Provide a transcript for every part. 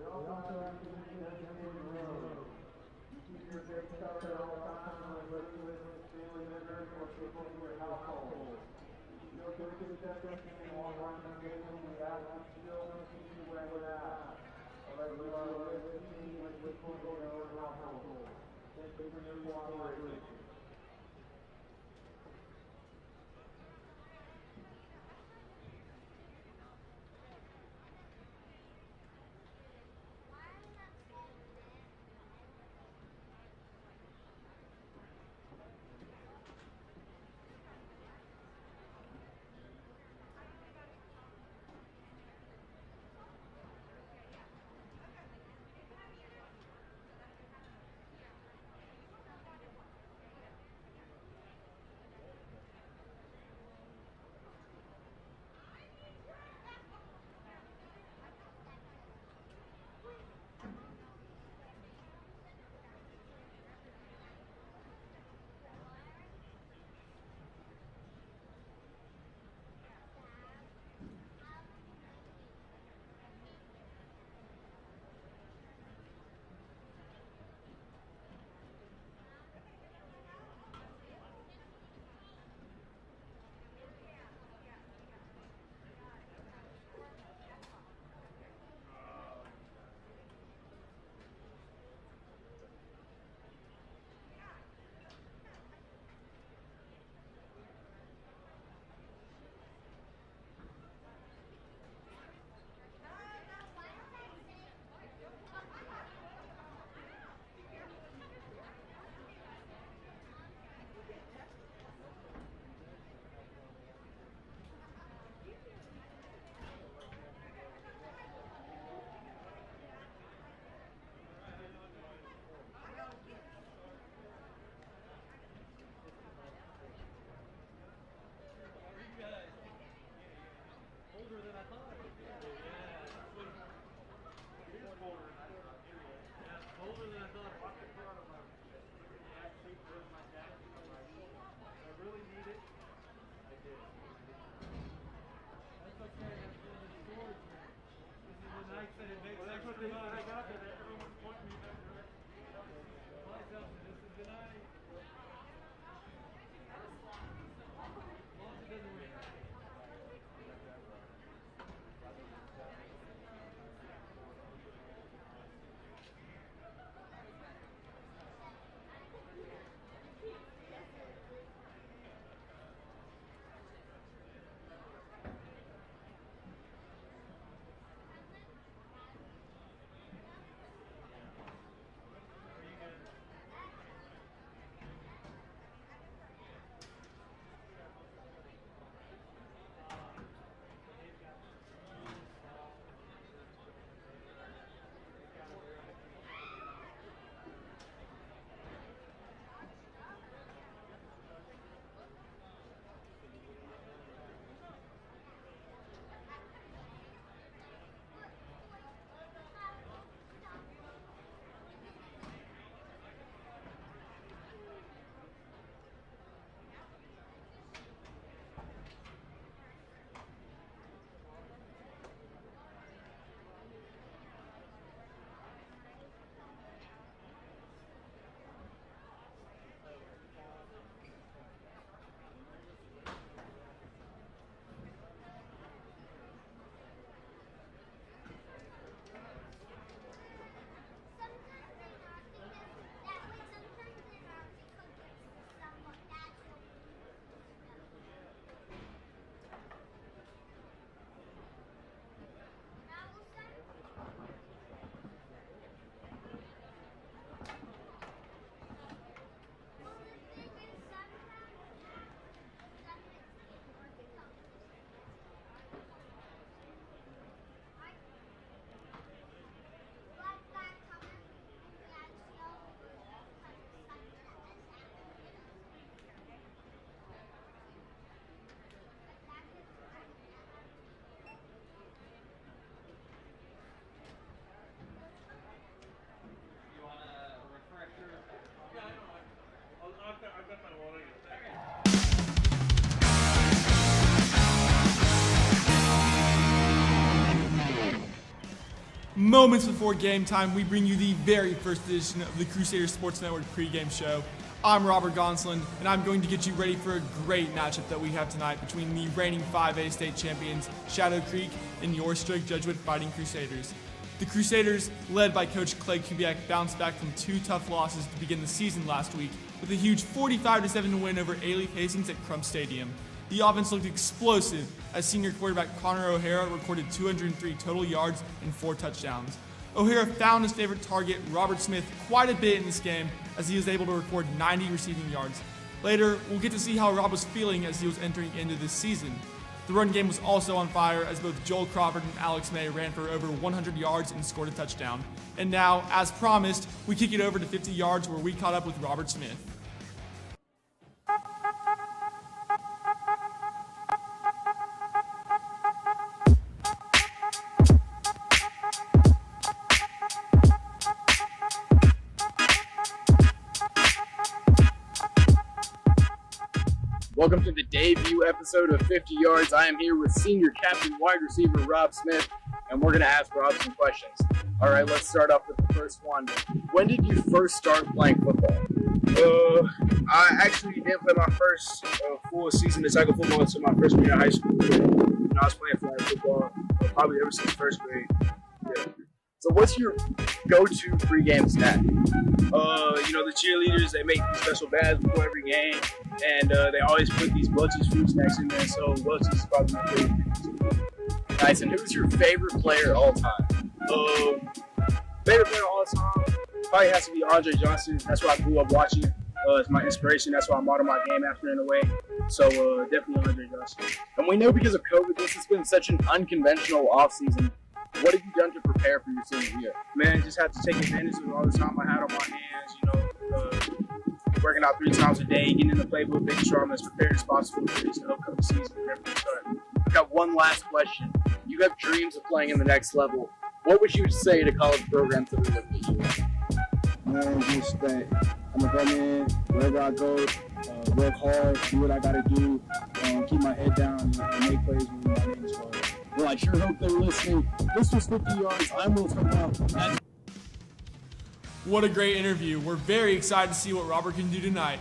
We also have to be designated road. Keep your gates covered at all times when living with family members or people in your household. Feel free to step in and walk around the gate when we ask you still continue where we're at. Or you are listening with people in your household. Thank you for your cooperation. Moments before game time, we bring you the very first edition of the Crusader Sports Network pregame show. I'm Robert Gonsland, and I'm going to get you ready for a great matchup that we have tonight between the reigning 5A state champions, Shadow Creek, and your Strict Jesuit Fighting Crusaders. The Crusaders, led by Coach Clay Kubiak, bounced back from 2 tough losses to begin the season last week with a huge 45-7 win over A-Leaf Hastings at Crump Stadium. The offense looked explosive as senior quarterback Connor O'Hara recorded 203 total yards and 4 touchdowns. O'Hara found his favorite target, Robert Smith, quite a bit in this game as he was able to record 90 receiving yards. Later, we'll get to see how Rob was feeling as he was entering into this season. The run game was also on fire as both Joel Crawford and Alex May ran for over 100 yards and scored a touchdown. And now, as promised, we kick it over to 50 yards where we caught up with Robert Smith. Welcome to the debut episode of 50 Yards. I am here with senior captain wide receiver Rob Smith, and we're going to ask Rob some questions. All right, let's start off with the first one. When did you first start playing football? I actually didn't play my first full season of tackle football until my freshman year of high school. I was playing flag football probably ever since first grade. Yeah. So what's your go-to pregame snack? The cheerleaders, they make these special bags before every game, and they always put these Welch's fruit snacks in there, so Welch's is probably my favorite. Nice, and who's your favorite player all time? Favorite player all time probably has to be Andre Johnson. That's what I grew up watching. It's my inspiration. That's why I model my game after in a way. So definitely Andre Johnson. And we know because of COVID, this has been such an unconventional offseason. What have you done to prepare for your senior year? Man, just have to take advantage of all the time I had on my hands, working out 3 times a day, getting in the playbook, making sure I'm as prepared as possible for this upcoming season and everything starting. I've got one last question. You have dreams of playing in the next level. What would you say to college programs that are looking at you? Man, just that I'm going to come in, wherever I go, work hard, do what I got to do, keep my head down, and make plays when my name is called. Well, I sure hope they're listening. This was 50 Yards. I'm Will Smith. What a great interview. We're very excited to see what Robert can do tonight.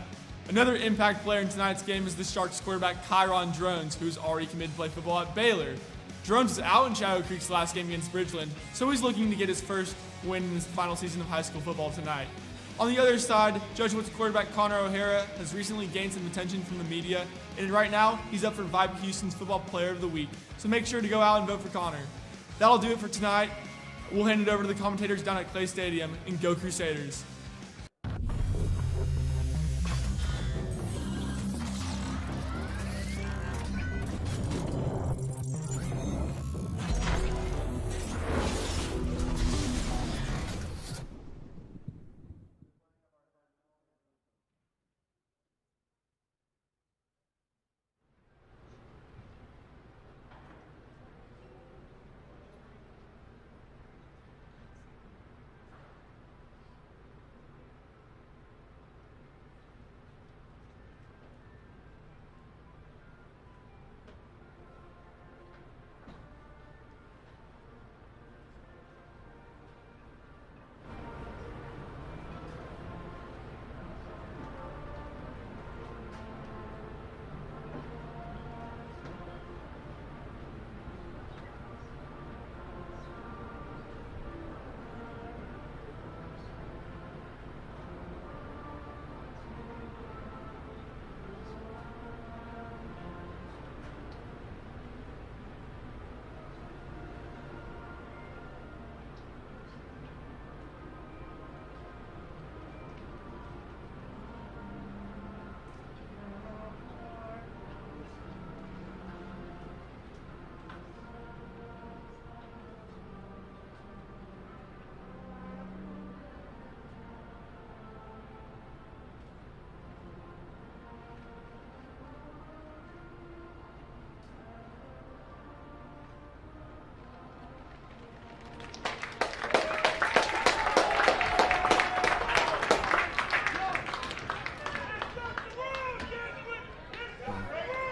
Another impact player in tonight's game is the Sharks quarterback Kyron Drones, who's already committed to play football at Baylor. Drones is out in Shadow Creek's last game against Bridgeland, so he's looking to get his first win in his final season of high school football tonight. On the other side, Jesuit's quarterback Connor O'Hara has recently gained some attention from the media, and right now, he's up for Vibe Houston's Football Player of the Week, so make sure to go out and vote for Connor. That'll do it for tonight. We'll hand it over to the commentators down at Clay Stadium, and go Crusaders.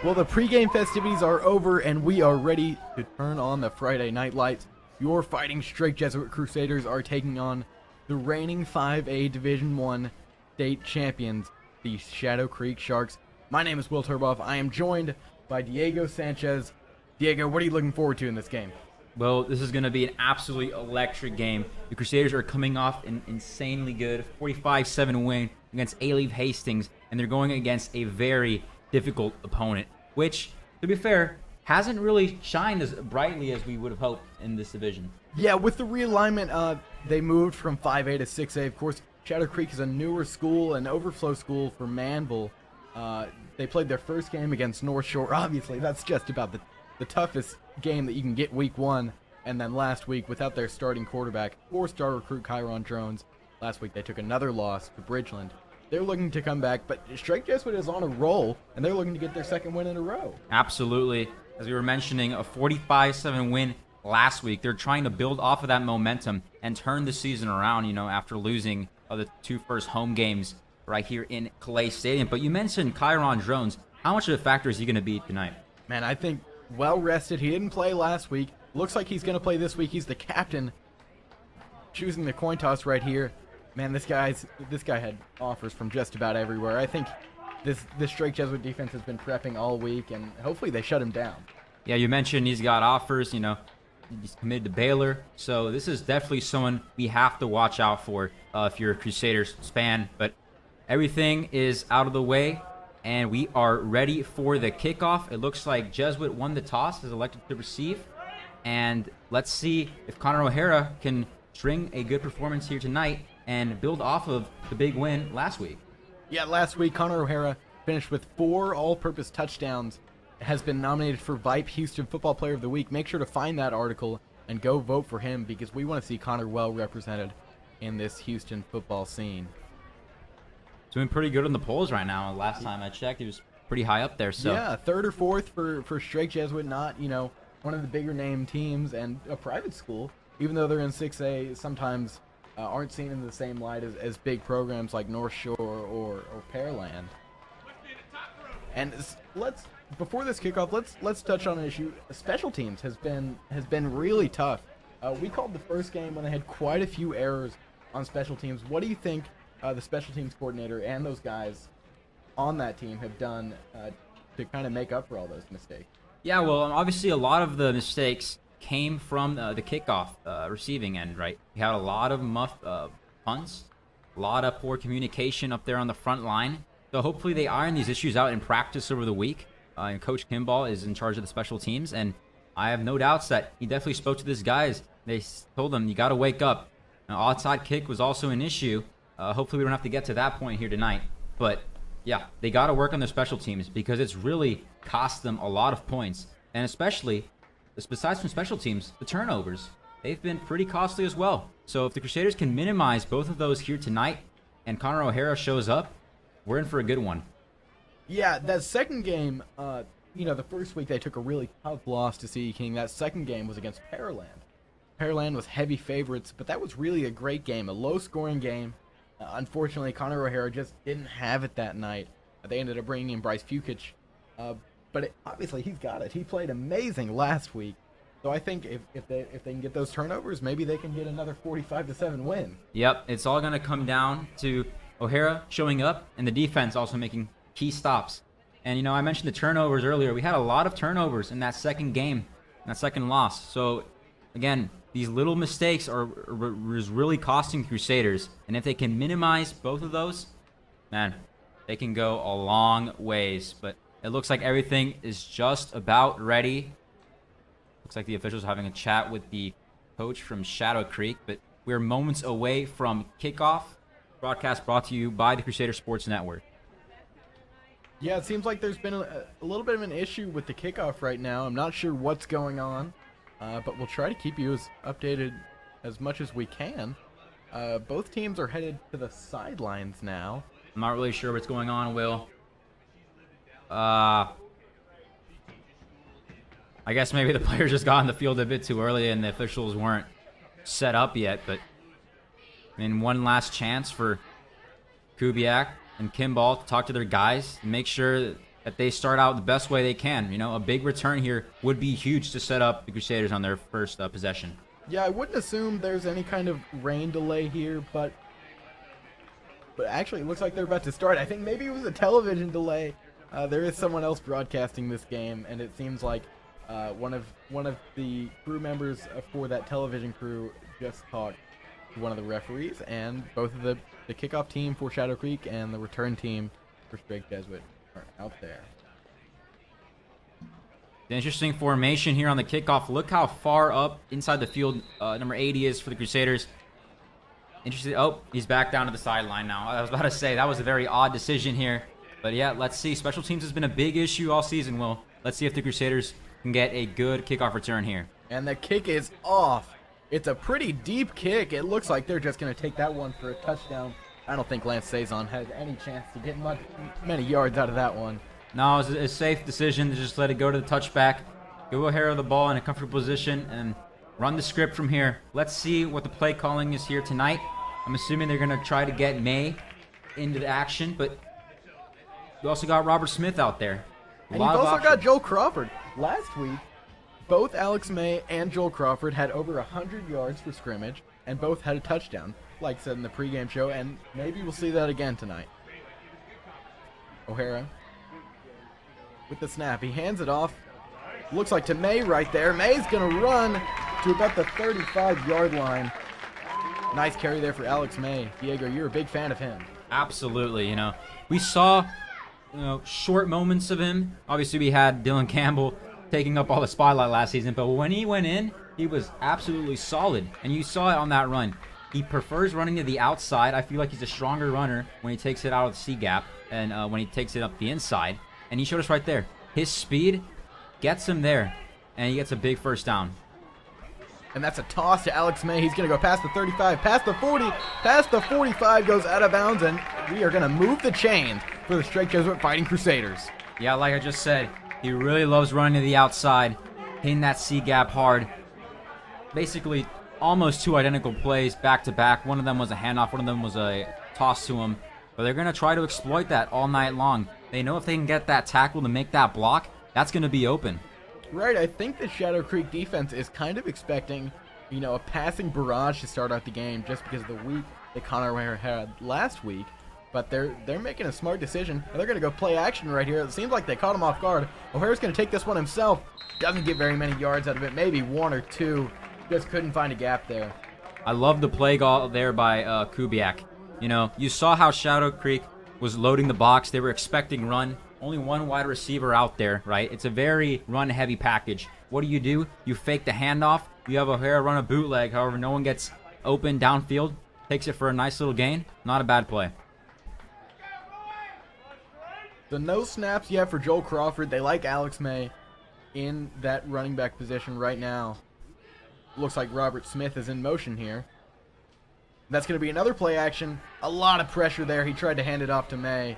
Well, the pregame festivities are over, and we are ready to turn on the Friday night lights. Your Fighting Straight Jesuit Crusaders are taking on the reigning 5A Division I state champions, the Shadow Creek Sharks. My name is Will Turboff. I am joined by Diego Sanchez. Diego, what are you looking forward to in this game? Well, this is going to be an absolutely electric game. The Crusaders are coming off an insanely good 45-7 win against A-Leave Hastings, and they're going against a very difficult opponent, which, to be fair, hasn't really shined as brightly as we would have hoped in this division. Yeah, with the realignment, they moved from 5A to 6A. Of course, Shadow Creek is a newer school, an overflow school for Manville. They played their first game against North Shore. Obviously, that's just about the toughest game that you can get week 1. And then last week, without their starting quarterback or star recruit Chiron Jones, last week they took another loss to Bridgeland. They're looking to come back, but Strike Jesuit is on a roll, and they're looking to get their second win in a row. Absolutely. As we were mentioning, a 45-7 win last week. They're trying to build off of that momentum and turn the season around, after losing the 2 first home games right here in Calais Stadium. But you mentioned Chiron Jones. How much of a factor is he going to be tonight? Man, I think well-rested. He didn't play last week. Looks like he's going to play this week. He's the captain, choosing the coin toss right here. Man, this guy had offers from just about everywhere. I think this Strike Jesuit defense has been prepping all week, and hopefully they shut him down. Yeah, you mentioned he's got offers, he's committed to Baylor. So this is definitely someone we have to watch out for if you're a Crusaders fan. But everything is out of the way, and we are ready for the kickoff. It looks like Jesuit won the toss, is elected to receive. And let's see if Connor O'Hara can string a good performance here tonight and build off of the big win last week. Yeah, last week Connor O'Hara finished with 4 all-purpose touchdowns, has been nominated for Vipe Houston Football Player of the Week. Make sure to find that article and go vote for him, because we want to see Connor well represented in this Houston football scene. Doing pretty good in the polls right now. Last time I checked, he was pretty high up there. So yeah, 3rd or 4th for Strike Jesuit, not, one of the bigger name teams, and a private school, even though they're in 6A, sometimes aren't seen in the same light as big programs like North Shore or Pearland. And before this kickoff, let's touch on an issue. Special teams has been really tough. We called the first game when they had quite a few errors on special teams. What do you think the special teams coordinator and those guys on that team have done to kind of make up for all those mistakes? Yeah, well, obviously a lot of the mistakes came from the kickoff receiving end, right? We had a lot of muffed punts, a lot of poor communication up there on the front line. So hopefully they iron these issues out in practice over the week. And Coach Kimball is in charge of the special teams, and I have no doubts that he definitely spoke to these guys. They told them, you got to wake up. Now, outside kick was also an issue. Hopefully we don't have to get to that point here tonight. But yeah, they got to work on their special teams, because it's really cost them a lot of points. And especially, besides from special teams, the turnovers, they've been pretty costly as well. So if the Crusaders can minimize both of those here tonight and Connor O'Hara shows up, we're in for a good one. Yeah, that second game, the first week they took a really tough loss to CE King. That second game was against Pearland. Pearland was heavy favorites, but that was really a great game, a low-scoring game. Unfortunately, Connor O'Hara just didn't have it that night. They ended up bringing in Bryce Fukich, but obviously he's got it. He played amazing last week. So I think if they can get those turnovers, maybe they can get another 45-7 win. Yep, it's all going to come down to O'Hara showing up and the defense also making key stops. And, I mentioned the turnovers earlier. We had a lot of turnovers in that second game, that second loss. So, again, these little mistakes are really costing Crusaders. And if they can minimize both of those, man, they can go a long ways. But it looks like everything is just about ready. Looks like the officials are having a chat with the coach from Shadow Creek. But we're moments away from kickoff. Broadcast brought to you by the Crusader Sports Network. Yeah, it seems like there's been a little bit of an issue with the kickoff right now. I'm not sure what's going on, but we'll try to keep you as updated as much as we can. Both teams are headed to the sidelines now. I'm not really sure what's going on, Will. I guess maybe the players just got on the field a bit too early and the officials weren't set up yet, but one last chance for Kubiak and Kimball to talk to their guys and make sure that they start out the best way they can. A big return here would be huge to set up the Crusaders on their first possession. Yeah, I wouldn't assume there's any kind of rain delay here, but actually it looks like they're about to start. I think maybe it was a television delay. There is someone else broadcasting this game, and it seems like one of the crew members for that television crew just talked to one of the referees, and both of the kickoff team for Shadow Creek and the return team for Strake Jesuit are out there. The interesting formation here on the kickoff. Look how far up inside the field number 80 is for the Crusaders. Interesting. Oh, he's back down to the sideline now. I was about to say, that was a very odd decision here. But yeah, let's see. Special teams has been a big issue all season, Will. Let's see if the Crusaders can get a good kickoff return here. And the kick is off. It's a pretty deep kick. It looks like they're just going to take that one for a touchdown. I don't think Lance Saison has any chance to get many yards out of that one. No, it was a safe decision to just let it go to the touchback. Give O'Hara the ball in a comfortable position and run the script from here. Let's see what the play calling is here tonight. I'm assuming they're going to try to get May into the action, but we also got Robert Smith out there. And you've also got Joel Crawford. Last week, both Alex May and Joel Crawford had over 100 yards for scrimmage, and both had a touchdown, like said in the pregame show, and maybe we'll see that again tonight. O'Hara with the snap. He hands it off. Looks like to May right there. May's going to run to about the 35-yard line. Nice carry there for Alex May. Diego, you're a big fan of him. Absolutely. We saw short moments of him. Obviously, we had Dylan Campbell taking up all the spotlight last season, but when he went in, he was absolutely solid, and you saw it on that run. He prefers running to the outside. I feel like he's a stronger runner when he takes it out of the C gap and when he takes it up the inside, and he showed us right there. His speed gets him there, and he gets a big first down. And that's a toss to Alex May. He's going to go past the 35, past the 40, past the 45, goes out of bounds, and we are going to move the chains for the Strake Jesuit Fighting Crusaders. Yeah, like I just said, he really loves running to the outside, hitting that C gap hard. Basically, almost two identical plays back to back. One of them was a handoff, one of them was a toss to him. But they're going to try to exploit that all night long. They know if they can get that tackle to make that block, that's going to be open. Right, I think the Shadow Creek defense is kind of expecting, a passing barrage to start out the game just because of the week that Connor O'Hara had last week. But they're making a smart decision. They're going to go play action right here. It seems like they caught him off guard. O'Hara's going to take this one himself. Doesn't get very many yards out of it, maybe one or two. Just couldn't find a gap there. I love the play call there by Kubiak. You saw how Shadow Creek was loading the box. They were expecting run. Only one wide receiver out there, right? It's a very run-heavy package. What do? You fake the handoff. You have O'Hara run a bootleg. However, no one gets open downfield. Takes it for a nice little gain. Not a bad play. The no snaps you have for Joel Crawford. They like Alex May in that running back position right now. Looks like Robert Smith is in motion here. That's going to be another play action. A lot of pressure there. He tried to hand it off to May.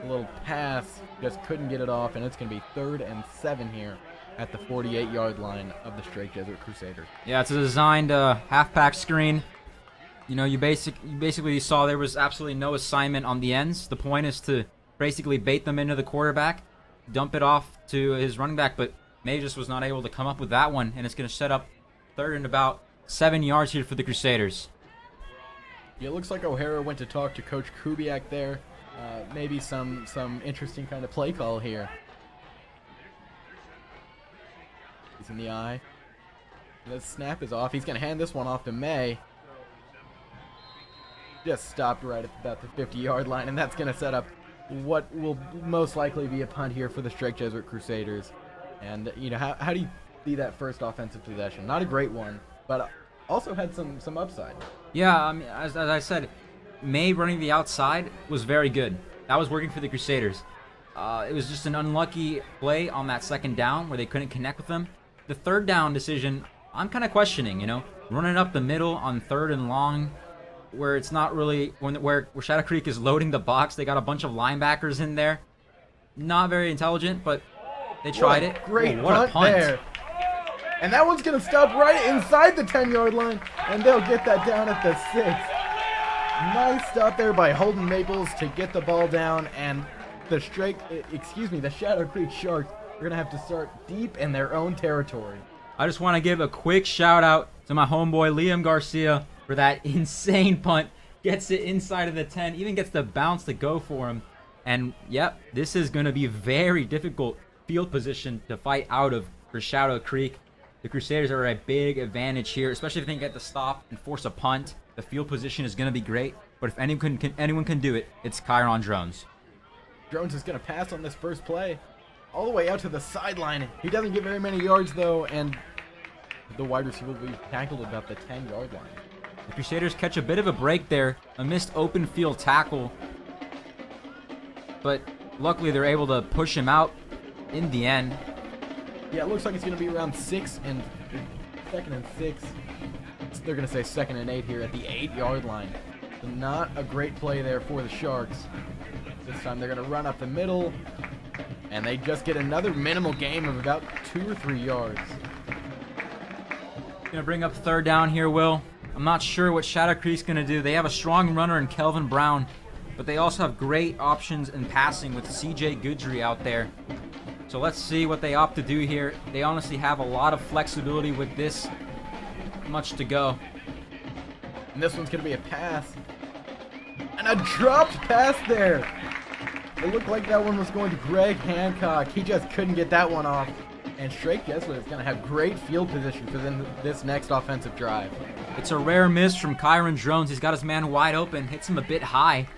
A little pass, just couldn't get it off, and it's going to be 3rd and 7 here at the 48-yard line of the Strake Jesuit Crusaders. Yeah, it's a designed half-pack screen. You basically saw there was absolutely no assignment on the ends. The point is to basically bait them into the quarterback, dump it off to his running back, but May just was not able to come up with that one, and it's going to set up 3rd and about 7 yards here for the Crusaders. Yeah, it looks like O'Hara went to talk to Coach Kubiak there. Maybe some interesting kind of play call here. He's in the eye. The snap is off. He's going to hand this one off to May. Just stopped right at about the 50-yard line, and that's going to set up what will most likely be a punt here for the Strake Jesuit Crusaders. And, how do you see that first offensive possession? Not a great one, but also had some upside. Yeah, as I said, May running the outside was very good. That was working for the Crusaders. It was just an unlucky play on that 2nd down where they couldn't connect with them. The 3rd down decision, I'm kind of questioning, running up the middle on 3rd and long where it's not really, where Shadow Creek is loading the box. They got a bunch of linebackers in there. Not very intelligent, but they tried it. Great punt there. And that one's going to stop right inside the 10-yard line, and they'll get that down at the 6. Nice stop there by Holden Maples to get the ball down, and the Shadow Creek Sharks are going to have to start deep in their own territory. I just want to give a quick shout out to my homeboy Liam Garcia for that insane punt. Gets it inside of the 10, even gets the bounce to go for him. And yep, this is going to be very difficult field position to fight out of for Shadow Creek. The Crusaders are at a big advantage here, especially if they can get the stop and force a punt. The field position is going to be great, but if anyone can do it, it's Chiron Drones. Drones is going to pass on this first play all the way out to the sideline. He doesn't get very many yards, though, and the wide receiver will be tackled about the 10-yard line. The Crusaders catch a bit of a break there, a missed open field tackle, but luckily they're able to push him out in the end. Yeah, it looks like it's going to be around 2nd and 6. They're going to say 2nd and 8 here at the 8-yard line. So not a great play there for the Sharks. This time they're going to run up the middle, and they just get another minimal gain of about 2 or 3 yards. Going to bring up 3rd down here, Will. I'm not sure what Shadow Creek's going to do. They have a strong runner in Kelvin Brown, but they also have great options in passing with CJ Goodry out there. So let's see what they opt to do here. They honestly have a lot of flexibility with this much to go. And this one's going to be a pass. And a dropped pass there. It looked like that one was going to Greg Hancock. He just couldn't get that one off. And Strake Jesuit is going to have great field position for this next offensive drive. It's a rare miss from Chiron Drones. He's got his man wide open, hits him a bit high.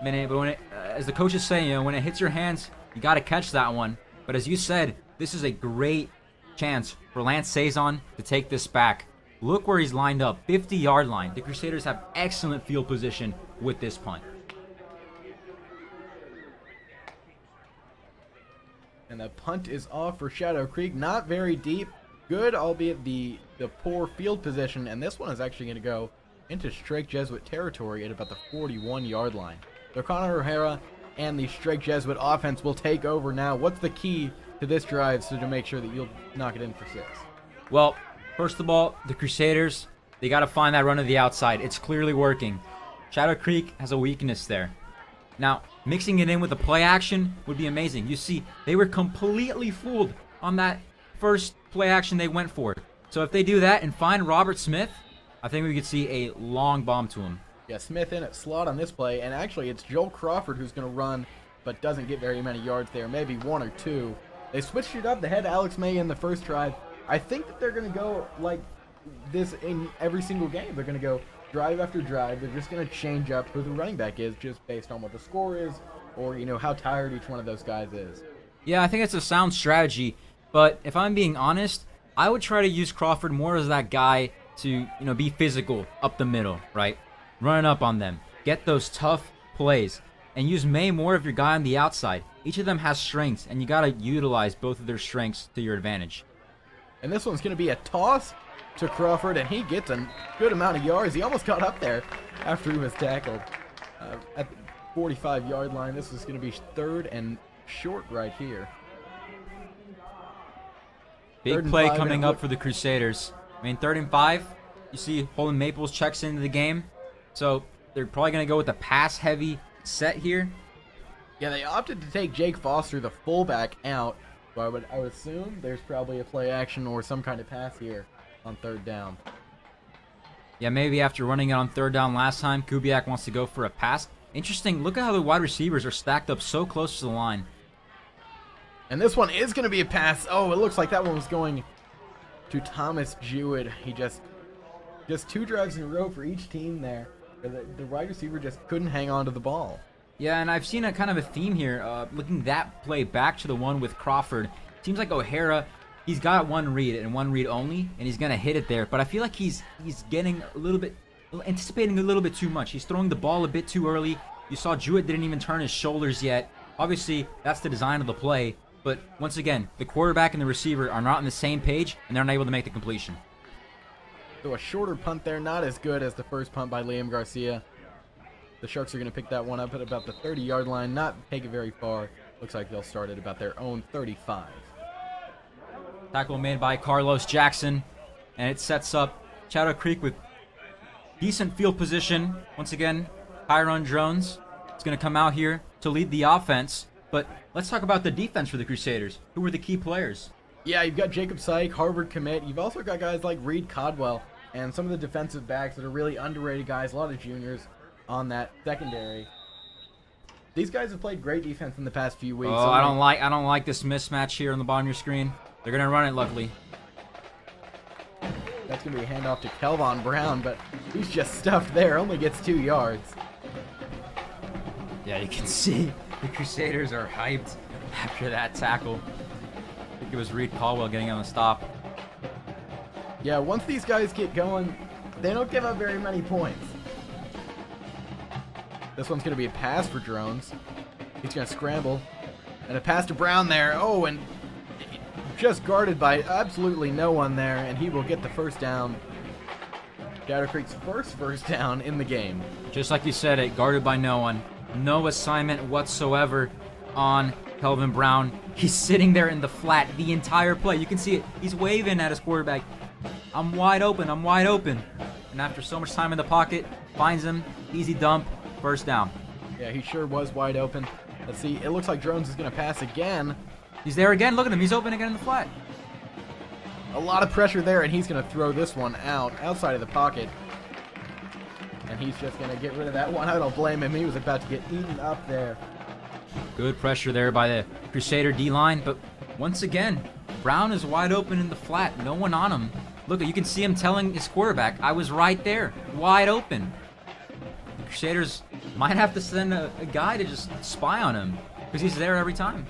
But when as the coaches say, when it hits your hands, you got to catch that one. But as you said, this is a great chance for Lance Saison to take this back. Look where he's lined up, 50-yard line. The Crusaders have excellent field position with this punt. And the punt is off for Shadow Creek. Not very deep. Good, albeit the poor field position. And this one is actually going to go into Strake Jesuit territory at about the 41-yard line. So Connor O'Hara and the Strake Jesuit offense will take over now. What's the key to this drive so to make sure that you'll knock it in for 6? Well, first of all, the Crusaders, they got to find that run to the outside. It's clearly working. Shadow Creek has a weakness there. Now, mixing it in with the play action would be amazing. You see, they were completely fooled on that first play action they went for. So if they do that and find Robert Smith, I think we could see a long bomb to him. Yeah, Smith in at slot on this play, and actually it's Joel Crawford who's going to run, but doesn't get very many yards there, maybe 1 or 2. They switched it up. They had Alex May in the first drive. I think that they're going to go like this in every single game. They're going to go drive after drive. They're just going to change up who the running back is just based on what the score is or, how tired each one of those guys is. Yeah, I think it's a sound strategy, but if I'm being honest, I would try to use Crawford more as that guy to, be physical up the middle, right? Running up on them. Get those tough plays. And use May more of your guy on the outside. Each of them has strengths, and you got to utilize both of their strengths to your advantage. And this one's going to be a toss to Crawford, and he gets a good amount of yards. He almost got up there after he was tackled at the 45-yard line. This is going to be 3rd and short right here. Big play coming up for the Crusaders. 3rd and 5. You see Holden Maples checks into the game. So they're probably going to go with a pass-heavy set here. Yeah, they opted to take Jake Foster, the fullback, out. So I would assume there's probably a play action or some kind of pass here on 3rd down. Yeah, maybe after running it on 3rd down last time, Kubiak wants to go for a pass. Interesting. Look at how the wide receivers are stacked up so close to the line. And this one is going to be a pass. Oh, it looks like that one was going to Thomas Jewett. He just 2 drives in a row for each team there. The wide receiver just couldn't hang on to the ball. Yeah, and I've seen a kind of a theme here. Looking that play back to the one with Crawford. Seems like O'Hara, he's got one read and one read only, and he's going to hit it there. But I feel like he's getting anticipating a little bit too much. He's throwing the ball a bit too early. You saw Jewett didn't even turn his shoulders yet. Obviously, that's the design of the play. But once again, the quarterback and the receiver are not on the same page, and they're unable to make the completion. So a shorter punt there, not as good as the first punt by Liam Garcia. The Sharks are going to pick that one up at about the 30-yard line, not take it very far. Looks like they'll start at about their own 35. Tackle made by Carlos Jackson, and it sets up Shadow Creek with decent field position. Once again, Chiron Drones is going to come out here to lead the offense. But let's talk about the defense for the Crusaders. Who were the key players? Yeah, you've got Jacob Syke, Harvard commit. You've also got guys like Reed Codwell and some of the defensive backs that are really underrated guys, a lot of juniors on that secondary. These guys have played great defense in the past few weeks. Oh, I don't like this mismatch here on the bottom of your screen. They're gonna run it, luckily. That's gonna be a handoff to Kelvon Brown, but he's just stuffed there. Only gets 2 yards. Yeah, you can see the Crusaders are hyped after that tackle. I think it was Reed Caldwell getting on the stop. Yeah, once these guys get going, they don't give up very many points. This one's going to be a pass for Drones. He's going to scramble. And a pass to Brown there. Oh, and just guarded by absolutely no one there, and he will get the first down. Shadow Creek's first down in the game. Just like you said, it guarded by no one. No assignment whatsoever on Kelvin Brown. He's sitting there in the flat the entire play. You can see it. He's waving at his quarterback. I'm wide open. I'm wide open. And after so much time in the pocket, finds him. Easy dump. First down. Yeah, he sure was wide open. Let's see. It looks like Drones is going to pass again. He's there again. Look at him. He's open again in the flat. A lot of pressure there, and he's going to throw this one outside of the pocket. And he's just going to get rid of that one. I don't blame him. He was about to get eaten up there. Good pressure there by the Crusader D-line, but once again, Brown is wide open in the flat. No one on him. Look, you can see him telling his quarterback, I was right there, wide open. The Crusaders might have to send a guy to just spy on him because he's there every time.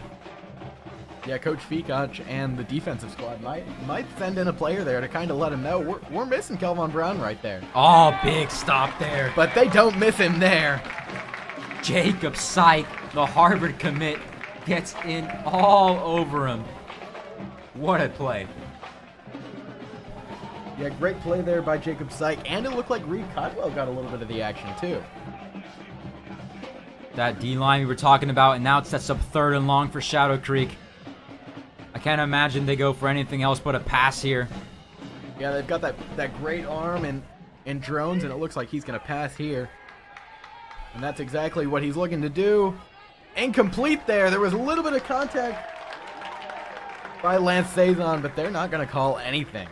Yeah, Coach Fikach and the defensive squad might send in a player there to kind of let him know we're missing Kelvon Brown right there. Oh, big stop there. But they don't miss him there. Jacob Syke, the Harvard commit, gets in all over him. What a play. Yeah, great play there by Jacob Syke, and it looked like Reed Codwell got a little bit of the action too. That D-line we were talking about, and now it sets up 3rd and long for Shadow Creek. I can't imagine they go for anything else but a pass here. Yeah, they've got that great arm in Drones, and it looks like he's going to pass here. And that's exactly what he's looking to do. Incomplete there. There was a little bit of contact by Lance Saison, but they're not going to call anything.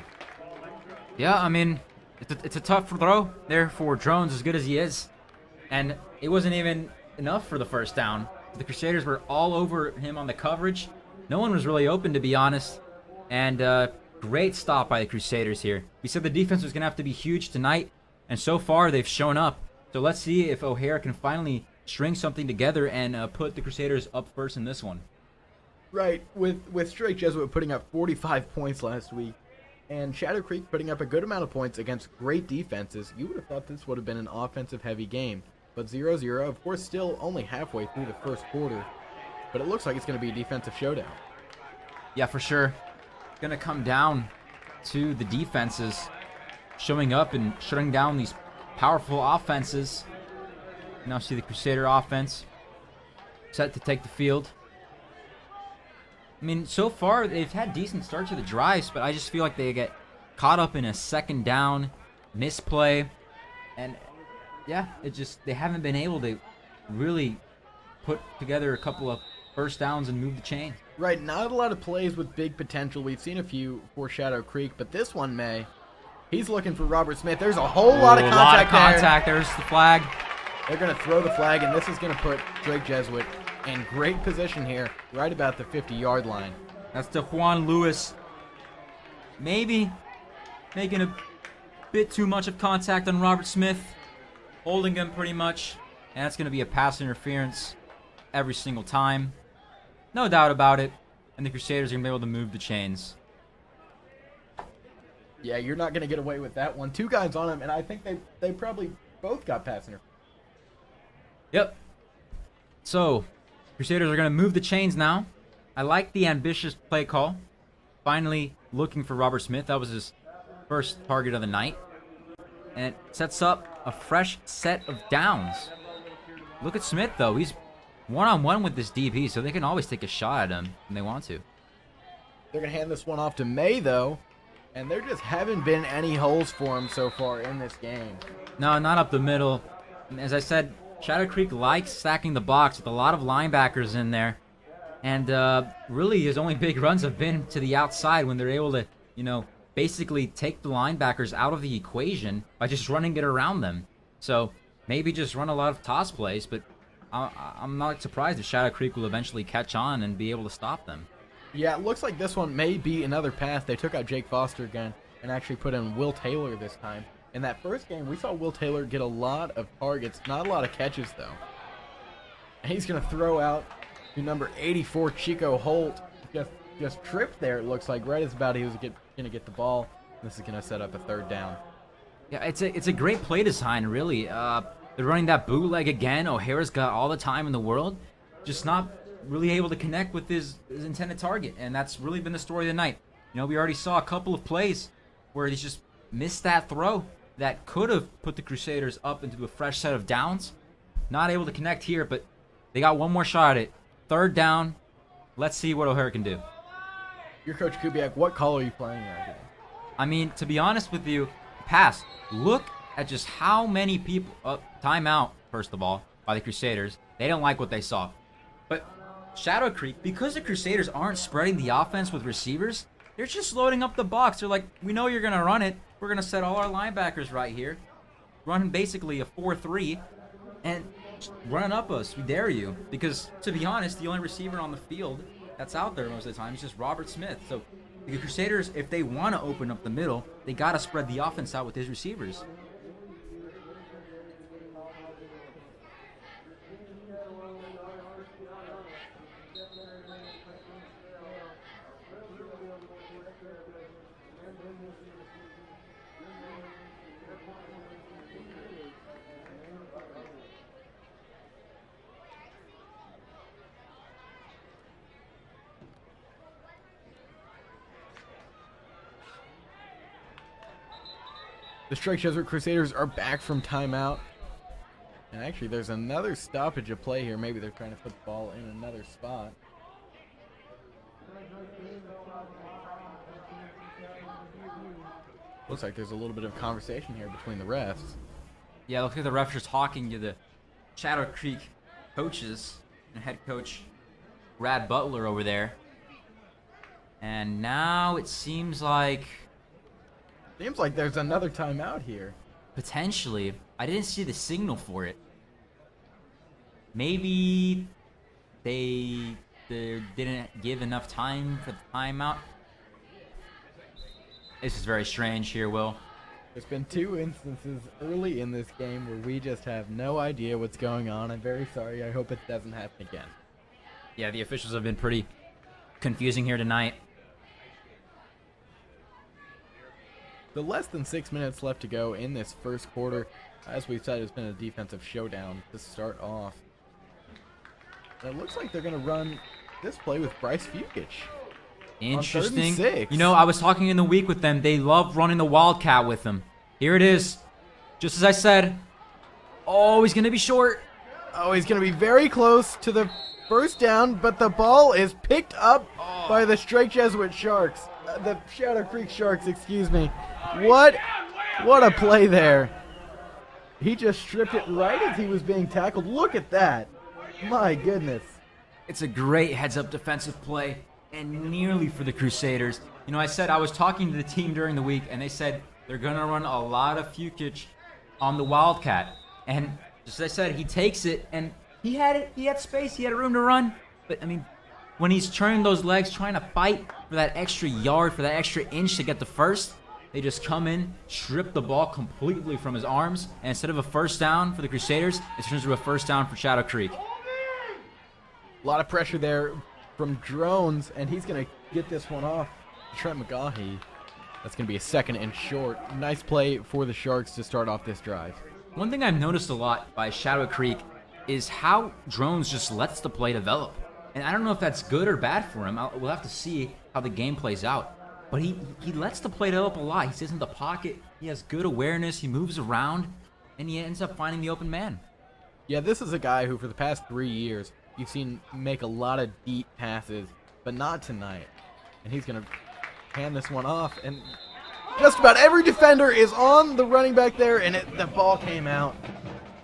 Yeah, I mean, it's a tough throw there for Drones, as good as he is. And it wasn't even enough for the first down. The Crusaders were all over him on the coverage. No one was really open, to be honest. And great stop by the Crusaders here. We said the defense was going to have to be huge tonight, and so far they've shown up. So let's see if O'Hare can finally string something together and put the Crusaders up first in this one. Right, with Straight Jesuit putting up 45 points last week, and Shadow Creek putting up a good amount of points against great defenses, you would have thought this would have been an offensive-heavy game. But 0-0, of course, still only halfway through the first quarter. But it looks like it's going to be a defensive showdown. Yeah, for sure. It's going to come down to the defenses showing up and shutting down these powerful offenses. Now see the Crusader offense set to take the field. I mean, so far they've had decent starts to the drives, but I just feel like they get caught up in a second down misplay, and yeah, they haven't been able to really put together a couple of first downs and move the chain. Right, not a lot of plays with big potential. We've seen a few for Shadow Creek, but this one may. He's looking for Robert Smith. There's a whole lot of contact there. There's the flag. They're going to throw the flag, and this is going to put Drake Jesuit in great position here, right about the 50-yard line. That's to Juan Lewis. Maybe making a bit too much of contact on Robert Smith, holding him pretty much, and that's going to be a pass interference every single time. No doubt about it, and the Crusaders are going to be able to move the chains. Yeah, you're not going to get away with that one. 2 guys on him, and I think they probably both got pass interference. Yep. So, Crusaders are going to move the chains now. I like the ambitious play call. Finally looking for Robert Smith. That was his first target of the night. And it sets up a fresh set of downs. Look at Smith, though. He's one-on-one with this DB, so they can always take a shot at him when they want to. They're going to hand this one off to May, though. And there just haven't been any holes for him so far in this game. No, not up the middle. As I said, Shadow Creek likes stacking the box with a lot of linebackers in there. And really, his only big runs have been to the outside when they're able to, basically take the linebackers out of the equation by just running it around them. So maybe just run a lot of toss plays, but I'm not surprised if Shadow Creek will eventually catch on and be able to stop them. Yeah, it looks like this one may be another pass. They took out Jake Foster again and actually put in Will Taylor this time. In that first game, we saw Will Taylor get a lot of targets, not a lot of catches, though. And he's going to throw out to number 84, Chico Holt. Just tripped there, it looks like, right as about he was going to get the ball. This is going to set up a third down. Yeah, it's a great play design, really. They're running that bootleg again. O'Hara's got all the time in the world, just not really able to connect with his intended target, and that's really been the story of the night. We already saw a couple of plays where he's just missed that throw that could have put the Crusaders up into a fresh set of downs. Not able to connect here, but they got one more shot at it. Third down. Let's see what O'Hara can do. Your Coach Kubiak, what call are you playing right here? I mean, to be honest with you, pass. Look at just how many people... timeout, first of all, by the Crusaders. They don't like what they saw. But Shadow Creek, because the Crusaders aren't spreading the offense with receivers, they're just loading up the box. They're like, we know you're going to run it. We're going to set all our linebackers right here. Running basically a 4-3 and running up us. We dare you. Because, to be honest, the only receiver on the field that's out there most of the time is just Robert Smith. So the Crusaders, if they want to open up the middle, they got to spread the offense out with his receivers. The Strike Jesuit Crusaders are back from timeout. And actually, there's another stoppage of play here. Maybe they're trying to put the ball in another spot. Looks like there's a little bit of conversation here between the refs. Yeah, looks like the refs are talking to the Shadow Creek coaches and head coach Brad Butler over there. And now it seems like... Seems like there's another timeout here. Potentially. I didn't see the signal for it. Maybe they didn't give enough time for the timeout. This is very strange here, Will. There's been 2 instances early in this game where we just have no idea what's going on. I'm very sorry. I hope it doesn't happen again. Yeah, the officials have been pretty confusing here tonight. The less than 6 minutes left to go in this first quarter. As we've said, it's been a defensive showdown to start off. And it looks like they're going to run this play with Bryce Fukich. Interesting. 36. I was talking in the week with them. They love running the Wildcat with them. Here it is. Just as I said. Oh, he's going to be short. Oh, he's going to be very close to the first down, but the ball is picked up by the Strike Jesuit Sharks. The Shadow Creek Sharks, excuse me. What a play there. He just stripped it right as he was being tackled. Look at that. My goodness. It's a great heads-up defensive play, and nearly for the Crusaders. I said I was talking to the team during the week, and they said they're going to run a lot of Fukich on the Wildcat. And just as I said, he takes it, and he had space, he had room to run. But, when he's turning those legs, trying to fight for that extra yard, for that extra inch to get the first, they just come in, strip the ball completely from his arms, and instead of a first down for the Crusaders, it turns into a first down for Shadow Creek. A lot of pressure there from Drones, and he's going to get this one off Trent McGahee. That's going to be a second and short. Nice play for the Sharks to start off this drive. One thing I've noticed a lot by Shadow Creek is how Drones just lets the play develop. And I don't know if that's good or bad for him. We'll have to see how the game plays out. But he lets the play develop a lot. He sits in the pocket. He has good awareness. He moves around. And he ends up finding the open man. Yeah, this is a guy who for the past 3 years you've seen make a lot of deep passes, but not tonight. And he's going to hand this one off. And just about every defender is on the running back there, and the ball came out.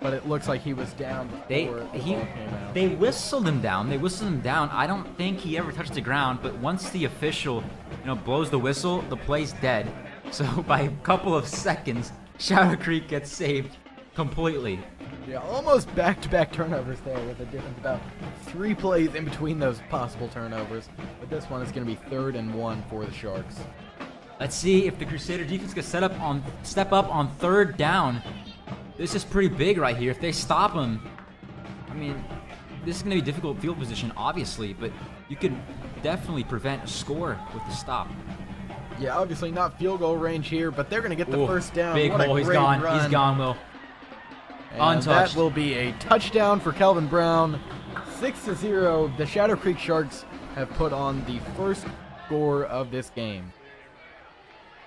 but it looks like he was down before the ball came out. They whistled him down. I don't think he ever touched the ground, but once the official, blows the whistle, the play's dead. So by a couple of seconds, Shadow Creek gets saved completely. Yeah, almost back-to-back turnovers there with a difference about 3 plays in between those possible turnovers. But this one is going to be 3rd and 1 for the Sharks. Let's see if the Crusader defense can step up on 3rd down. This is pretty big right here. If they stop him, I mean, this is going to be difficult field position, obviously, but you could definitely prevent a score with the stop. Yeah, obviously not field goal range here, but they're going to get the first down. Big hole. He's gone. Run. He's gone, Will. And Untouched. that will be a touchdown for Kelvin Brown. 6-0. The Shadow Creek Sharks have put on the first score of this game.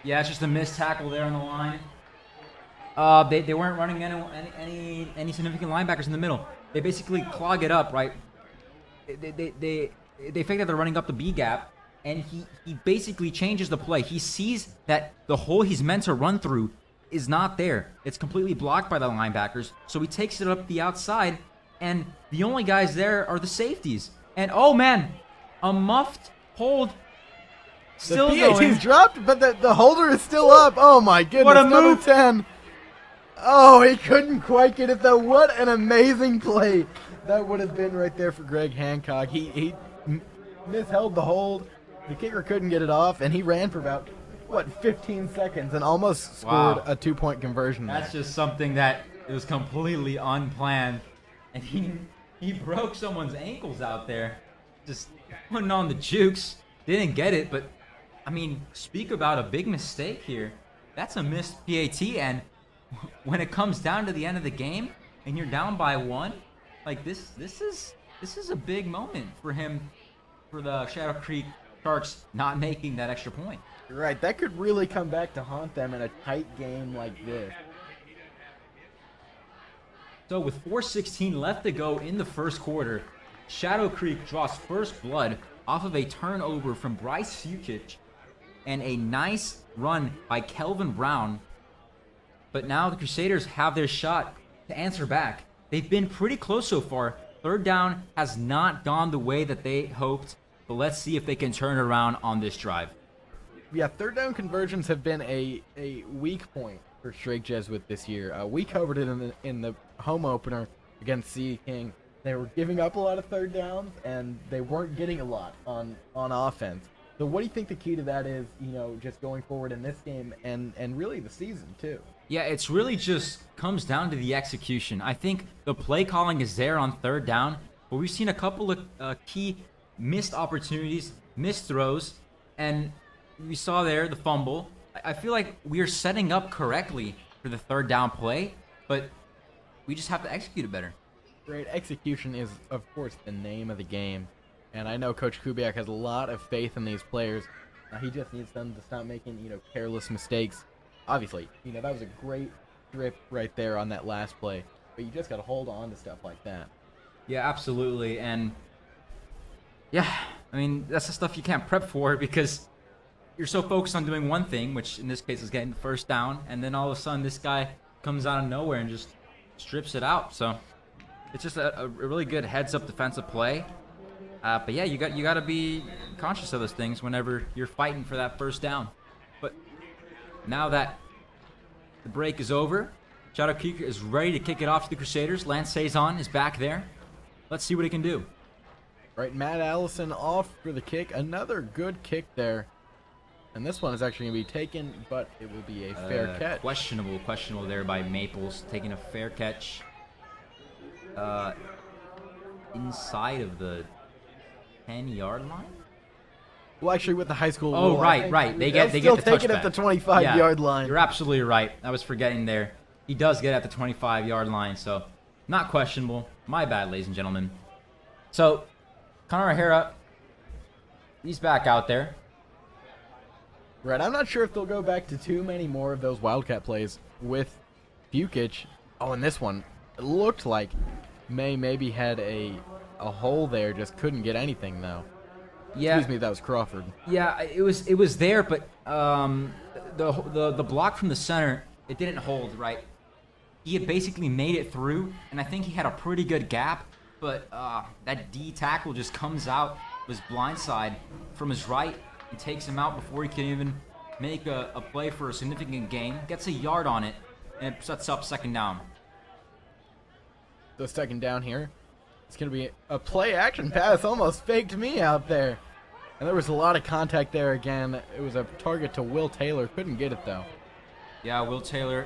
Yeah, it's just a missed tackle there on the line. They weren't running any significant linebackers in the middle. They basically clog it up, right? They think that they're running up the B gap, and he basically changes the play. He sees that the hole he's meant to run through is not there. It's completely blocked by the linebackers, so he takes it up the outside, and the only guys there are the safeties. And oh man, a muffed hold. Still the going. PAT's dropped, but the holder is still up. Oh my goodness, What a number move. 10. Oh, he couldn't quite get it though. What an amazing play that would have been right there for Greg Hancock. He misheld the hold. The kicker couldn't get it off, and he ran for about, 15 seconds and almost scored a 2-point conversion there. That's just something that it was completely unplanned. And he broke someone's ankles out there. Just putting on the jukes. Didn't get it, but I mean, speak about a big mistake here. That's a missed PAT, and when it comes down to the end of the game and you're down by 1, like this is a big moment for him, for the Shadow Creek Sharks not making that extra point. You're right, that could really come back to haunt them in a tight game like this. So with 4:16 left to go in the first quarter, Shadow Creek draws first blood off of a turnover from Bryce Fukic and a nice run by Kelvin Brown. But now the Crusaders have their shot to answer back. They've been pretty close so far. 3rd down has not gone the way that they hoped, but let's see if they can turn around on this drive. Yeah, 3rd down conversions have been a weak point for Strake Jesuit this year. We covered it in the home opener against Sea King. They were giving up a lot of 3rd downs, and they weren't getting a lot on offense. So what do you think the key to that is, just going forward in this game and really the season too? Yeah, it's really just comes down to the execution. I think the play calling is there on 3rd down, but we've seen a couple of key missed opportunities, missed throws, and we saw there the fumble. I feel like we are setting up correctly for the 3rd down play, but we just have to execute it better. Great execution is, of course, the name of the game, and I know Coach Kubiak has a lot of faith in these players. He just needs them to stop making, careless mistakes. Obviously, that was a great strip right there on that last play, but you just got to hold on to stuff like that. Yeah, absolutely, and yeah, I mean, that's the stuff you can't prep for because you're so focused on doing one thing, which in this case is getting the first down, and then all of a sudden this guy comes out of nowhere and just strips it out. So it's just a really good heads-up defensive play. But yeah, you got to be conscious of those things whenever you're fighting for that first down. But now that the break is over, Shadow Creek is ready to kick it off to the Crusaders. Lance Saison is back there. Let's see what he can do. Right, Matt Allison off for the kick. Another good kick there. And this one is actually going to be taken, but it will be a fair catch. Questionable there by Maples, taking a fair catch inside of the 10-yard line. Well, actually, with the high school Oh, rule, right. They get the still take it touchback. at the 25-yard line. You're absolutely right. I was forgetting there. He does get at the 25-yard line, so not questionable. My bad, ladies and gentlemen. So, Connor O'Hara, he's back out there. Right, I'm not sure if they'll go back to too many more of those Wildcat plays with Fukic. Oh, and this one, it looked like May maybe had a hole there, just couldn't get anything, though. Yeah. Excuse me, that was Crawford. Yeah, it was there, but the block from the center, it didn't hold, right? he had basically made it through, and I think he had a pretty good gap, but that D tackle just comes out of his blind side from his right and takes him out before he can even make a play for a significant gain. Gets a yard on it, and it sets up second down. The second down here. It's going to be a play action pass. Almost faked me out there. And there was a lot of contact there again. It was a target to Will Taylor. Couldn't get it, though. Yeah, Will Taylor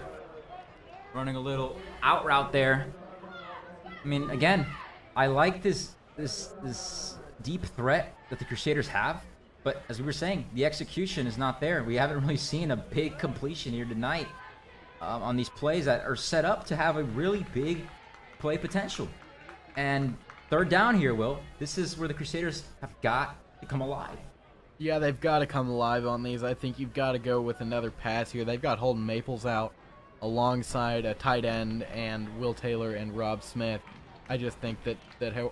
running a little out route there. I mean, again, I like this deep threat that the Crusaders have. But as we were saying, the execution is not there. We haven't really seen a big completion here tonight on these plays that are set up to have a really big play potential. And third down here, Will. This is where the Crusaders have got to come alive. Yeah, they've got to come alive on these. I think you've got to go with another pass here. They've got Holden Maples out alongside a tight end and Will Taylor and Rob Smith. I just think that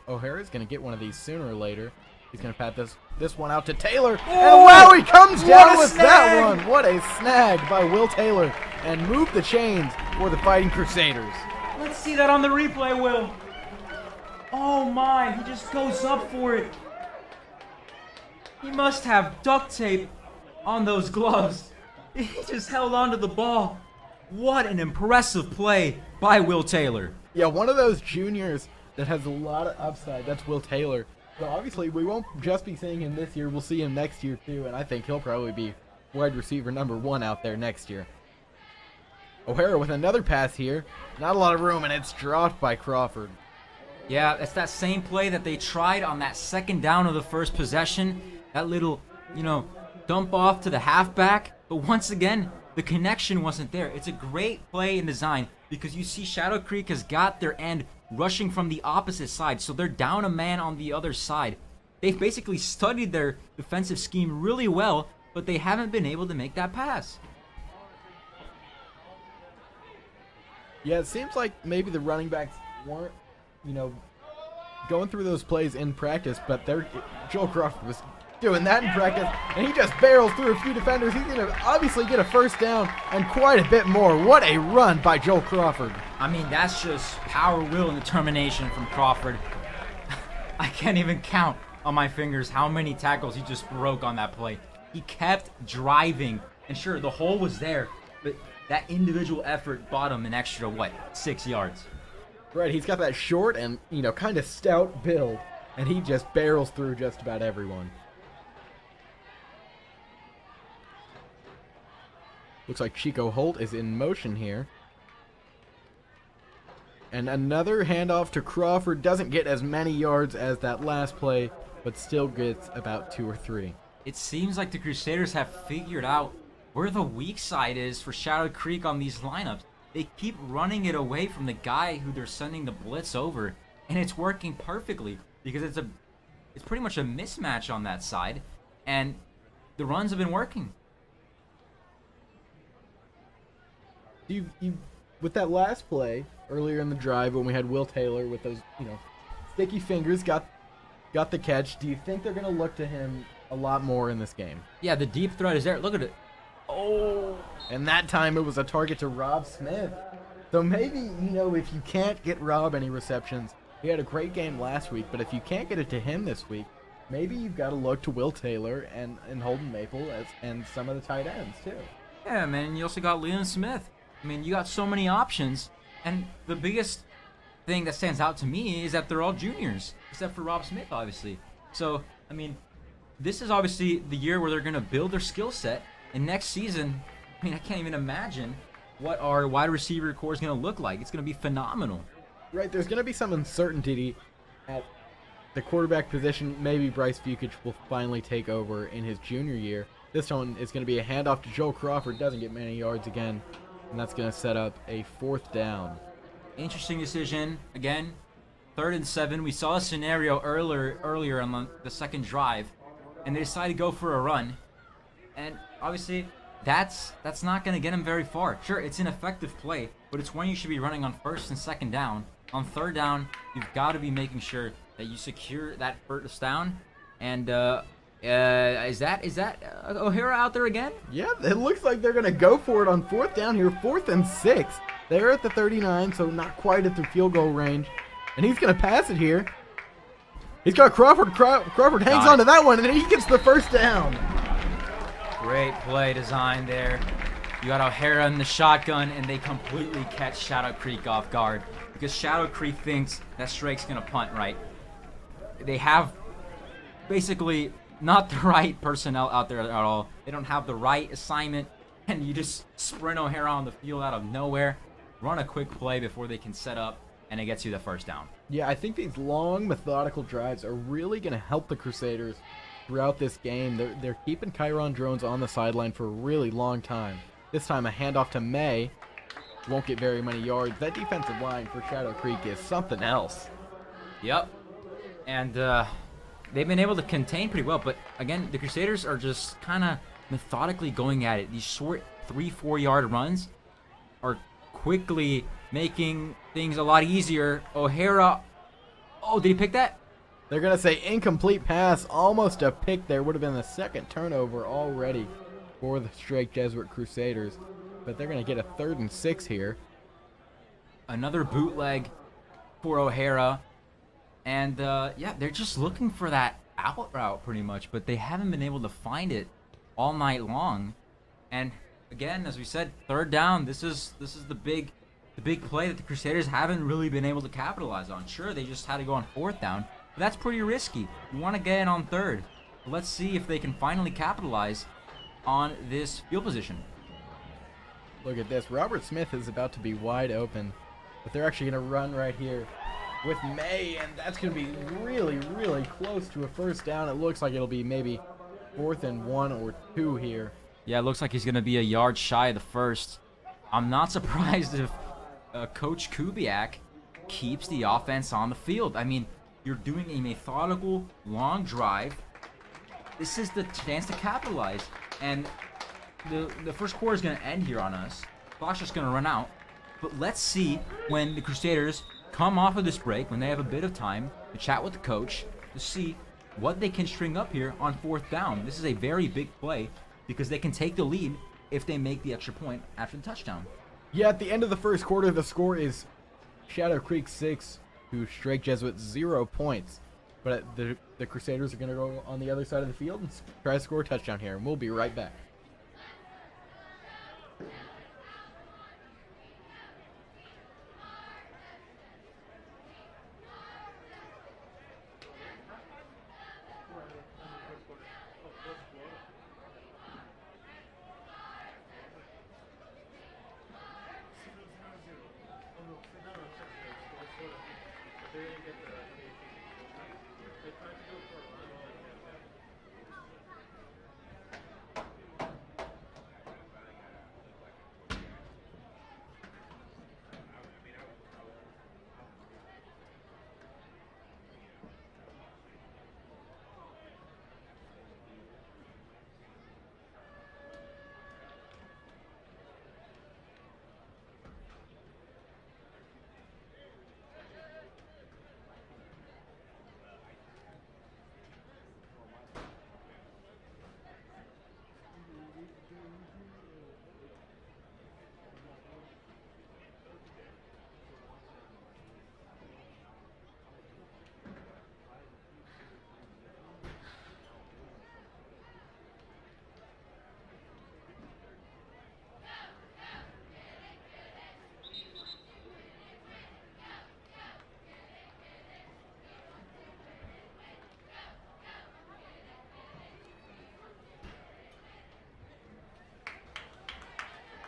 O'Hara's going to get one of these sooner or later. He's going to pat this one out to Taylor. And wow, he comes down with that one. What a snag by Will Taylor. And move the chains for the Fighting Crusaders. Let's see that on the replay, Will. Oh my, he just goes up for it. He must have duct tape on those gloves. He just held on to the ball. What an impressive play by Will Taylor. Yeah, one of those juniors that has a lot of upside. That's Will Taylor. So obviously, we won't just be seeing him this year. We'll see him next year, too. And I think he'll probably be wide receiver number 1 out there next year. O'Hara with another pass here. Not a lot of room, and it's dropped by Crawford. Yeah, it's that same play that they tried on that second down of the first possession. That little, dump off to the halfback. But once again, the connection wasn't there. It's a great play in design because you see Shadow Creek has got their end rushing from the opposite side. So they're down a man on the other side. They've basically studied their defensive scheme really well, but they haven't been able to make that pass. Yeah, it seems like maybe the running backs weren't, going through those plays in practice, but Joel Crawford was doing that in practice, and he just barrels through a few defenders. He's going to obviously get a first down and quite a bit more. What a run by Joel Crawford. I mean, that's just power, will, and determination from Crawford. I can't even count on my fingers how many tackles he just broke on that play. He kept driving, and sure, the hole was there, but that individual effort bought him an extra, 6 yards? Right, he's got that short and, kind of stout build, and he just barrels through just about everyone. Looks like Chico Holt is in motion here. And another handoff to Crawford. Doesn't get as many yards as that last play, but still gets about 2 or 3. It seems like the Crusaders have figured out where the weak side is for Shadow Creek on these lineups. They keep running it away from the guy who they're sending the blitz over, and it's working perfectly because it's pretty much a mismatch on that side, and the runs have been working. You with that last play earlier in the drive when we had Will Taylor with those sticky fingers got the catch. Do you think they're going to look to him a lot more in this game? Yeah, the deep threat is there. Look at it. Oh, and that time it was a target to Rob Smith. So maybe, if you can't get Rob any receptions, he had a great game last week, but if you can't get it to him this week, maybe you've got to look to Will Taylor and Holden Maple and some of the tight ends too. Yeah, man, you also got Liam Smith. I mean, you got so many options, and the biggest thing that stands out to me is that they're all juniors, except for Rob Smith, obviously. So, I mean, this is obviously the year where they're going to build their skill set. And next season, I can't even imagine what our wide receiver core is going to look like. It's going to be phenomenal. Right, there's going to be some uncertainty at the quarterback position. Maybe Bryce Fukic will finally take over in his junior year. This one is going to be a handoff to Joel Crawford. Doesn't get many yards again, and that's going to set up a 4th down. Interesting decision. Again, 3rd and 7. We saw a scenario earlier on the second drive, and they decided to go for a run. And obviously, that's not going to get him very far. Sure, it's an effective play, but it's when you should be running on 1st and 2nd down. On 3rd down, you've got to be making sure that you secure that 1st down. And is that O'Hara out there again? Yeah, it looks like they're going to go for it on 4th down here, 4th and 6. They're at the 39, so not quite at the field goal range. And he's going to pass it here. He's got Crawford. Crawford hangs on to that one, and then he gets the first down. Great play design there. You got O'Hara in the shotgun, and they completely catch Shadow Creek off guard. Because Shadow Creek thinks that Strake's going to punt, right? They have basically not the right personnel out there at all. They don't have the right assignment, and you just sprint O'Hara on the field out of nowhere, run a quick play before they can set up, and it gets you the first down. Yeah, I think these long, methodical drives are really going to help the Crusaders throughout this game. They're keeping Chiron drones on the sideline for a really long time. This time a handoff to May. Won't get very many yards. That defensive line for Shadow Creek is something else. Yep. And they've been able to contain pretty well. But again, the Crusaders are just kind of methodically going at it. These short 3-4 yard runs are quickly making things a lot easier. O'Hara. Oh, did he pick that? They're going to say incomplete pass. Almost a pick there. Would have been the second turnover already for the Strake Jesuit Crusaders. But they're going to get a 3rd and 6 here. Another bootleg for O'Hara. And, yeah, they're just looking for that out route pretty much. But they haven't been able to find it all night long. And, again, as we said, 3rd down. This is the big play that the Crusaders haven't really been able to capitalize on. Sure, they just had to go on 4th down. But that's pretty risky. You want to get in on 3rd. Let's see if they can finally capitalize on this field position. Look at this. Robert Smith is about to be wide open. But they're actually going to run right here with May. And that's going to be really, really close to a first down. It looks like it'll be maybe 4th and 1 or 2 here. Yeah, it looks like he's going to be a yard shy of the first. I'm not surprised if Coach Kubiak keeps the offense on the field. I mean, you're doing a methodical, long drive. This is the chance to capitalize. And the first quarter is going to end here on us. Clock's just going to run out. But let's see when the Crusaders come off of this break, when they have a bit of time to chat with the coach, to see what they can string up here on 4th down. This is a very big play because they can take the lead if they make the extra point after the touchdown. Yeah, at the end of the first quarter, the score is Shadow Creek 6 to Strake Jesuit 0 points. But the Crusaders are going to go on the other side of the field and try to score a touchdown here. And we'll be right back.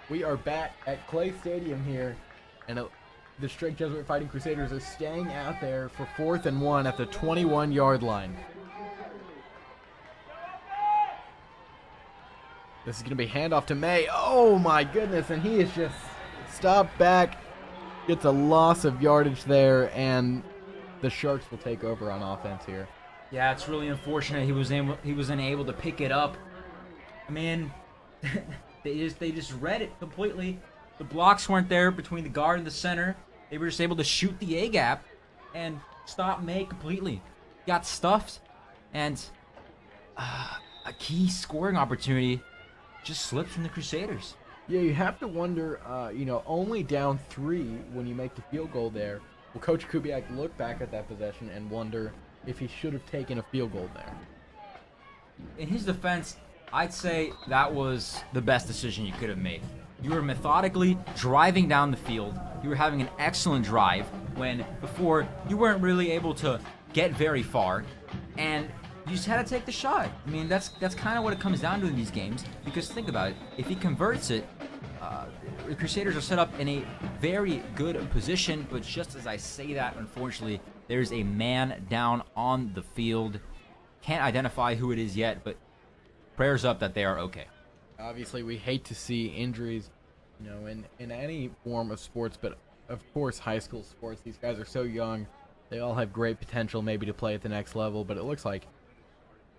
We are back at Clay Stadium here, and the Strake Jesuit Fighting Crusaders are staying out there for 4th and 1 at the 21-yard line. This is going to be handoff to May. Oh my goodness, and he is just stopped back, gets a loss of yardage there, and the Sharks will take over on offense here. Yeah, it's really unfortunate he was unable to pick it up. I mean, they just read it completely. The blocks weren't there between the guard and the center. They were just able to shoot the A gap and stop May completely. Got stuffed, and a key scoring opportunity just slipped from the Crusaders. Yeah, you have to wonder, only down 3 when you make the field goal there. Will Coach Kubiak look back at that possession and wonder if he should have taken a field goal there? In his defense, I'd say that was the best decision you could have made. You were methodically driving down the field. You were having an excellent drive when before you weren't really able to get very far, and you just had to take the shot. I mean, that's kind of what it comes down to in these games, because think about it. If he converts it, the Crusaders are set up in a very good position, but just as I say that, unfortunately, there's a man down on the field. Can't identify who it is yet, but prayers up that they are okay. Obviously, we hate to see injuries, in any form of sports, but of course, high school sports. These guys are so young; they all have great potential, maybe to play at the next level. But it looks like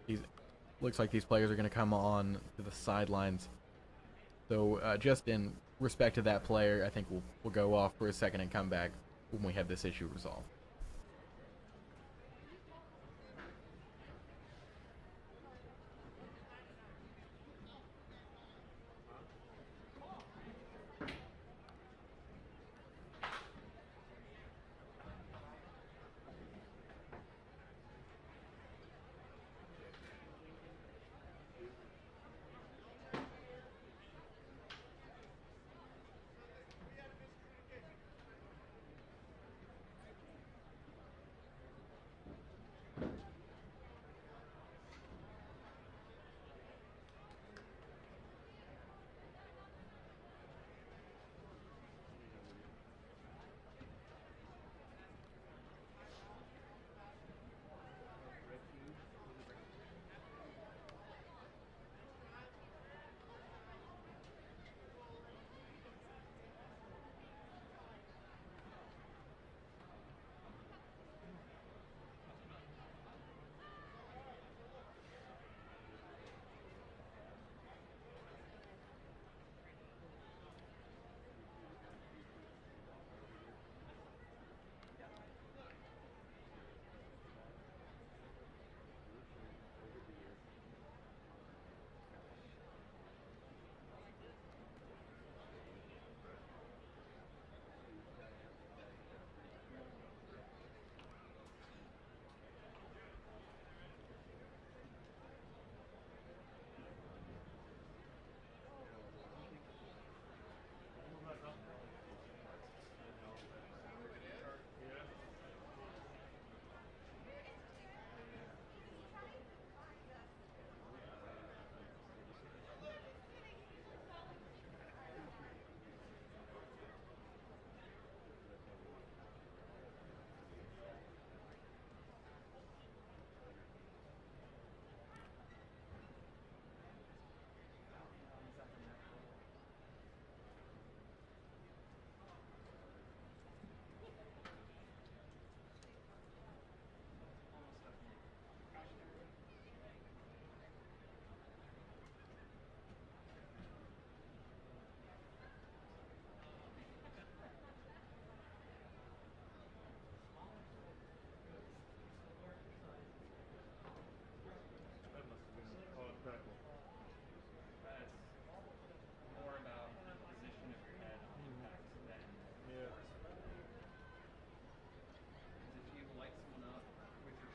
these players are going to come on to the sidelines. So, just in respect to that player, I think we'll go off for a second and come back when we have this issue resolved.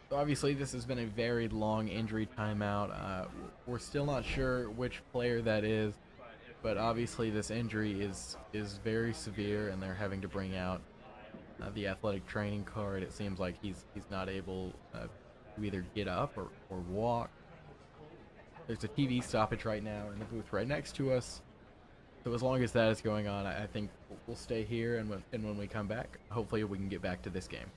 Obviously, this has been a very long injury timeout. We're still not sure which player that is, but obviously this injury is very severe, and they're having to bring out the athletic training card. It seems like he's not able to either get up or walk. There's a TV stoppage right now in the booth right next to us. So as long as that is going on, I think we'll stay here, and when we come back, hopefully we can get back to this game.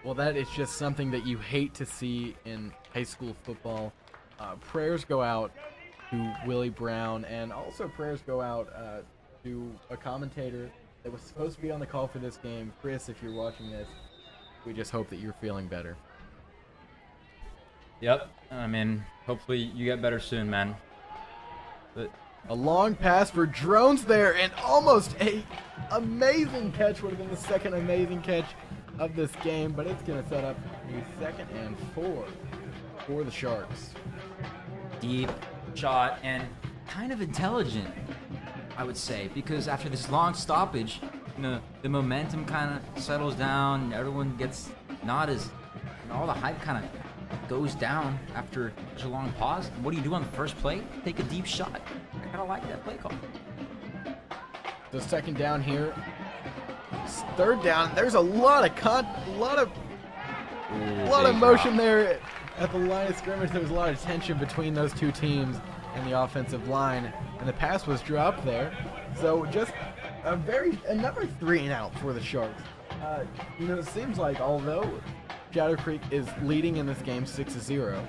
Well, that is just something that you hate to see in high school football. Prayers go out to Willie Brown, and also prayers go out to a commentator that was supposed to be on the call for this game. Chris, if you're watching this, we just hope that you're feeling better. Yep. I mean, hopefully you get better soon, man. But a long pass for Drones there, and almost a amazing catch. Would have been the second amazing catch of this game, but it's going to set up a 2nd and 4 for the Sharks. Deep shot and kind of intelligent, I would say, because after this long stoppage, the momentum kind of settles down. Everyone gets not as, all the hype kind of goes down after such a long pause. And what do you do on the first play? Take a deep shot. I kind of like that play call. The 2nd down here. 3rd down. There's a lot of motion there at the line of scrimmage. There was a lot of tension between those two teams and the offensive line, and the pass was dropped there. So just another 3 and out for the Sharks. It seems like although Shadow Creek is leading in this game 6-0,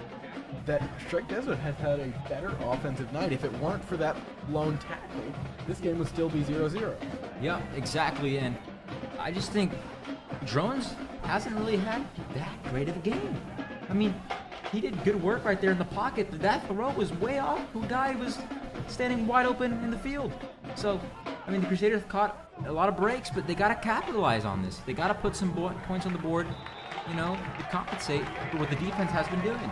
that Strike Desert has had a better offensive night. If it weren't for that lone tackle, this game would still be 0-0. Yeah, exactly. And I just think Drones hasn't really had that great of a game. I mean, he did good work right there in the pocket, but that throw was way off to a guy who was standing wide open in the field. So, I mean, the Crusaders caught a lot of breaks, but they got to capitalize on this. They got to put some points on the board, to compensate for what the defense has been doing.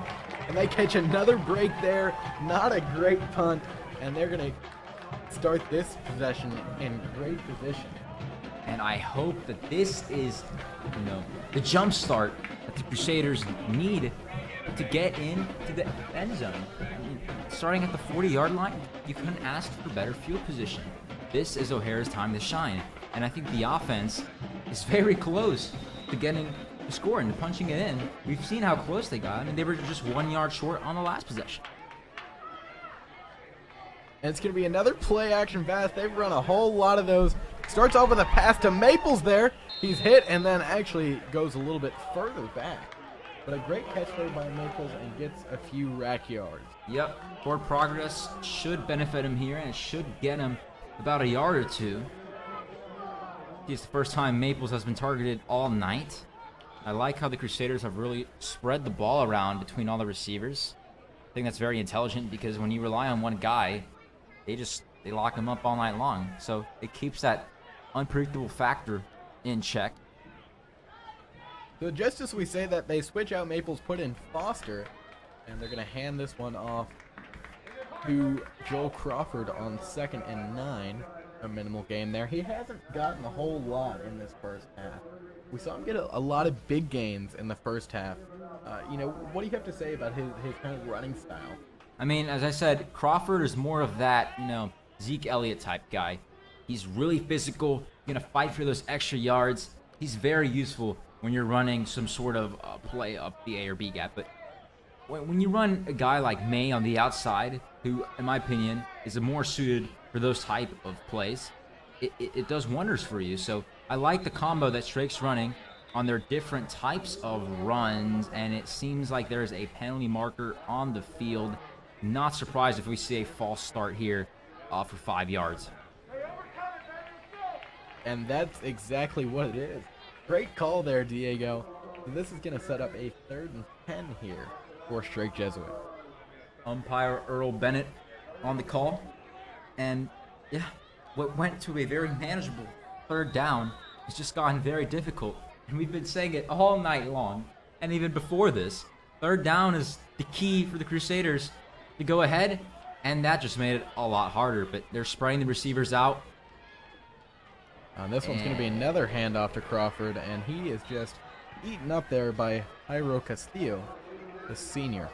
And they catch another break there. Not a great punt, and they're going to start this possession in great position. And I hope that this is, the jump start that the Crusaders need to get into the end zone. I mean, starting at the 40-yard line, you couldn't ask for better field position. This is O'Hara's time to shine. And I think the offense is very close to getting the score and punching it in. We've seen how close they got. I mean, they were just 1 yard short on the last possession. And it's going to be another play-action pass. They've run a whole lot of those. Starts off with a pass to Maples there. He's hit and then actually goes a little bit further back. But a great catch there by Maples and gets a few rack yards. Yep, forward progress should benefit him here, and it should get him about a yard or two. It's the first time Maples has been targeted all night. I like how the Crusaders have really spread the ball around between all the receivers. I think that's very intelligent because when you rely on one guy, they lock him up all night long. So it keeps that unpredictable factor in check. So just as we say that, they switch out Maples, put in Foster, and they're going to hand this one off to Joel Crawford on 2nd and 9. A minimal gain there. He hasn't gotten a whole lot in this first half. We saw him get a lot of big gains in the first half. What do you have to say about his kind of running style? I mean, as I said, Crawford is more of that, Zeke Elliott type guy. He's really physical, going to fight for those extra yards. He's very useful when you're running some sort of play up the A or B gap. But when you run a guy like May on the outside, who, in my opinion, is more suited for those type of plays, it does wonders for you. So I like the combo that Strake's running on their different types of runs, and it seems like there's a penalty marker on the field. Not surprised if we see a false start here for 5 yards. And that's exactly what it is. Great call there, Diego. So this is going to set up a 3rd and 10 here for Strake Jesuit. Umpire Earl Bennett on the call. And yeah, what went to a very manageable 3rd down has just gotten very difficult. And we've been saying it all night long. And even before this, 3rd down is the key for the Crusaders to go ahead. And that just made it a lot harder. But they're spraying the receivers out. This one's going to be another handoff to Crawford. And he is just eaten up there by Jairo Castillo, the senior.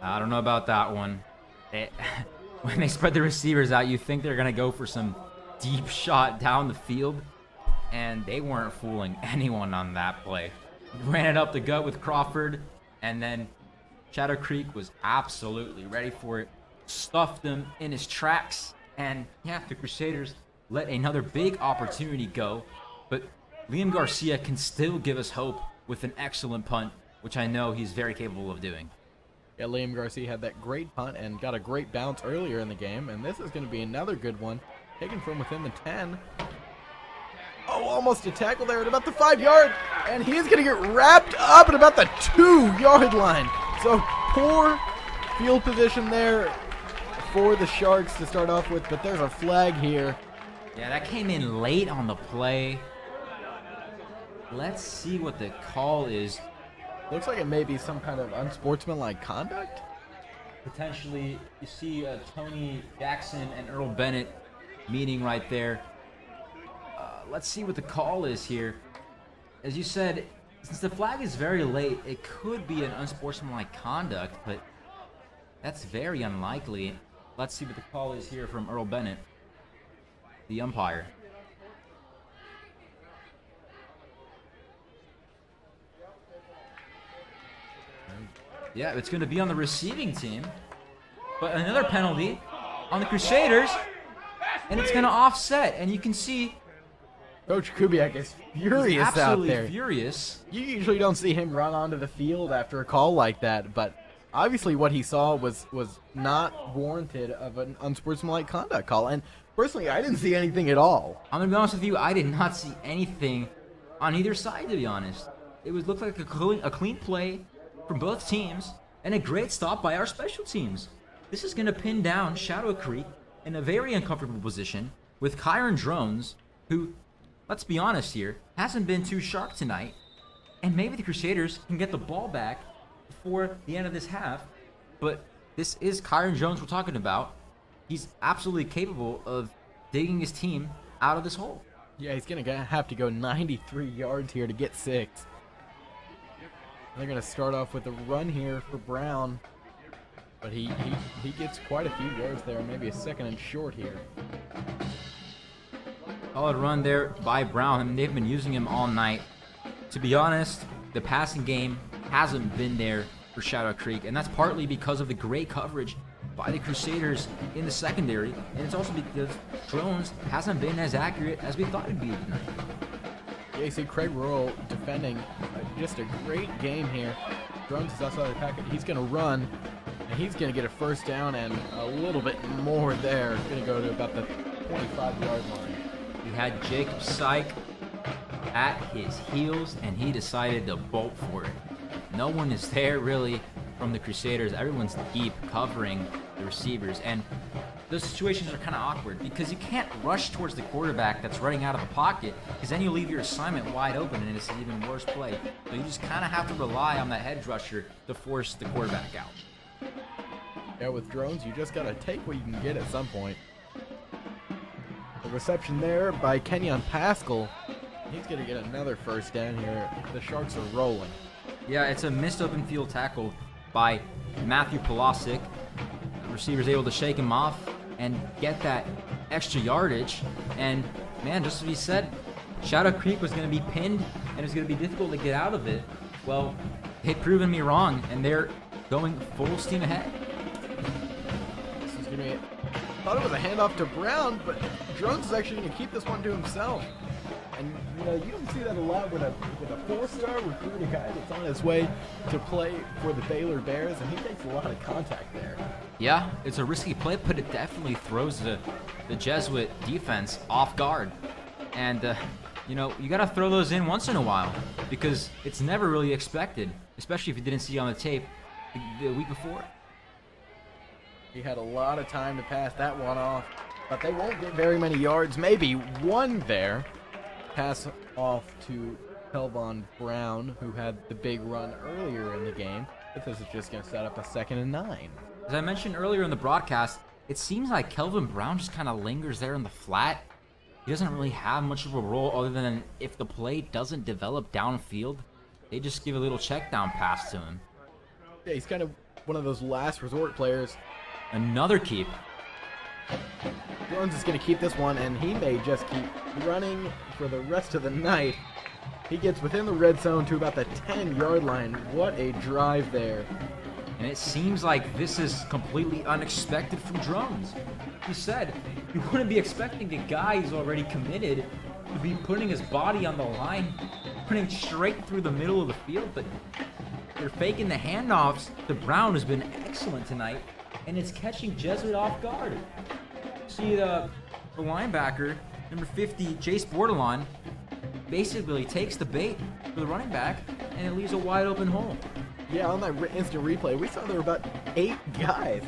I don't know about that one. When they spread the receivers out, you think they're going to go for some deep shot down the field. And they weren't fooling anyone on that play. Ran it up the gut with Crawford. And then Shadow Creek was absolutely ready for it. Stuffed him in his tracks. And yeah, the Crusaders let another big opportunity go. But Liam Garcia can still give us hope with an excellent punt, which I know he's very capable of doing. Yeah, Liam Garcia had that great punt and got a great bounce earlier in the game, and this is going to be another good one, taken from within the 10. Oh, almost a tackle there at about the 5-yard, and he's going to get wrapped up at about the 2-yard line. So poor field position there for the Sharks to start off with, but there's a flag here. Yeah, that came in late on the play. Let's see what the call is. Looks like it may be some kind of unsportsmanlike conduct. Potentially, you see Tony Jackson and Earl Bennett meeting right there. Let's see what the call is here. As you said, since the flag is very late, it could be an unsportsmanlike conduct, but that's very unlikely. Let's see what the call is here from Earl Bennett, the umpire. Yeah, it's going to be on the receiving team, but another penalty on the Crusaders, and it's going to offset, and you can see Coach Kubiak is furious out absolutely there. Furious. You usually don't see him run onto the field after a call like that, but obviously what he saw was not warranted of an unsportsmanlike conduct call. And personally, I didn't see anything at all. I'm going to be honest with you, I did not see anything on either side, to be honest. It looked like a clean play from both teams and a great stop by our special teams. This is going to pin down Shadow Creek in a very uncomfortable position with Kyron Drones, who, let's be honest here, hasn't been too sharp tonight. And maybe the Crusaders can get the ball back before the end of this half. But this is Kyron Jones we're talking about. He's absolutely capable of digging his team out of this hole. Yeah, he's going to have to go 93 yards here to get 6. They're going to start off with a run here for Brown. But he gets quite a few yards there, maybe a second and short here. Solid run there by Brown. I mean, they've been using him all night. To be honest, the passing game hasn't been there for Shadow Creek, and that's partly because of the great coverage by the Crusaders in the secondary, and it's also because Drones hasn't been as accurate as we thought it'd be tonight. Yeah, you see Craig Rural defending just a great game here. Drones is outside the packet. He's going to run, and he's going to get a first down and a little bit more there. He's going to go to about the 25-yard line. He had Jacob Syke at his heels, and he decided to bolt for it. No one is there really from the Crusaders. Everyone's deep covering the receivers, and those situations are kind of awkward because you can't rush towards the quarterback that's running out of the pocket, because then you leave your assignment wide open and it's an even worse play. So you just kind of have to rely on that hedge rusher to force the quarterback out. Yeah, with Drones, you just got to take what you can get at some point. The reception there by Kenyon Pascal. He's going to get another first down here. The Sharks are rolling. Yeah, it's a missed open field tackle by Matthew Polasic. The receiver's able to shake him off and get that extra yardage. And, man, just as we said, Shadow Creek was going to be pinned and it was going to be difficult to get out of it. Well, they've proven me wrong, and they're going full steam ahead. This is going to be it. Thought it was a handoff to Brown, but Drones is actually going to keep this one to himself. And, you know, you don't see that a lot with a 4-star recruiting guy that's on his way to play for the Baylor Bears, and he takes a lot of contact there. Yeah, it's a risky play, but it definitely throws the Jesuit defense off guard. And, you know, you got to throw those in once in a while because it's never really expected, especially if you didn't see it on the tape the week before. He had a lot of time to pass that one off, but they won't get very many yards, maybe one there. Pass off to Kelvon Brown, who had the big run earlier in the game, but this is just going to set up a 2nd and 9. As I mentioned earlier in the broadcast, it seems like Kelvin Brown just kind of lingers there in the flat. He doesn't really have much of a role other than if the play doesn't develop downfield, they just give a little check down pass to him. Yeah, he's kind of one of those last resort players. Another keep. Jones is going to keep this one, and he may just keep running for the rest of the night. He gets within the red zone to about the 10-yard line. What a drive there. And it seems like this is completely unexpected from Drones. He said you wouldn't be expecting a guy who's already committed to be putting his body on the line running straight through the middle of the field, but they're faking the handoffs. The Brown has been excellent tonight, and it's catching Jesuit off guard. See the linebacker, number 50, Jace Bordelon, basically takes the bait for the running back, and it leaves a wide open hole. Yeah, on that instant replay, we saw there were about 8 guys,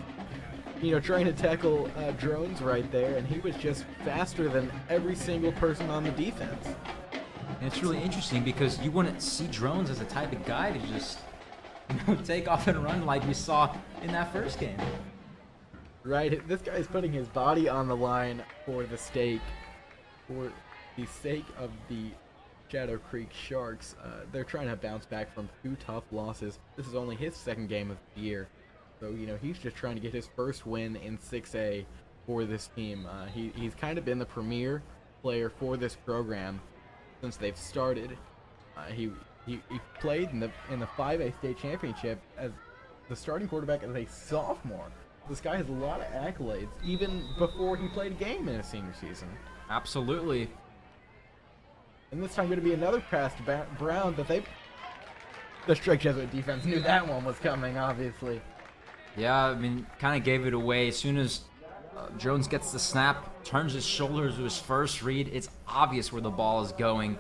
trying to tackle drones right there, and he was just faster than every single person on the defense. And it's really interesting because you wouldn't see drones as a type of guy to just take off and run like we saw in that first game. Right, this guy's putting his body on the line for the sake of the Shadow Creek Sharks. They're trying to bounce back from 2 tough losses. This is only his 2nd game of the year. So, he's just trying to get his first win in 6A for this team. He's kind of been the premier player for this program since they've started. He played in the 5A state championship as the starting quarterback as a sophomore. This guy has a lot of accolades, even before he played a game in his senior season. Absolutely. And this time going to be another pass to Brown that the strict Jesuit defense knew that one was coming, obviously. Yeah, I mean, kind of gave it away. As soon as Jones gets the snap, turns his shoulders to his first read, it's obvious where the ball is going.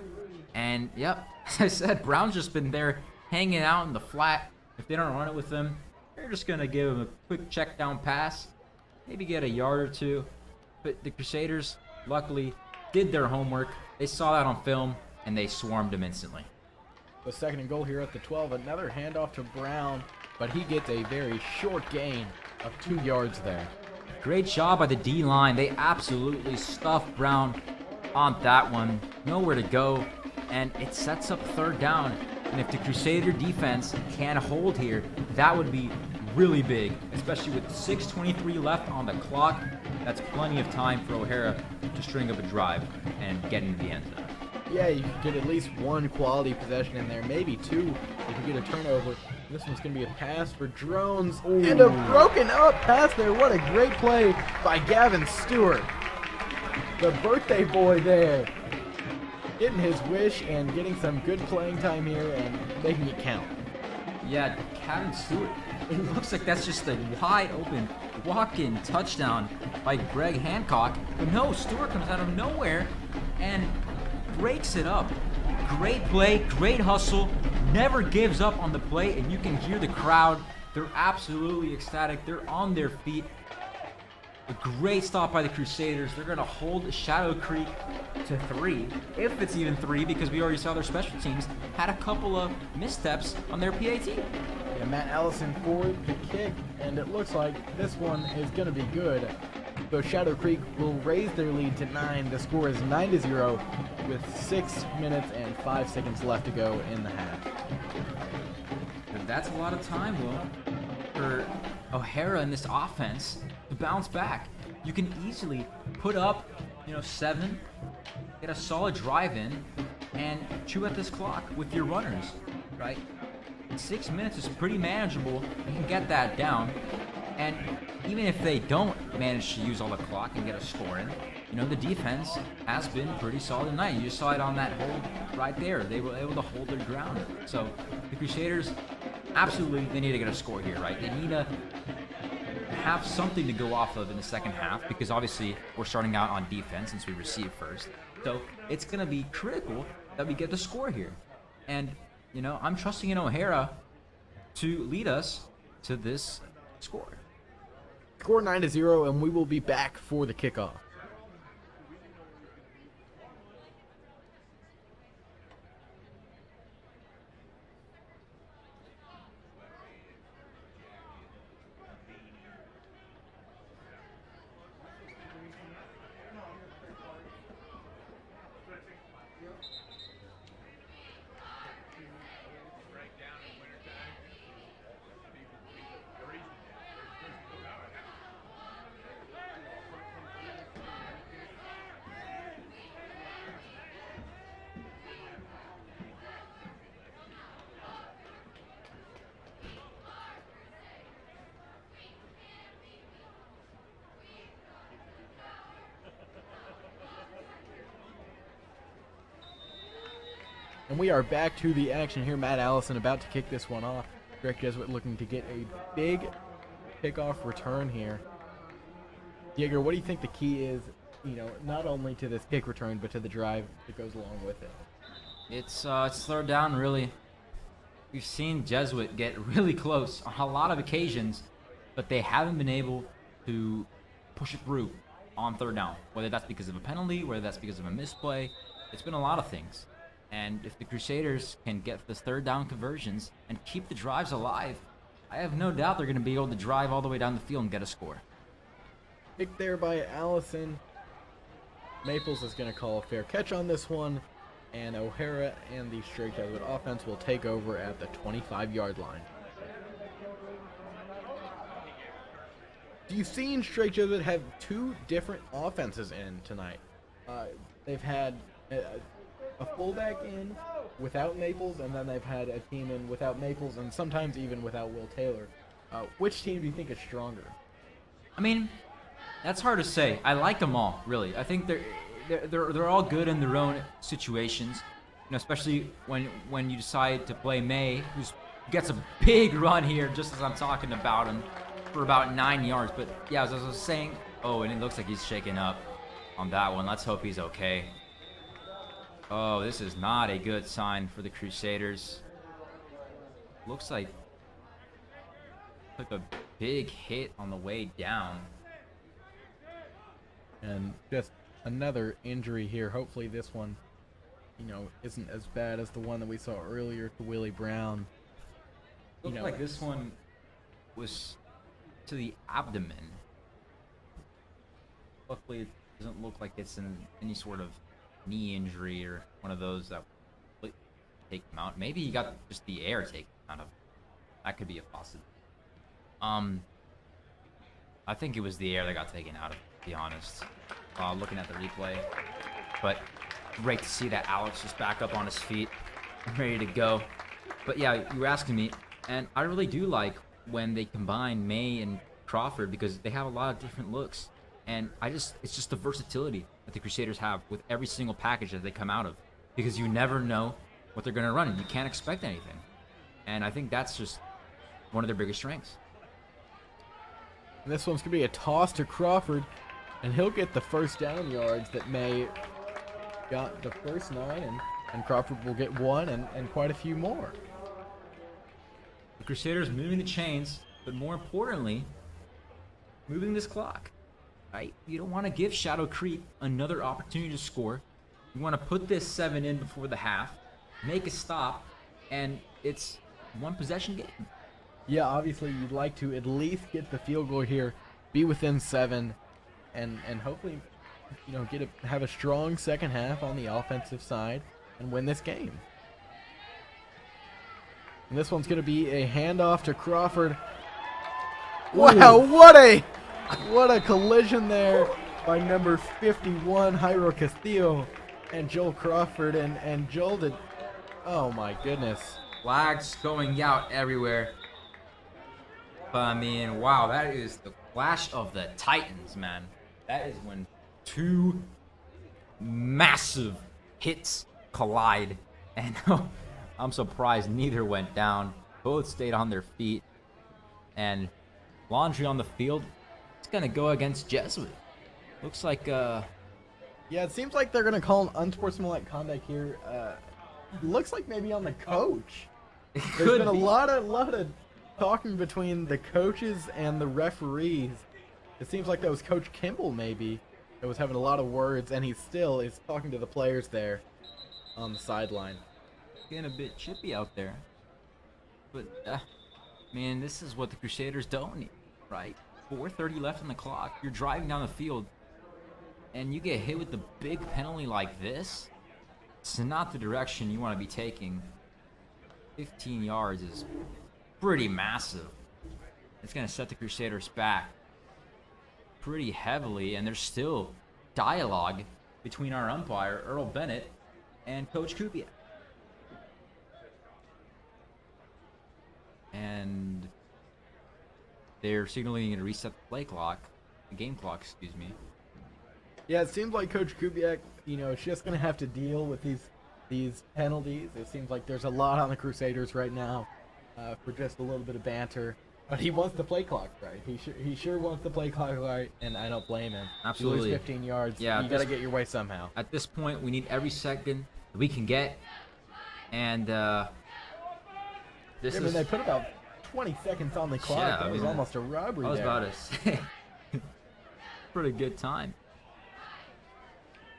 And, yep, as I said, Brown's just been there hanging out in the flat. If they don't run it with him, they're just going to give him a quick check down pass, maybe get a yard or 2. But the Crusaders, luckily, did their homework. They saw that on film, and they swarmed him instantly. The 2nd and goal here at the 12. Another handoff to Brown, but he gets a very short gain of 2 yards there. Great job by the D-line. They absolutely stuffed Brown on that one. Nowhere to go, and it sets up 3rd down. And if the Crusader defense can hold here, that would be really big, especially with 6:23 left on the clock. That's plenty of time for O'Hara to string up a drive and get into the end zone. Yeah, you can get at least 1 quality possession in there, maybe 2. You can get a turnover. This one's going to be a pass for Drones. Ooh. And a broken up pass there. What a great play by Gavin Stewart. The birthday boy there. Getting his wish and getting some good playing time here and making it count. Yeah, Gavin Stewart. It looks like that's just a wide open walk-in touchdown by Greg Hancock. But no, Stewart comes out of nowhere and breaks it up. Great play, great hustle, never gives up on the play, and you can hear the crowd. They're absolutely ecstatic. They're on their feet. A great stop by the Crusaders. They're going to hold Shadow Creek to 3, if it's even 3, because we already saw their special teams had a couple of missteps on their PAT. Yeah, Matt Allison for the kick, and it looks like this one is going to be good. So Shadow Creek will raise their lead to 9. The score is 9-0 with 6 minutes and 5 seconds left to go in the half. And that's a lot of time, Will, for O'Hara in this offense to bounce back. You can easily put up, 7, get a solid drive in, and chew at this clock with your runners, right? 6 minutes is pretty manageable. You can get that down. And even if they don't manage to use all the clock and get a score in, the defense has been pretty solid tonight. You just saw it on that hold right there. They were able to hold their ground. So the Crusaders, absolutely, they need to get a score here, right? They need to have something to go off of in the second half because obviously we're starting out on defense since we received first. So it's going to be critical that we get the score here. And, I'm trusting in O'Hara to lead us to this score. Score 9-0, and we will be back for the kickoff. And we are back to the action here. Matt Allison about to kick this one off. Drake Jesuit looking to get a big kickoff return here. Diego, what do you think the key is, not only to this kick return, but to the drive that goes along with it? It's third down, really. We've seen Jesuit get really close on a lot of occasions, but they haven't been able to push it through on third down. Whether that's because of a penalty, whether that's because of a misplay, it's been a lot of things. And if the Crusaders can get this third down conversions and keep the drives alive, I have no doubt they're going to be able to drive all the way down the field and get a score. Picked there by Allison. Maples is going to call a fair catch on this one, and O'Hara and the Straight Jesuit offense will take over at the 25-yard line. You've seen Straight Jesuit have two different offenses in tonight. They've had a fullback in without Maples, and then they've had a team in without Maples, and sometimes even without Will Taylor. Which team do you think is stronger? I mean, that's hard to say. I like them all, really. I think they're all good in their own situations. Especially when you decide to play May, who gets a big run here, just as I'm talking about him, for about 9 yards. But yeah, as I was saying, and it looks like he's shaking up on that one. Let's hope he's okay. Oh, this is not a good sign for the Crusaders. Looks like took a big hit on the way down. And just another injury here. Hopefully this one, isn't as bad as the one that we saw earlier to Willie Brown. Looks like this one was to the abdomen. Luckily, it doesn't look like it's any sort of knee injury or one of those that would take him out. Maybe he got just the air taken out of him. That could be a possibility. I think it was the air that got taken out of him, to be honest. Looking at the replay. But great to see that Alex is back up on his feet, ready to go. But yeah, you were asking me, and I really do like when they combine May and Crawford because they have a lot of different looks. And it's just the versatility that the Crusaders have with every single package that they come out of, because you never know what they're going to run and you can't expect anything. And I think that's just one of their biggest strengths. And this one's going to be a toss to Crawford, and he'll get the first down yards that May got the first 9, and Crawford will get 1 and quite a few more. The Crusaders moving the chains, but more importantly, moving this clock. Right? You don't want to give Shadow Creek another opportunity to score. You want to put this 7 in before the half, make a stop, and it's one possession game. Yeah, obviously you'd like to at least get the field goal here, be within 7, and hopefully, have a strong second half on the offensive side and win this game. And this one's going to be a handoff to Crawford. Wow, what a collision there by number 51, Jairo Castillo, and Joel Crawford, and Joel did, oh my goodness. Flags going out everywhere. But I mean, wow, that is the clash of the Titans, man. That is when two massive hits collide, and I'm surprised neither went down. Both stayed on their feet, and Laundry on the field. It's gonna go against Jesuit. Looks like yeah, it seems like they're gonna call an unsportsmanlike conduct here. Looks like maybe on the coach. There's been a lot of talking between the coaches and the referees. It seems like that was Coach Kimball maybe that was having a lot of words, and he still is talking to the players there on the sideline. Getting a bit chippy out there, but man, this is what the Crusaders don't need, right? 4:30 left on the clock. You're driving down the field, and you get hit with the big penalty like this. It's not the direction you want to be taking. 15 yards is pretty massive. It's going to set the Crusaders back pretty heavily, and there's still dialogue between our umpire, Earl Bennett, and Coach Kupiak. And they're signaling to reset the play clock, the game clock, excuse me. Yeah, it seems like Coach Kubiak, is just going to have to deal with these these penalties. It seems like there's a lot on the Crusaders right now for just a little bit of banter. But he wants the play clock right. He sure wants the play clock right, and I don't blame him. Absolutely. You lose 15 yards. Yeah, you got to get your way somehow. At this point, we need every second that we can get. And this is... they put about 20 seconds on the clock. Yeah, That was almost a robbery I was there. about to say. Pretty good time.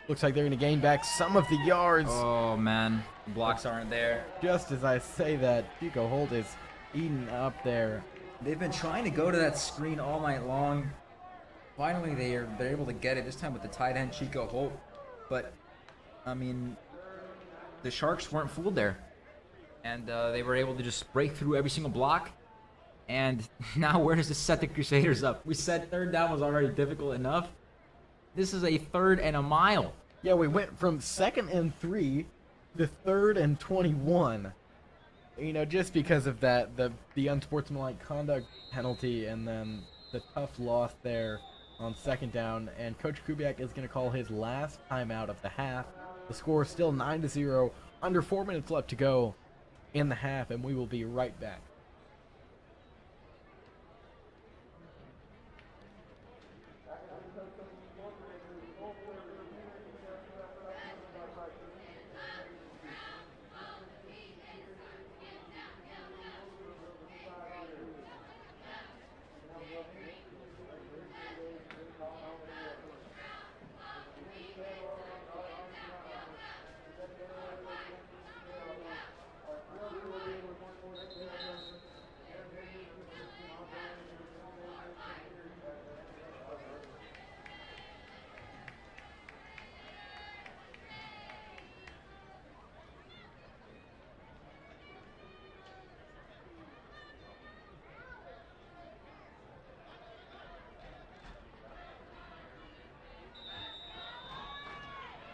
Looks like they're going to gain back some of the yards. Oh, man. The blocks aren't there. Just as I say that, Chico Holt is eating up there. They've been trying to go to that screen all night long. Finally, they're able to get it, this time with the tight end, Chico Holt. But, I mean, the Sharks weren't fooled there. And they were able to just break through every single block. And now where does this set the Crusaders up? We said third down was already difficult enough. This is a 3rd and a mile. Yeah, we went from 2nd and 3 to 3rd and 21. You know, just because of that, the unsportsmanlike conduct penalty and then the tough loss there on 2nd down. And Coach Kubiak is going to call his last timeout of the half. The score is still 9-0, under 4 minutes left to go in the half, and we will be right back.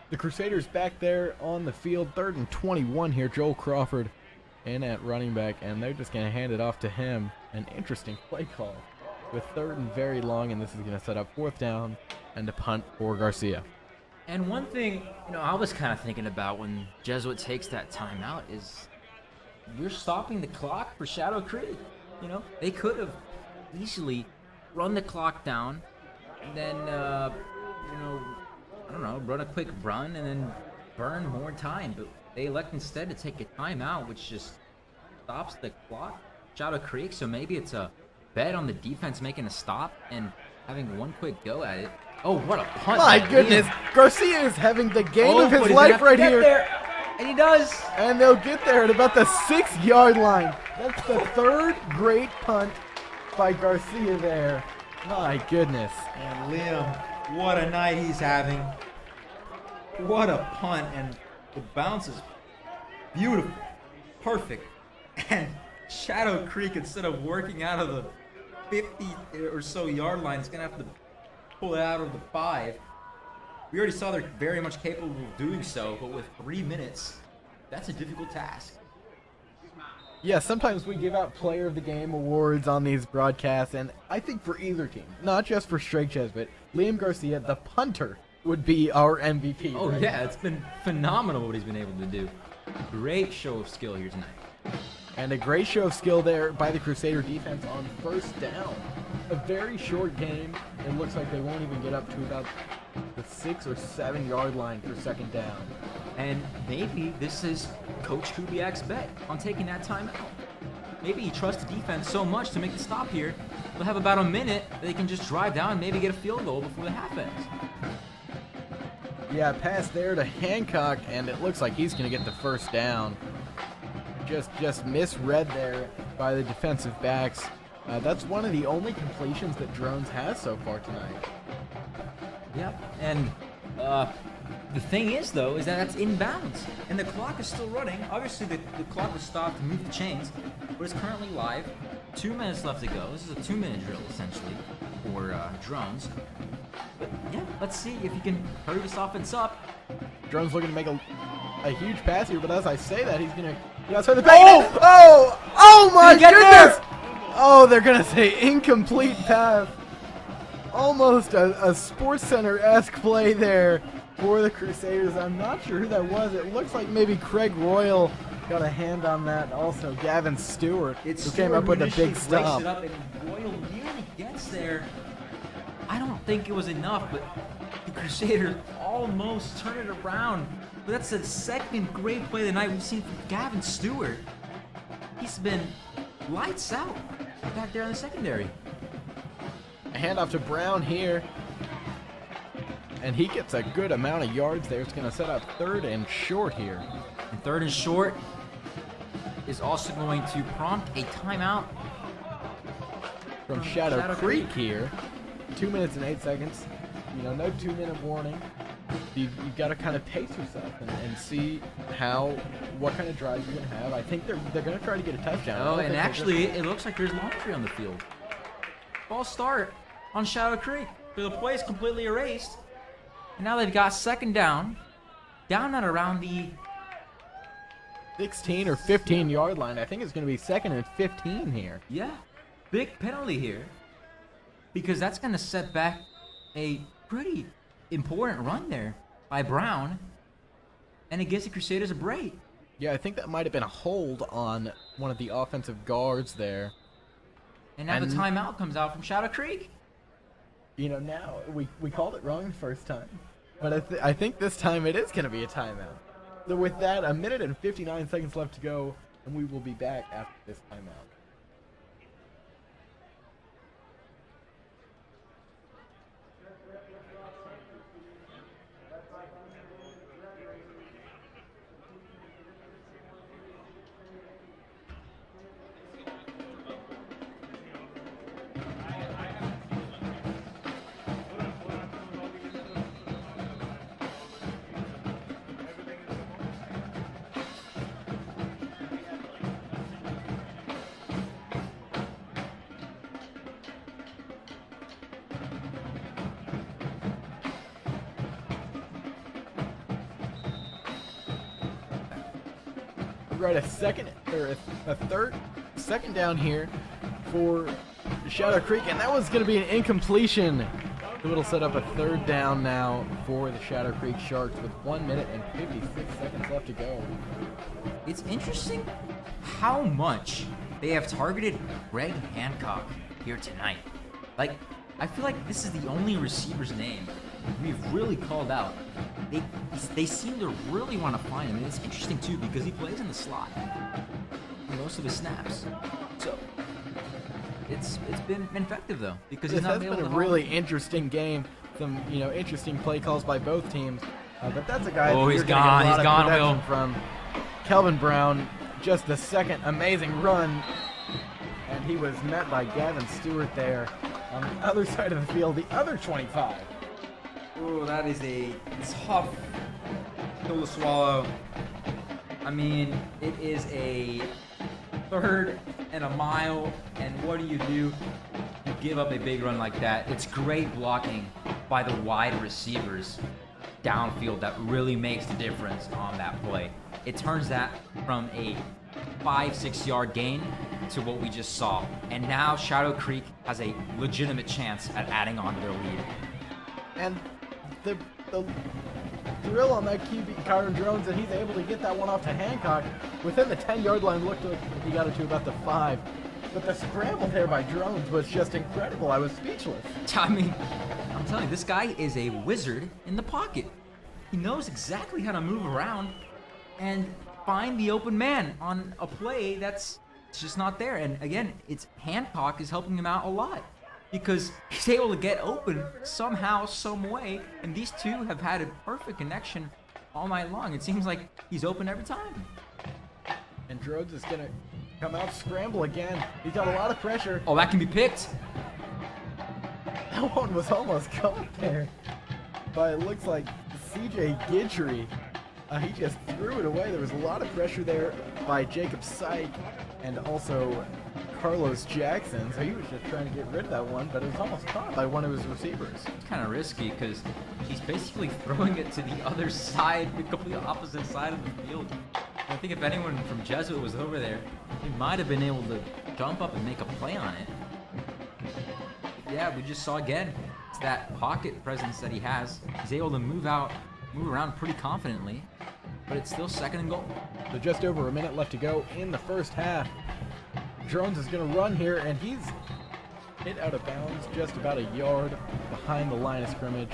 The Crusaders back there on the field, 3rd and 21 here. Joel Crawford in at running back, and they're just going to hand it off to him. An interesting play call with 3rd and very long, and this is going to set up 4th down and a punt for Garcia. And one thing, I was kind of thinking about when Jesuit takes that timeout is we're stopping the clock for Shadow Creek. They could have easily run the clock down and then, I don't know, run a quick run and then burn more time. But they elect instead to take a timeout, which just stops the clock. Shadow Creek, so maybe it's a bet on the defense making a stop and having one quick go at it. Oh, what a punt. My goodness, Garcia is having the game of his life right here. And he does. And they'll get there at about the 6-yard line. That's the 3rd great punt by Garcia there. My goodness. And Liam, what a night he's having. What a punt, and the bounce is beautiful, perfect. And Shadow Creek, instead of working out of the 50 or so yard line, is going to have to pull it out of the 5. We already saw they're very much capable of doing so, but with 3 minutes, that's a difficult task. Yeah, sometimes we give out Player of the Game awards on these broadcasts, and I think for either team, not just for Strake Jesuit, Liam Garcia, the punter, would be our MVP. Oh, right? yeah, it's been phenomenal what he's been able to do. Great show of skill here tonight. And a great show of skill there by the Crusader defense on 1st down. A very short game. It looks like they won't even get up to about the 6 or 7 yard line for 2nd down. And maybe this is Coach Kubiak's bet on taking that time out. Maybe he trusts the defense so much to make the stop here. They'll have about a minute that they can just drive down and maybe get a field goal before the half ends. Yeah, pass there to Hancock, and it looks like he's going to get the 1st down. Just misread there by the defensive backs. That's one of the only completions that Drones has so far tonight. Yep, and the thing is, though, is that that's inbounds, and the clock is still running. Obviously, the clock was stopped to move the chains, but it's currently live. 2 minutes left to go. This is a 2-minute drill, essentially, for Drones. But, yeah, let's see if he can hurry this offense up. Drones looking to make a huge pass here, but as I say that, he's going to get outside the back. Oh my goodness! Oh, they're going to say incomplete pass. Almost a Sports Center-esque play there for the Crusaders. I'm not sure who that was. It looks like maybe Craig Royal got a hand on that. Also, Gavin Stewart, who came up with a big stop. It up and Royal nearly gets there. I don't think it was enough, but the Crusaders almost turn it around. But that's the second great play of the night we've seen from Gavin Stewart. He's been lights out back there in the secondary. A handoff to Brown here. And he gets a good amount of yards there. It's going to set up 3rd and short here. And 3rd and short is also going to prompt a timeout from Shadow Creek here. 2 minutes and 8 seconds. You know, no 2-minute warning. You've got to kind of pace yourself and see what kind of drives you're going to have. I think they're going to try to get a touchdown. Oh, and actually, it looks like there's laundry on the field. False start on Shadow Creek. So the play is completely erased. And now they've got 2nd down at around the 16 or 15 yard line. I think it's going to be 2nd and 15 here. Yeah, big penalty here because that's going to set back a pretty important run there by Brown, and it gives the Crusaders a break. Yeah, I think that might have been a hold on one of the offensive guards there. And now the timeout comes out from Shadow Creek. You know, now we called it wrong the first time, but I think this time it is going to be a timeout. So with that, 1 minute and 59 seconds left to go, and we will be back after this timeout. Right, a third, 2nd down here for Shadow Creek, and that was going to be an incompletion. So it'll set up a 3rd down now for the Shadow Creek Sharks with 1 minute and 56 seconds left to go. It's interesting how much they have targeted Greg Hancock here tonight. Like, I feel like this is the only receiver's name we've really called out. They seem to really want to find him, and it's interesting too because he plays in the slot most of his snaps. So it's been effective though because he's not able to. It's been a really interesting game. Some interesting play calls by both teams, but that's a guy. Oh, that he's you're gonna get a lot of Will. production from Kelvin Brown. Just the second amazing run, and he was met by Gavin Stewart there on the other side of the field, the other 25. Ooh, that is a tough pill to swallow. I mean, it is a 3rd and a mile, and what do? You give up a big run like that. It's great blocking by the wide receivers downfield that really makes the difference on that play. It turns that from a 5-6 yard gain to what we just saw. And now Shadow Creek has a legitimate chance at adding on to their lead. And the drill on that QB, Kyron Jones, and he's able to get that one off to Hancock within the 10-yard line. Looked like he got it to about the 5. But the scramble there by Drones was just incredible. I was speechless. I mean, I'm telling you, this guy is a wizard in the pocket. He knows exactly how to move around and find the open man on a play that's just not there. And again, it's Hancock is helping him out a lot because he's able to get open somehow, some way. And these two have had a perfect connection all night long. It seems like he's open every time. And Drones is going to come out, scramble again. He's got a lot of pressure. Oh, that can be picked. That one was almost caught there. But it looks like CJ Gidry, he just threw it away. There was a lot of pressure there by Jacob Syke and also Carlos Jackson. So he was just trying to get rid of that one, but it was almost caught by one of his receivers. It's kind of risky because he's basically throwing it to the other side, the complete opposite side of the field. I think if anyone from Jesuit was over there, he might have been able to jump up and make a play on it. Yeah, we just saw again. It's that pocket presence that he has. He's able to move out move around pretty confidently, but it's still 2nd and goal. So just over a minute left to go in the first half. Drones is going to run here, and he's hit out of bounds just about a yard behind the line of scrimmage.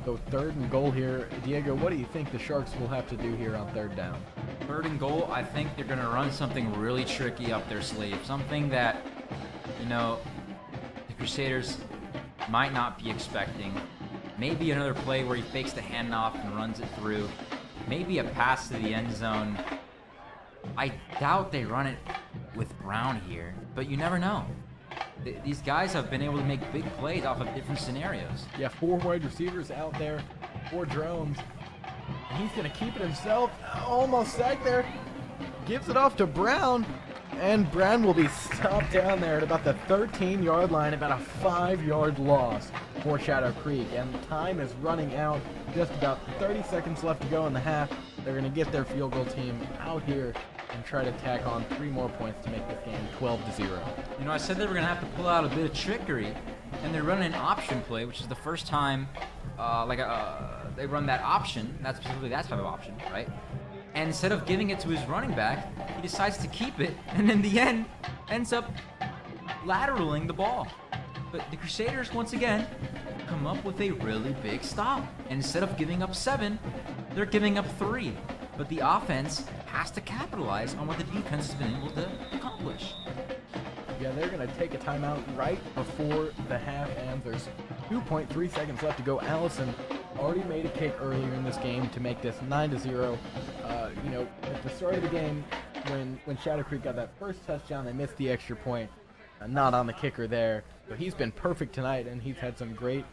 So 3rd and goal here. Diego, what do you think the Sharks will have to do here on 3rd down? 3rd and goal, I think they're going to run something really tricky up their sleeve. Something that, the Crusaders might not be expecting. Maybe another play where he fakes the handoff and runs it through. Maybe a pass to the end zone. I doubt they run it with Brown here, but you never know. These guys have been able to make big plays off of different scenarios. Yeah, 4 wide receivers out there, 4 drones. And he's going to keep it himself. Almost sacked there. Gives it off to Brown. And Brown will be stopped down there at about the 13-yard line, about a 5-yard loss for Shadow Creek. And time is running out. Just about 30 seconds left to go in the half. They're going to get their field goal team out here and try to tack on 3 more points to make this game 12-0. I said they were going to have to pull out a bit of trickery, and they're running an option play, which is the first time they run that option, that's specifically that type of option, right? And instead of giving it to his running back, he decides to keep it, and in the end, ends up lateraling the ball. But the Crusaders, once again, come up with a really big stop. And instead of giving up 7, they're giving up 3. But the offense has to capitalize on what the defense has been able to accomplish. Yeah, they're going to take a timeout right before the half ends. There's 2.3 seconds left to go. Allison already made a kick earlier in this game to make this 9-0. At the start of the game, when Shadow Creek got that first touchdown, they missed the extra point. Not on the kicker there. So he's been perfect tonight, and he's had some great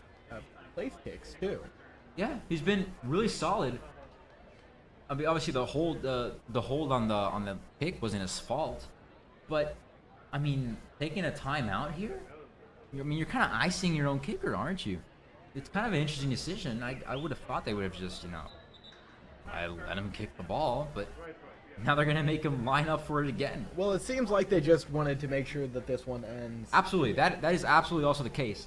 place kicks, too. Yeah, he's been really solid. I mean, obviously the hold on the kick wasn't his fault, but I mean, taking a timeout here, you're kind of icing your own kicker, aren't you? It's kind of an interesting decision. I would have thought they would have just I let him kick the ball, but now they're gonna make him line up for it again. Well, it seems like they just wanted to make sure that this one ends. Absolutely, that is absolutely also the case,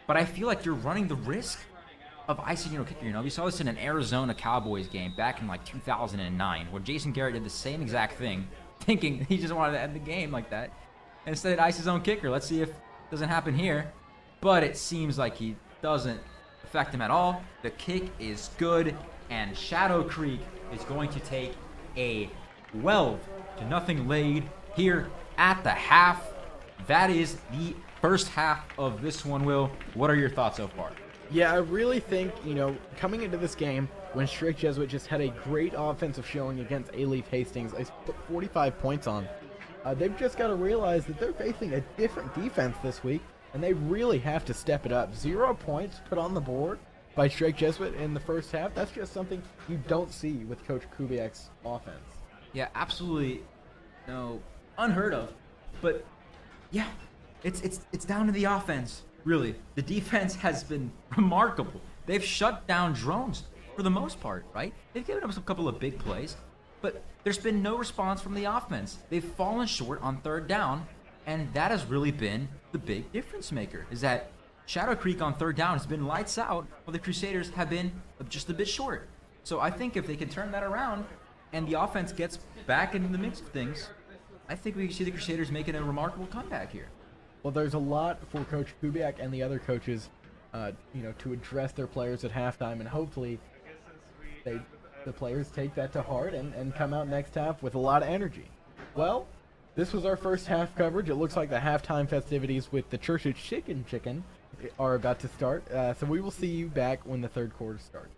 but I feel like you're running the risk of icing your kicker. We saw this in an Arizona Cowboys game back in like 2009, where Jason Garrett did the same exact thing, thinking he just wanted to end the game like that. And instead, ice his own kicker. Let's see if it doesn't happen here. But it seems like he doesn't affect him at all. The kick is good, and Shadow Creek is going to take a 12-0 lead here at the half. That is the first half of this one, Will. What are your thoughts so far? Yeah, I really think, coming into this game, when Strict Jesuit just had a great offensive showing against A-Leaf Hastings, they put 45 points on. They've just got to realize that they're facing a different defense this week, and they really have to step it up. 0 points put on the board by Strict Jesuit in the first half. That's just something you don't see with Coach Kubiak's offense. Yeah, absolutely, unheard of. But yeah, it's down to the offense. Really, the defense has been remarkable. They've shut down drones for the most part, right? They've given up a couple of big plays, but there's been no response from the offense. They've fallen short on 3rd down, and that has really been the big difference maker, is that Shadow Creek on 3rd down has been lights out, while the Crusaders have been just a bit short. So I think if they can turn that around and the offense gets back into the mix of things, I think we can see the Crusaders making a remarkable comeback here. Well, there's a lot for Coach Kubiak and the other coaches, to address their players at halftime, and hopefully the players take that to heart and come out next half with a lot of energy. Well, this was our first half coverage. It looks like the halftime festivities with the Church's Chicken are about to start, so we will see you back when the 3rd quarter starts.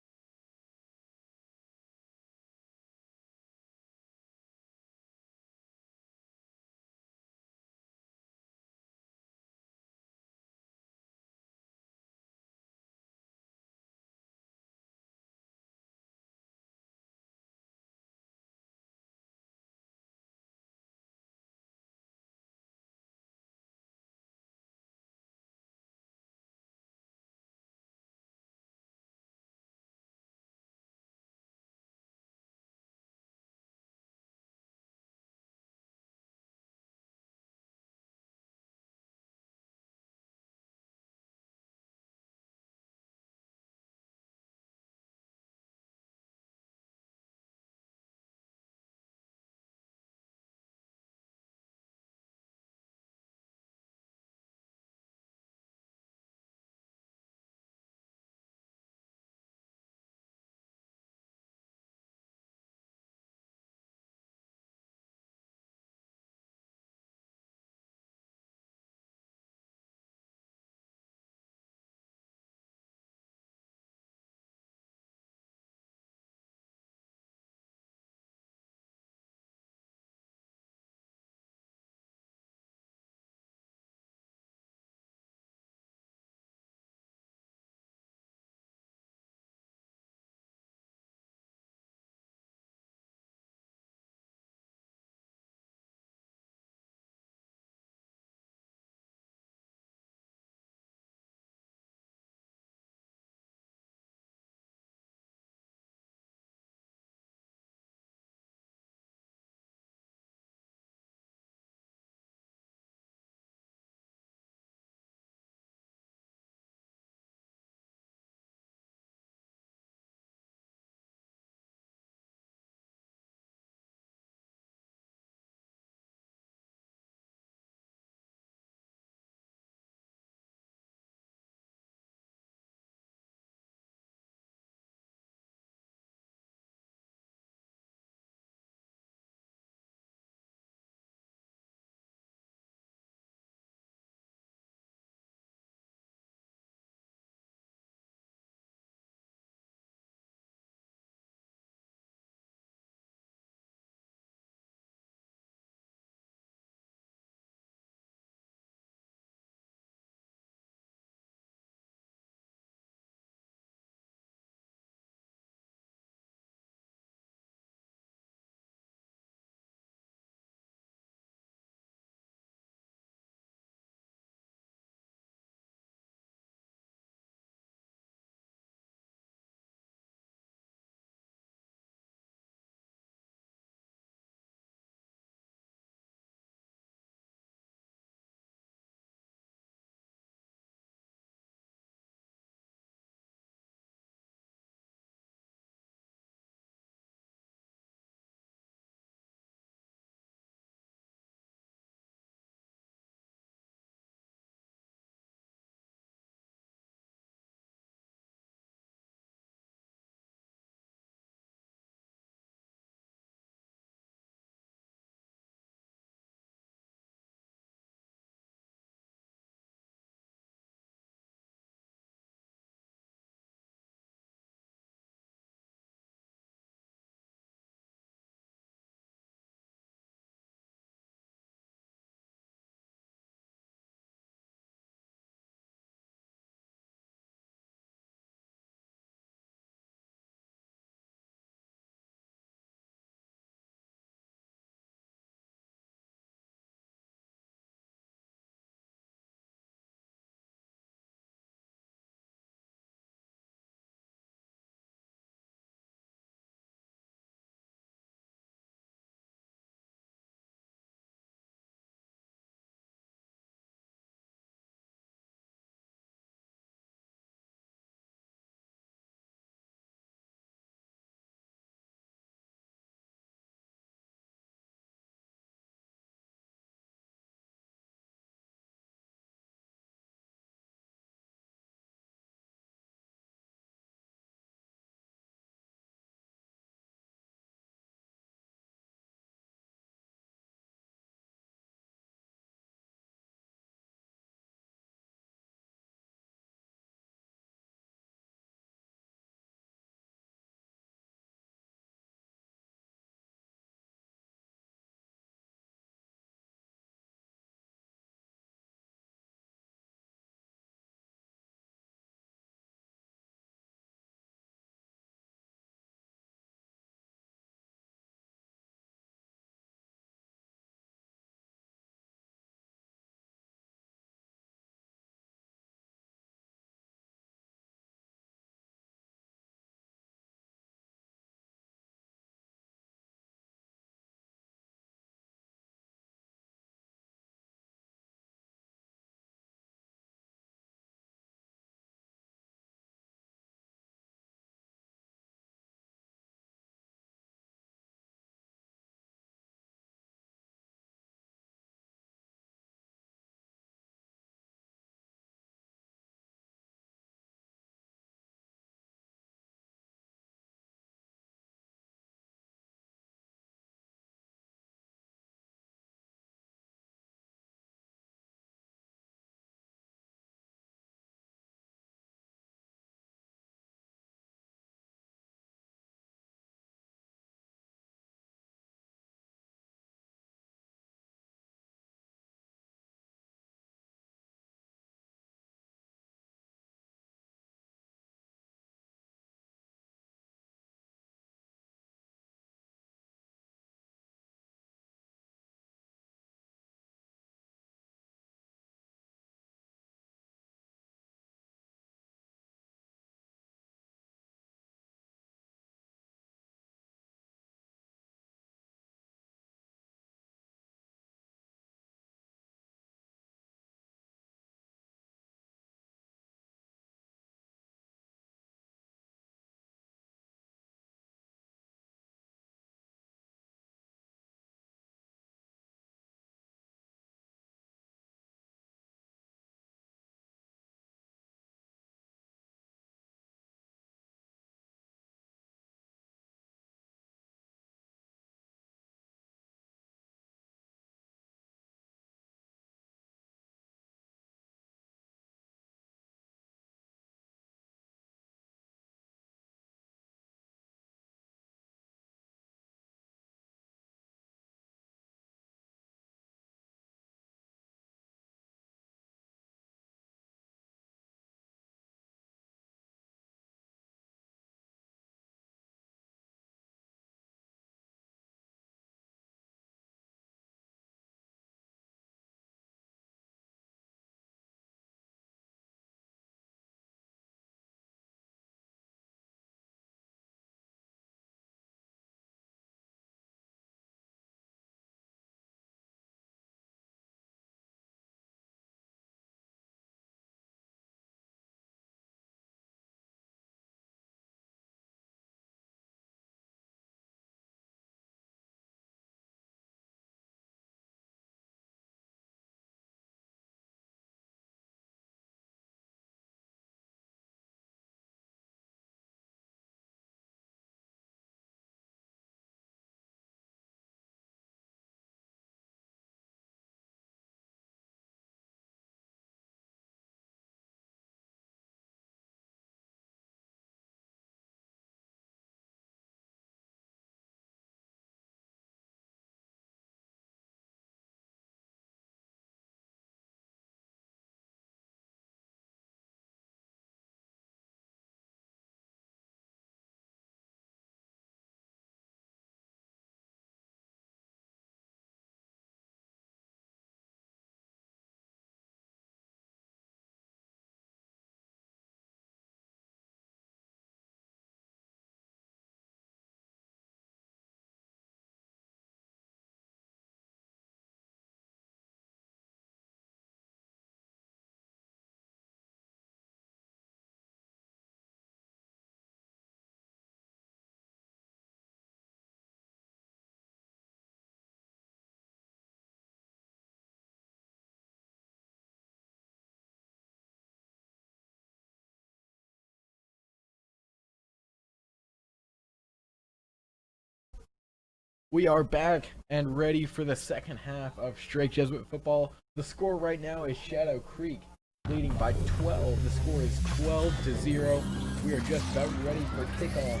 We are back and ready for the second half of Straight Jesuit football. The score right now is Shadow Creek leading by 12. The score is 12-0. We are just about ready for kickoff.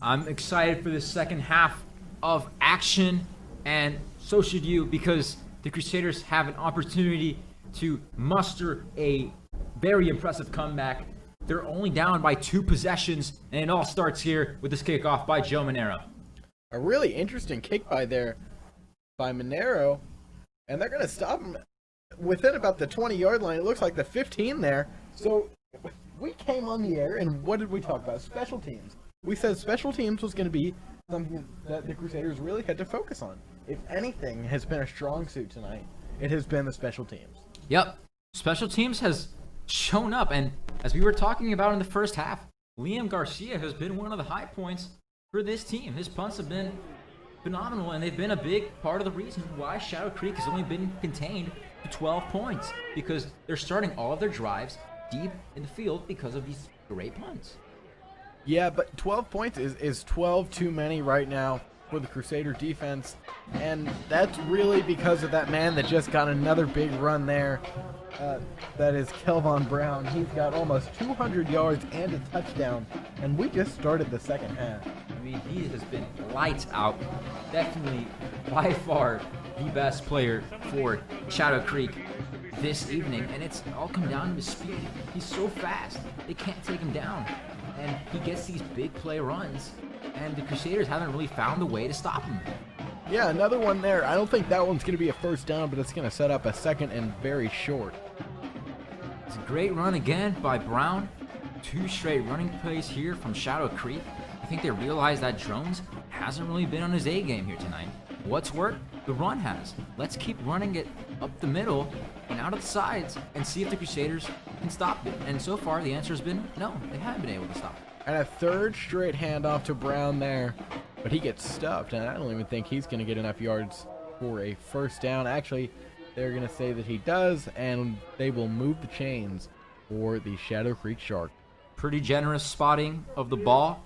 I'm excited for the second half of action, and so should you, because the Crusaders have an opportunity to muster a very impressive comeback. They're only down by 2 possessions, and it all starts here with this kickoff by Joe Monero. A really interesting kick by Monero, and they're going to stop him within about the 20-yard line. It looks like the 15 there. So we came on the air, and what did we talk about? Special teams. We said special teams was going to be something that the Crusaders really had to focus on. If anything has been a strong suit tonight, it has been the special teams. Yep. Special teams has shown up, and as we were talking about in the first half, Liam Garcia has been one of the high points for this team. His punts have been phenomenal, and they've been a big part of the reason why Shadow Creek has only been contained to 12 points, because they're starting all of their drives deep in the field because of these great punts. Yeah, but 12 points is 12 too many right now for the Crusader defense, and that's really because of that man that just got another big run there. That is Kelvon Brown. He's got almost 200 yards and a touchdown, and we just started the second half. I mean, he has been lights out. Definitely, by far, the best player for Shadow Creek this evening, and it's all come down to speed. He's so fast, they can't take him down, and he gets these big play runs, and the Crusaders haven't really found a way to stop him. Yeah, another one there. I don't think that one's going to be a first down, but it's going to set up a second and very short. It's a great run again by Brown. 2 straight running plays here from Shadow Creek. I think they realize that Drones hasn't really been on his A game here tonight. What's worked? The run has. Let's keep running it up the middle and out of the sides and see if the Crusaders can stop it. And so far, the answer has been no, they haven't been able to stop it. And a third straight handoff to Brown there, but he gets stuffed, and I don't even think he's going to get enough yards for a first down. Actually, they're going to say that he does, and they will move the chains for the Shadow Creek Shark. Pretty generous spotting of the ball,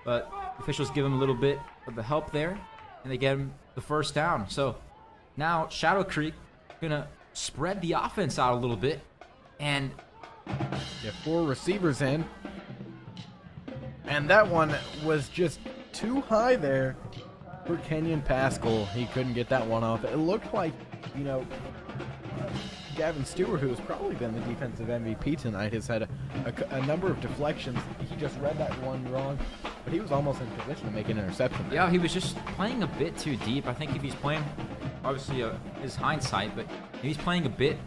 but officials give him a little bit of the help there, and they get him the first down. So now Shadow Creek going to spread the offense out a little bit, and get 4 receivers in. And that one was just too high there for Kenyon Pascal. He couldn't get that one off. It looked like, Gavin Stewart, who has probably been the defensive MVP tonight, has had a number of deflections. He just read that one wrong, but he was almost in position to make an interception there. Yeah, he was just playing a bit too deep. I think if he's playing, obviously his hindsight, but if he's playing a bit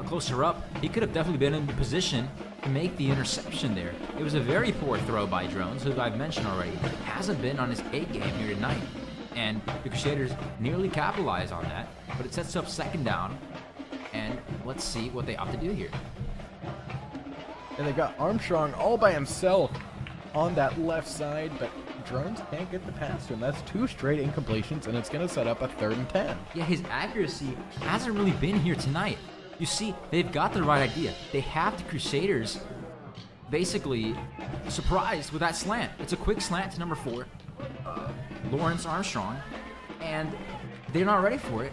closer up, he could have definitely been in the position to make the interception there. It was a very poor throw by Drones, who I've mentioned already hasn't been on his A game here tonight. And the Crusaders nearly capitalize on that, but it sets up second down, and let's see what they opt to do here. And they've got Armstrong all by himself on that left side, but Drones can't get the pass to him. That's 2 straight incompletions, and it's going to set up a 3rd and 10. Yeah, his accuracy hasn't really been here tonight. You see, they've got the right idea. They have the Crusaders basically surprised with that slant. It's a quick slant to number 4, Lawrence Armstrong, and they're not ready for it,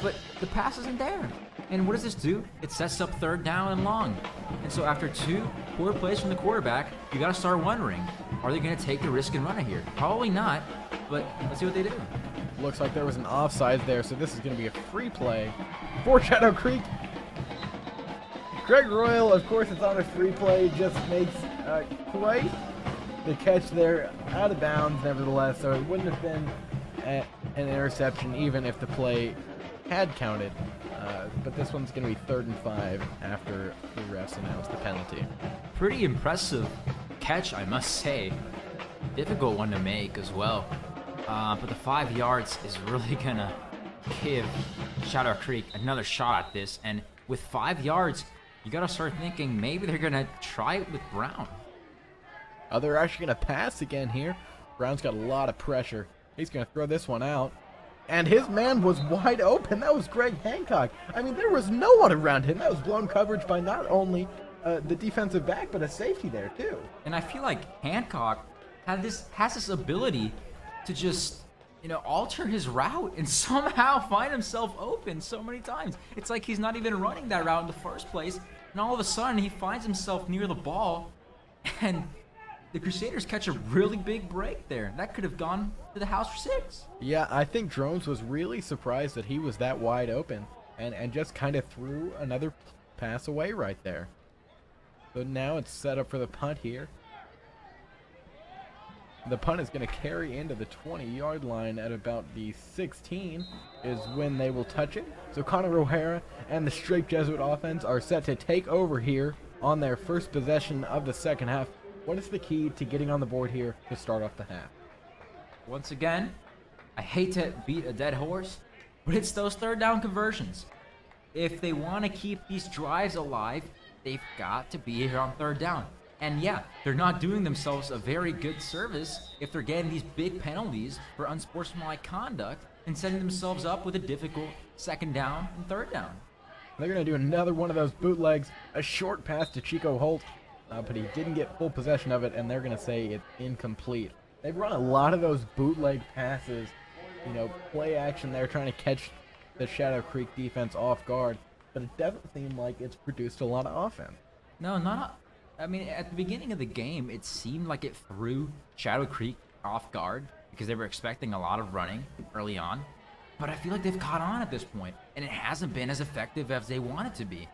but the pass isn't there. And what does this do? It sets up 3rd down and long. And so after 2 poor plays from the quarterback, you got to start wondering, are they going to take the risk and run it here? Probably not, but let's see what they do. Looks like there was an offside there, so this is going to be a free play for Shadow Creek. Greg Royal, of course, it's on a free play, just makes quite the catch there out of bounds, nevertheless, so it wouldn't have been an interception even if the play had counted. But this one's going to be 3rd and 5 after the refs announced the penalty. Pretty impressive catch, I must say. Difficult one to make as well. But the 5 yards is really going to give Shadow Creek another shot at this. And with 5 yards, you got to start thinking maybe they're going to try it with Brown. They're actually going to pass again here. Brown's got a lot of pressure. He's going to throw this one out. And his man was wide open. That was Greg Hancock. I mean, there was no one around him. That was blown coverage by not only the defensive back, but a safety there, too. And I feel like Hancock has this ability to just, alter his route and somehow find himself open so many times. It's like he's not even running that route in the first place, and all of a sudden he finds himself near the ball, and the Crusaders catch a really big break there. That could have gone to the house for 6. Yeah, I think Drones was really surprised that he was that wide open and just kind of threw another pass away right there. So now it's set up for the punt here. The punt is going to carry into the 20-yard line at about the 16 is when they will touch it. So Connor O'Hara and the Straight Jesuit offense are set to take over here on their first possession of the second half. What is the key to getting on the board here to start off the half? Once again, I hate to beat a dead horse, but it's those third down conversions. If they want to keep these drives alive, they've got to be here on third down. And yeah, they're not doing themselves a very good service if they're getting these big penalties for unsportsmanlike conduct and setting themselves up with a difficult second down and third down. They're going to do another one of those bootlegs, a short pass to Chico Holt, but he didn't get full possession of it, and they're going to say it's incomplete. They've run a lot of those bootleg passes, play action there, trying to catch the Shadow Creek defense off guard, but it doesn't seem like it's produced a lot of offense. No, I mean, at the beginning of the game, it seemed like it threw Shadow Creek off guard because they were expecting a lot of running early on. But I feel like they've caught on at this point, and it hasn't been as effective as they want it to be.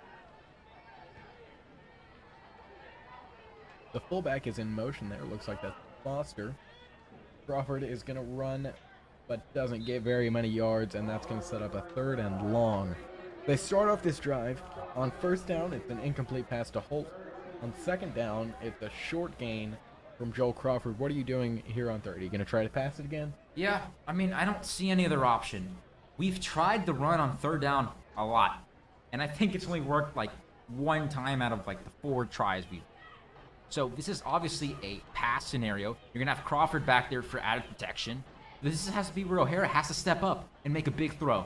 The fullback is in motion there. Looks like that's Foster. Crawford is going to run, but doesn't get very many yards, and that's going to set up a 3rd and long. They start off this drive. On first down, it's an incomplete pass to Holt. On second down, it's a short gain from Joel Crawford. What are you doing here on third? Are you going to try to pass it again? Yeah, I mean, I don't see any other option. We've tried the run on third down a lot, and I think it's only worked like one time out of like the 4 tries we've. So this is obviously a pass scenario. You're going to have Crawford back there for added protection. This has to be where O'Hara has to step up and make a big throw.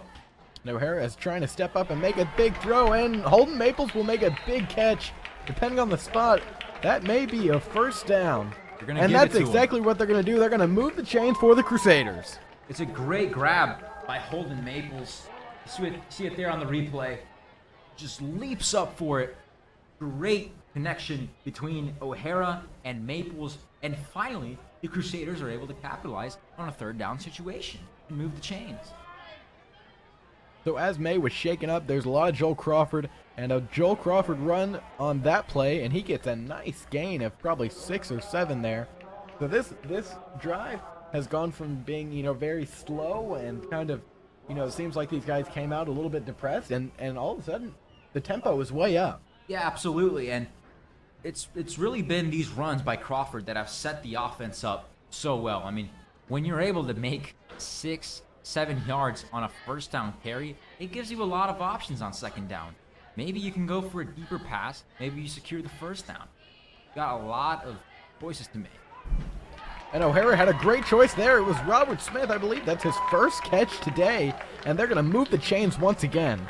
And O'Hara is trying to step up and make a big throw, and Holden Maples will make a big catch. Depending on the spot, that may be a first down. And that's exactly what they're going to do. They're going to move the chains for the Crusaders. It's a great grab by Holden Maples. See it there on the replay. Just leaps up for it. Great connection between O'Hara and Maples. And finally, the Crusaders are able to capitalize on a third down situation and move the chains. So as May was shaken up, there's a lot of Joel Crawford, and a Joel Crawford run on that play, and he gets a nice gain of probably 6 or 7 there. So this drive has gone from being, very slow and kind of, it seems like these guys came out a little bit depressed, and all of a sudden the tempo is way up. Yeah, absolutely, and it's really been these runs by Crawford that have set the offense up so well. I mean, when you're able to make 6-7 yards on a first down carry, it gives you a lot of options on second down. Maybe you can go for a deeper pass. Maybe you secure the first down. Got a lot of choices to make. And O'Hara had a great choice there. It was Robert Smith, I believe. That's his first catch today, and they're going to move the chains once again.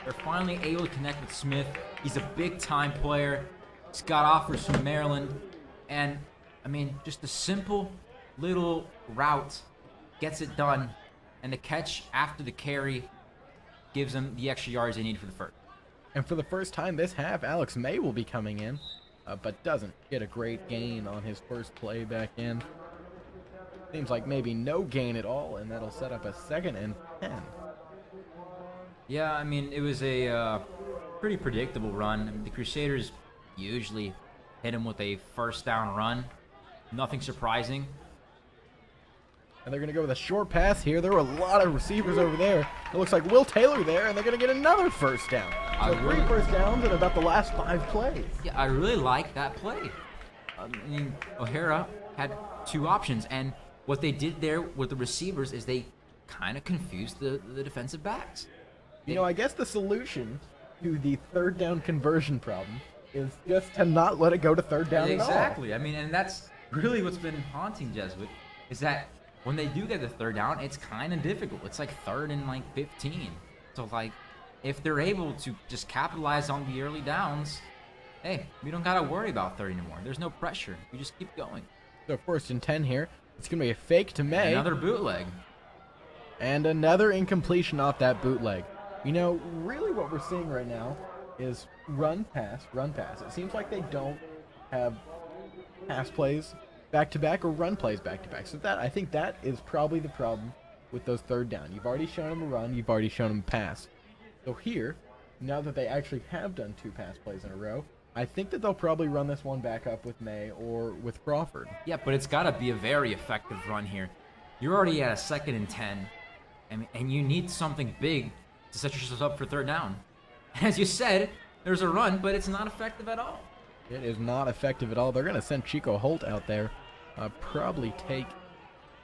They're finally able to connect with Smith. He's a big-time player. He's got offers from Maryland. And, I mean, just a simple little route gets it done. And the catch after the carry gives them the extra yards they need for the first. And for the first time this half, Alex May will be coming in, but doesn't get a great gain on his first play back in. Seems like maybe no gain at all, and that'll set up a 2nd and 10. Yeah, I mean, it was a pretty predictable run. I mean, the Crusaders usually hit him with a first down run. Nothing surprising. And they're going to go with a short pass here. There were a lot of receivers over there. It looks like Will Taylor there, and they're going to get another first down. So 3 first downs in about the last 5 plays. Yeah, I really like that play. I mean, O'Hara had 2 options, and what they did there with the receivers is they kind of confused the defensive backs. I guess the solution to the third down conversion problem is just to not let it go to third down at all. Exactly. I mean, and that's really what's been haunting Jesuit, is that when they do get the third down, it's kind of difficult. It's like 3rd and 15. So, if they're able to just capitalize on the early downs, hey, we don't got to worry about 30 anymore. There's no pressure. We just keep going. So 1st and 10 here. It's going to be a fake to May. Another bootleg. And another incompletion off that bootleg. You know, really what we're seeing right now is run, pass, run, pass. It seems like they don't have pass plays back-to-back or run plays back-to-back. So I think that is probably the problem with those 3rd down. You've already shown them a run. You've already shown them a pass. So here, now that they actually have done 2 pass plays in a row, I think that they'll probably run this one back up with May or with Crawford. Yeah, but it's got to be a very effective run here. You're already at a 2nd and 10, and you need something big to set yourself up for 3rd down. As you said, there's a run, but it's not effective at all. It is not effective at all. They're going to send Chico Holt out there. Probably take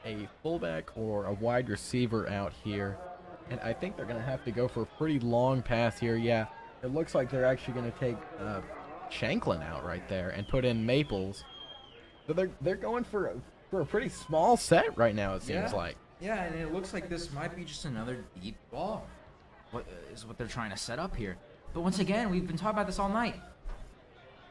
a fullback or a wide receiver out here. And I think they're going to have to go for a pretty long pass here. Yeah, it looks like they're actually going to take Shanklin out right there and put in Maples. So they're going for a pretty small set right now, it seems like. Yeah, and it looks like this might be just another deep ball. What is what they're trying to set up here. But once again, we've been talking about this all night.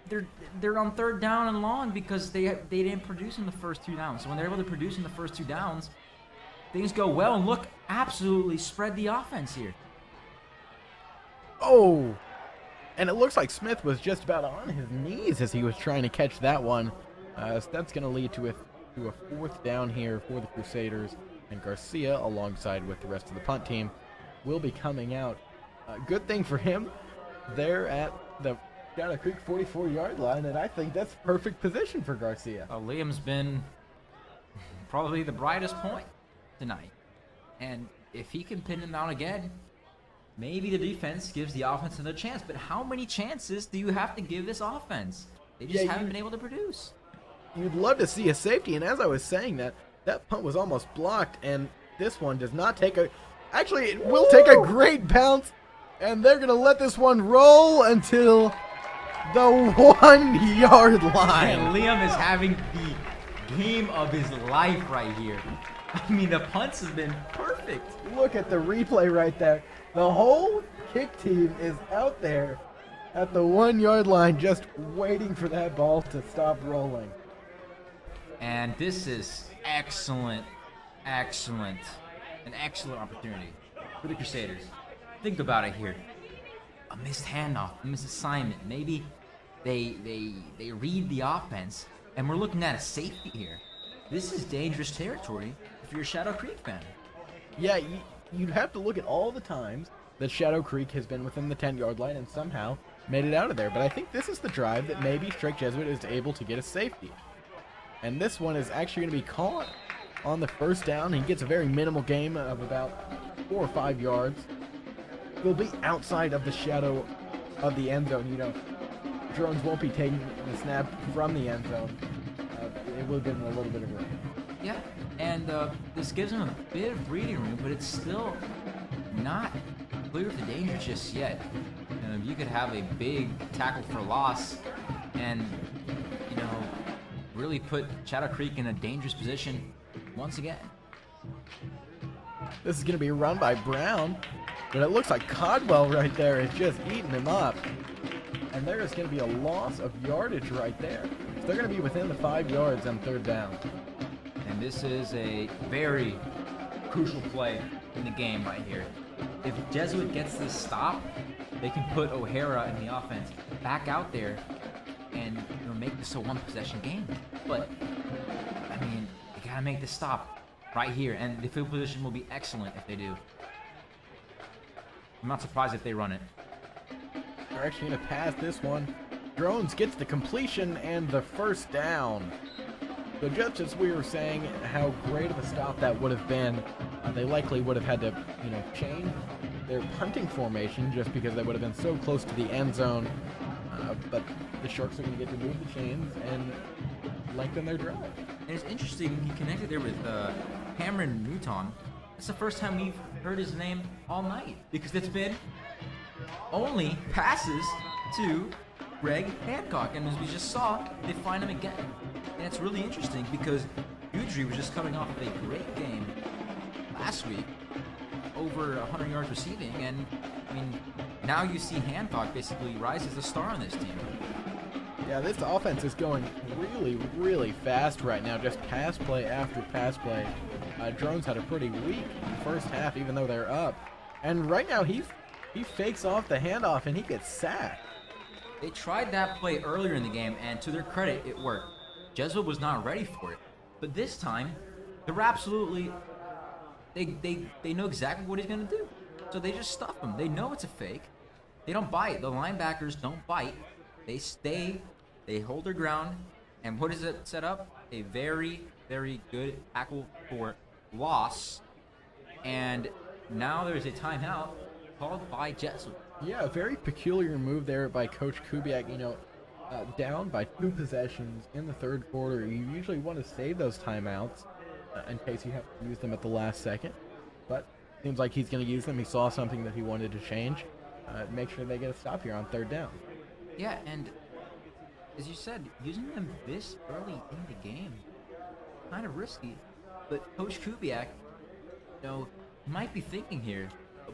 They're on 3rd down and long because they didn't produce in the first 2 downs. So when they're able to produce in the first 2 downs, things go well and look absolutely spread the offense here. Oh, and it looks like Smith was just about on his knees as he was trying to catch that one. So that's going to lead to a 4th down here for the Crusaders, and Garcia, alongside with the rest of the punt team, will be coming out. Good thing for him, they're at the Shadow Creek 44-yard line, and I think that's perfect position for Garcia. Liam's been probably the brightest point tonight, and if he can pin him down again, maybe the defense gives the offense another chance. But how many chances do you have to give this offense? They just haven't been able to produce. You'd love to see a safety, and as I was saying that punt was almost blocked, and this one does not take a... Actually, it will take a great bounce, and they're going to let this one roll until the 1-yard line. And Liam is having the game of his life right here. I mean, the punts have been perfect. Look at the replay right there. The whole kick team is out there at the 1-yard line just waiting for that ball to stop rolling. And this is excellent, an excellent opportunity for the Crusaders. Think about it here. A missed handoff, a missed assignment. Maybe they read the offense, and we're looking at a safety here. This is dangerous territory if you're a Shadow Creek fan. Yeah, you'd have to look at all the times that Shadow Creek has been within the 10-yard line and somehow made it out of there. But I think this is the drive that maybe Strike Jesuit is able to get a safety. And this one is actually going to be caught on the 1st down. He gets a very minimal gain of about 4 or 5 yards. He'll be outside of the shadow of the end zone. You know, drones won't be taking the snap from the end zone. It will give him a little bit of room. Yeah, and this gives him a bit of breathing room, but it's still not clear of the danger just yet. You could have a big tackle for loss and, really put Shadow Creek in a dangerous position once again. This is going to be run by Brown, but it looks like Codwell right there is just eating him up. And there is going to be a loss of yardage right there. So they're going to be within the 5 yards on 3rd down. And this is a very crucial play in the game right here. If Jesuit gets this stop, they can put O'Hara in the offense back out there and make this a 1-possession game. But, you got to make this stop right here. And the field position will be excellent if they do. I'm not surprised if they run it. They're actually going to pass this one. Drones gets the completion and the 1st down. So just as we were saying how great of a stop that would have been, they likely would have had to, change their punting formation just because they would have been so close to the end zone. But the Sharks are going to get to move the chains and lengthen their drive. And it's interesting, he connected there with Cameron Newton. It's the first time we've heard his name all night because it's been only passes to Greg Hancock. And as we just saw, they find him again. And it's really interesting because Udry was just coming off of a great game last week, over 100 yards receiving, and now you see Hancock basically rise as a star on this team. Yeah, this offense is going really, really fast right now. Just pass play after pass play. Drones had a pretty weak first half, even though they're up. And right now he fakes off the handoff and he gets sacked. They tried that play earlier in the game, and to their credit, it worked. Jesuit was not ready for it. But this time, they're absolutely... They know exactly what he's going to do. So they just stuff him. They know it's a fake. They don't bite. The linebackers don't bite. They stay. They hold their ground. And what does it set up? A very, very good tackle for loss. And now there's a timeout called by Jesuit. Yeah, a very peculiar move there by Coach Kubiak. You know, down by 2 possessions in the third quarter. You usually want to save those timeouts in case you have to use them at the last second. But seems like he's going to use them. He saw something that he wanted to change. Make sure they get a stop here on 3rd down. Yeah, and as you said, using them this early in the game, kind of risky. But Coach Kubiak, you know, might be thinking here,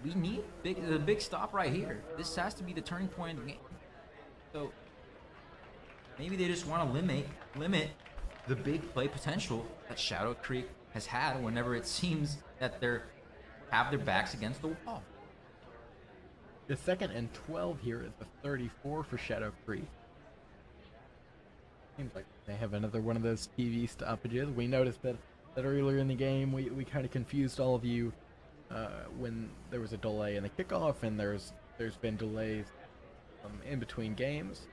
we need a big stop right here. This has to be the turning point in the game. So maybe they just want to limit the big play potential that Shadow Creek has had whenever it seems that they're have their backs against the wall. The 2nd and 12 here at the 34 for Shadow Creek. Seems like they have another one of those TV stoppages. We noticed that earlier in the game we kind of confused all of you when there was a delay in the kickoff, and there's been delays in between games.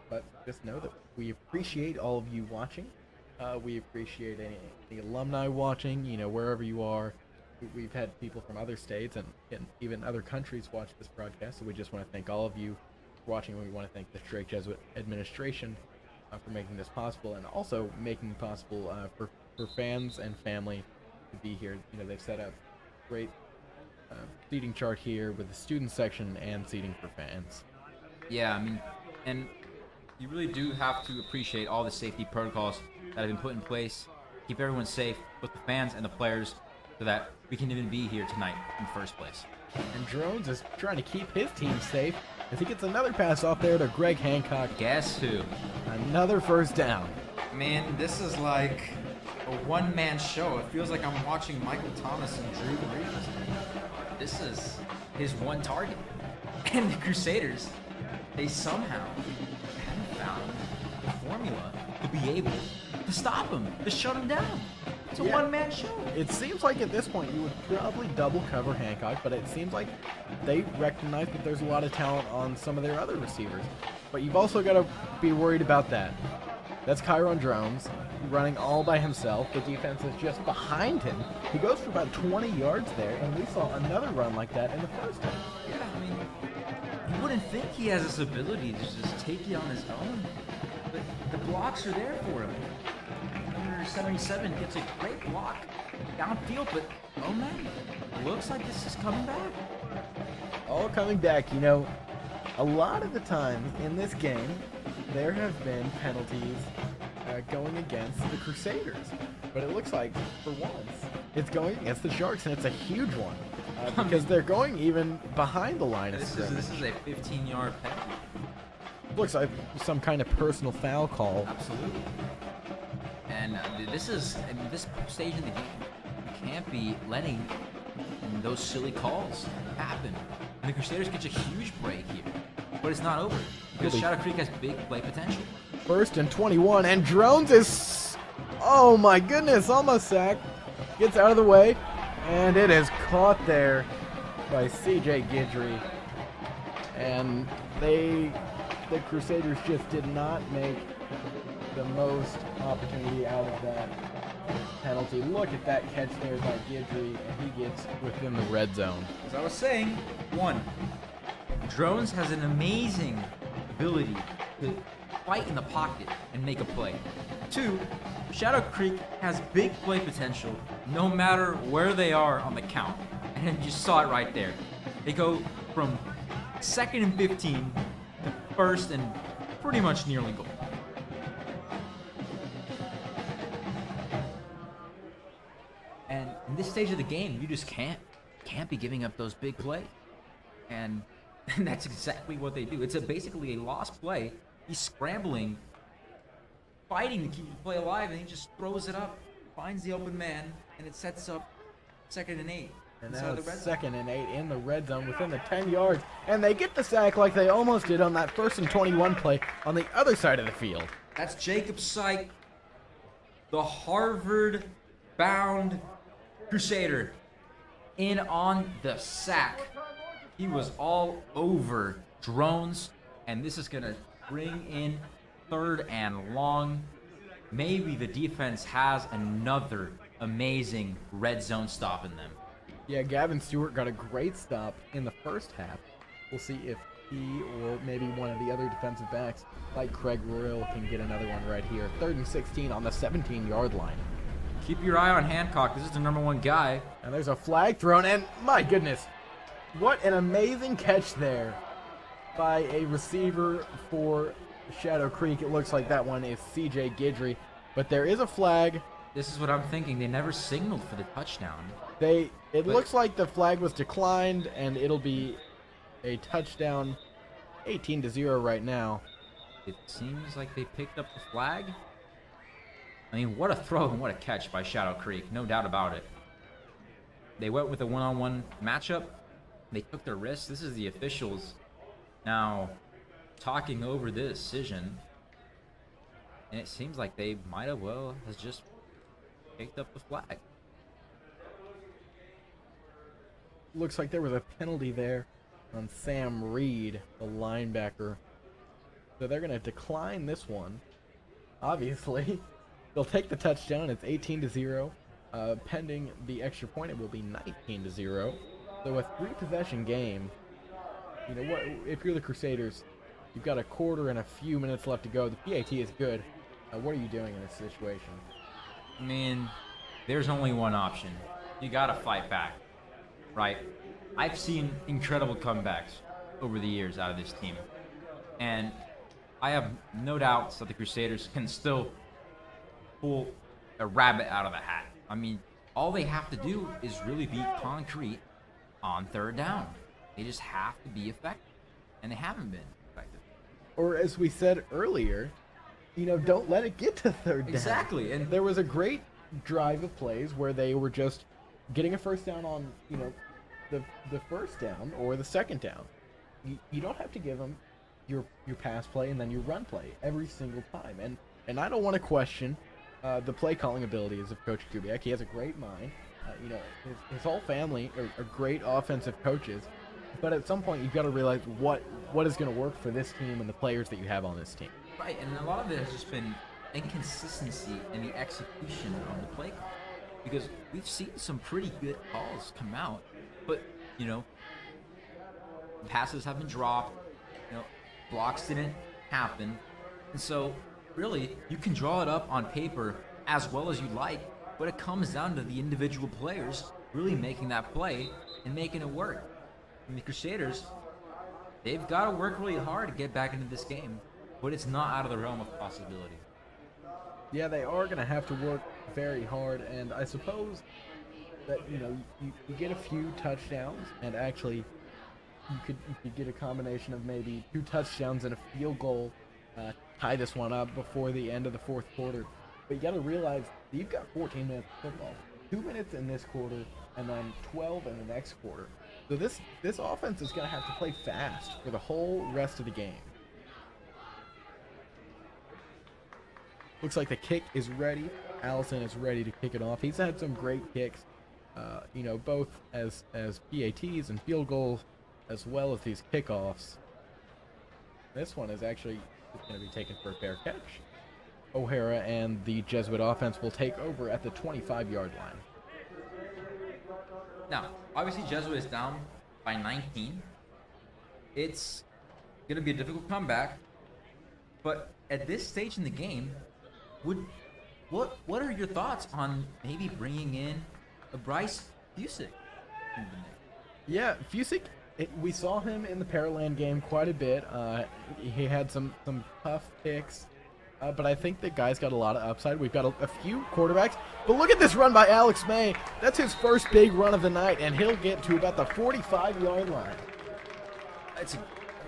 But just know that we appreciate all of you watching. We appreciate any alumni watching, you know, wherever you are. We've had people from other states and even other countries watch this broadcast, so we just want to thank all of you for watching. We want to thank the Drake Jesuit administration for making this possible, and also making it possible for fans and family to be here. You know, they've set up great seating chart here with the student section and seating for fans. Yeah, I mean, and you really do have to appreciate all the safety protocols that have been put in place, keep everyone safe, both the fans and the players, so that we can even be here tonight in the first place. And Drones is trying to keep his team safe as he gets another pass off there to Greg Hancock. Guess who? Another 1st down. Man, this is like a one-man show. It feels like I'm watching Michael Thomas and Drew Brees. This is his one target. And the Crusaders, they somehow haven't found the formula to be able to stop him, to shut him down. It's a one-man show. It seems like at this point you would probably double cover Hancock, but it seems like they recognize that there's a lot of talent on some of their other receivers. But you've also got to be worried about that. That's Kyron Drones running all by himself. The defense is just behind him. He goes for about 20 yards there, and we saw another run like that in the first half. Yeah, I mean, you wouldn't think he has this ability to just take it on his own, but the blocks are there for him. Number 77 gets a great block downfield, but oh man, looks like this is coming back. All coming back. You know, a lot of the times in this game, there have been penalties going against the Crusaders. But it looks like, for once, it's going against the Sharks, and it's a huge one. Because they're going even behind the line of scrimmage. This is a 15-yard penalty. Looks like some kind of personal foul call. Absolutely. And this stage in the game, you can't be letting those silly calls happen. And the Crusaders get a huge break here. But it's not over, because Shadow Creek has big play potential. 1st and 21, and Drones is, oh my goodness, almost sacked. Gets out of the way, and it is caught there by CJ Guidry. And the Crusaders just did not make the most opportunity out of that penalty. Look at that catch there by Guidry, and he gets within the red zone. As I was saying, 1. Drones has an amazing ability to fight in the pocket and make a play. 2, Shadow Creek has big play potential no matter where they are on the count. And you saw it right there. They go from 2nd and 15 to 1st and pretty much nearly goal. And in this stage of the game, you just can't be giving up those big plays. And that's exactly what they do. It's basically a lost play. He's scrambling fighting to keep the play alive, and he just throws it up, finds the open man, and it sets up 2nd and 8. And inside now the it's red zone. 2nd and 8 in the red zone within the 10 yards. And they get the sack like they almost did on that 1st and 21 play on the other side of the field. That's Jacob Syke, the Harvard-bound Crusader, in on the sack. He was all over drones, and this is going to bring in 3rd and long. Maybe the defense has another amazing red zone stop in them. Yeah, Gavin Stewart got a great stop in the first half. We'll see if he or maybe one of the other defensive backs, like Craig Royal, can get another one right here. 3rd and 16 on the 17-yard line. Keep your eye on Hancock. This is the #1 guy. And there's a flag thrown, and my goodness, what an amazing catch there by a receiver for Shadow Creek. It looks like that one is C.J. Guidry, but there is a flag. This is what I'm thinking. They never signaled for the touchdown. It looks like the flag was declined, and it'll be a touchdown, 18-0 right now. It seems like they picked up the flag. I mean, what a throw and what a catch by Shadow Creek, no doubt about it. They went with a one-on-one matchup. They took their risks. This is the officials now talking over the decision, and it seems like they might have well has just picked up the flag. Looks like there was a penalty there on Sam Reed, the linebacker. So they're going to decline this one. Obviously, they'll take the touchdown. It's 18-0. Pending the extra point, it will be 19-0. So a 3-possession game. You know what? If you're the Crusaders, you've got a quarter and a few minutes left to go. The PAT is good. What are you doing in this situation? I mean, there's only one option. You gotta fight back, right? I've seen incredible comebacks over the years out of this team, and I have no doubts that the Crusaders can still pull a rabbit out of the hat. I mean, all they have to do is really be concrete on 3rd down. They just have to be effective, and they haven't been effective. Or as we said earlier, you know, don't let it get to 3rd down. Exactly, and there was a great drive of plays where they were just getting a first down on, you know, the first down or the 2nd down. You don't have to give them your pass play and then your run play every single time. And I don't want to question the play calling abilities of Coach Kubiak. He has a great mind. You know, his whole family are great offensive coaches. But at some point, you've got to realize what is going to work for this team and the players that you have on this team. Right, and a lot of it has just been inconsistency in the execution of the play call. Because we've seen some pretty good calls come out, but, you know, passes have been dropped, you know, blocks didn't happen. And so, really, you can draw it up on paper as well as you like, but it comes down to the individual players really making that play and making it work. And the Crusaders, they've got to work really hard to get back into this game, but it's not out of the realm of possibility. Yeah, they are going to have to work very hard, and I suppose that, you know, you get a few touchdowns, and actually you could get a combination of maybe 2 touchdowns and a field goal, tie this one up before the end of the 4th quarter. But you got to realize that you've got 14 minutes of football, 2 minutes in this quarter, and then 12 in the next quarter. So this offense is going to have to play fast for the whole rest of the game. Looks like the kick is ready. Allison is ready to kick it off. He's had some great kicks, you know, both as PATs and field goals, as well as these kickoffs. This one is actually going to be taken for a fair catch. O'Hara and the Jesuit offense will take over at the 25-yard line. Now, obviously Jesuit is down by 19. It's going to be a difficult comeback, but at this stage in the game, what are your thoughts on maybe bringing in a Bryce Fusick? Yeah, Fusick, we saw him in the Pearland game quite a bit. He had some tough picks, but I think the guy's got a lot of upside. We've got a few quarterbacks, but look at this run by Alex May. That's his first big run of the night, and he'll get to about the 45-yard line. I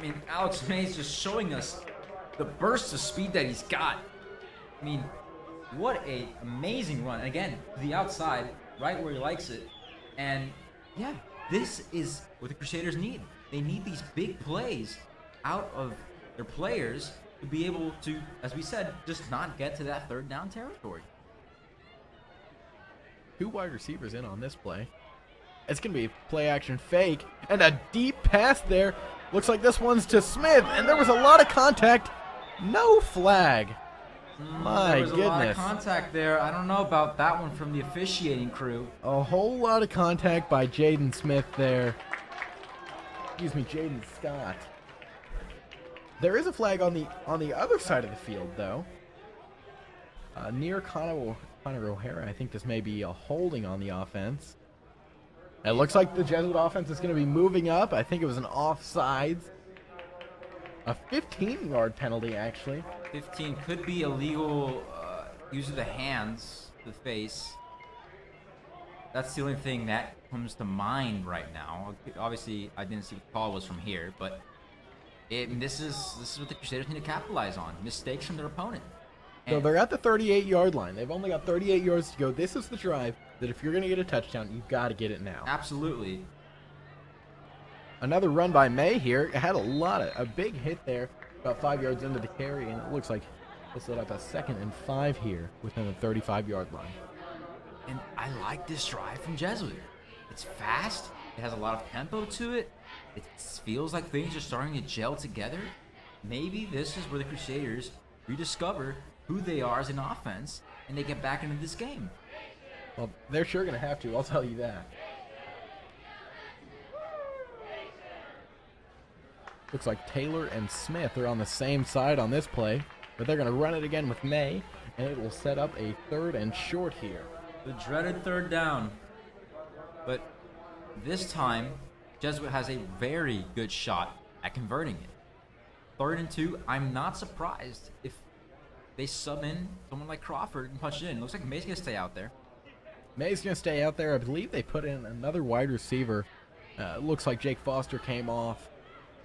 mean, Alex May's just showing us the burst of speed that he's got. I mean, what a amazing run. And again, to the outside, right where he likes it. And yeah, this is what the Crusaders need. They need these big plays out of their players to be able to, as we said, just not get to that third down territory. 2 wide receivers in on this play. It's going to be a play action fake and a deep pass there. Looks like this one's to Smith, and there was a lot of contact. No flag. My there was goodness. A lot of contact there. I don't know about that one from the officiating crew. A whole lot of contact by Jaden Smith there. Excuse me, Jaden Scott. There is a flag on the other side of the field, though. Near Connor O'Hara, I think this may be a holding on the offense. It looks like the Jesuit offense is going to be moving up. I think it was an offsides. A 15-yard penalty, actually. 15 could be illegal use of the hands to the face. That's the only thing that comes to mind right now. Obviously, I didn't see what the call was from here, but this is what the Crusaders need to capitalize on. Mistakes from their opponent. So they're at the 38-yard line. They've only got 38 yards to go. This is the drive that if you're going to get a touchdown, you've got to get it now. Absolutely. Another run by May here. It had a big hit there, about 5 yards into the carry, and it looks like they'll set up a 2nd and 5 here within the 35-yard line. And I like this drive from Jesuit. It's fast. It has a lot of tempo to it. It feels like things are starting to gel together. Maybe this is where the Crusaders rediscover who they are as an offense, and they get back into this game. Well, they're sure going to have to, I'll tell you that. Looks like Taylor and Smith are on the same side on this play, but they're going to run it again with May, and it will set up a 3rd and short here. The dreaded 3rd down. But this time, Jesuit has a very good shot at converting it. 3rd and 2, I'm not surprised if they sub in someone like Crawford and punch it in. Looks like May's going to stay out there. May's going to stay out there. I believe they put in another wide receiver. Looks like Jake Foster came off.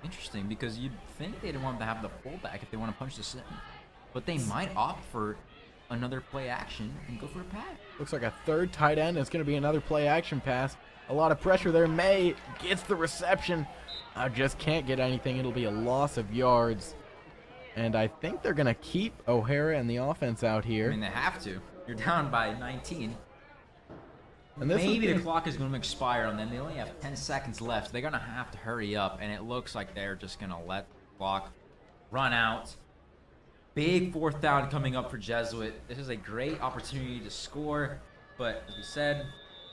Interesting, because you'd think they'd want to have the fullback if they want to punch this in. But they might opt for another play action and go for a pass. Looks like a 3rd tight end. It's going to be another play action pass. A lot of pressure there. May gets the reception. Just can't get anything. It'll be a loss of yards. And I think they're going to keep O'Hara and the offense out here. I mean, they have to. You're down by 19. And this Maybe the clock is going to expire on them. They only have 10 seconds left. They're going to have to hurry up, and it looks like they're just going to let the clock run out. Big 4th down coming up for Jesuit. This is a great opportunity to score, but as we said,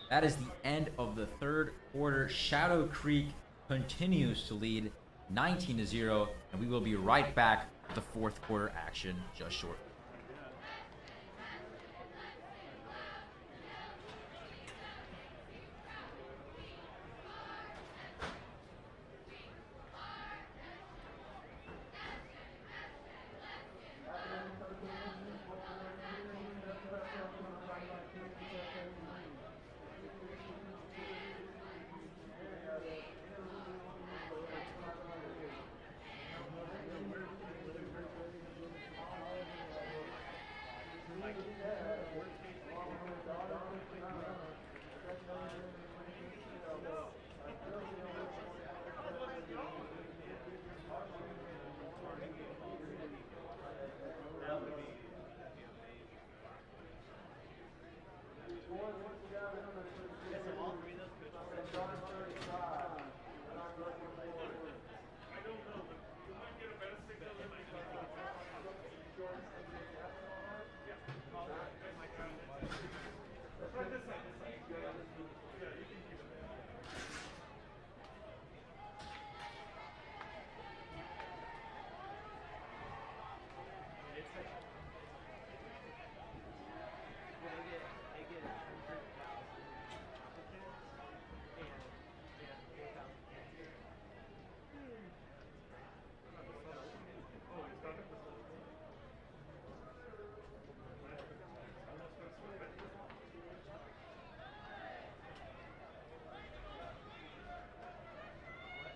that is the end of the 3rd quarter. Shadow Creek continues to lead 19-0, and we will be right back with the 4th quarter action just shortly.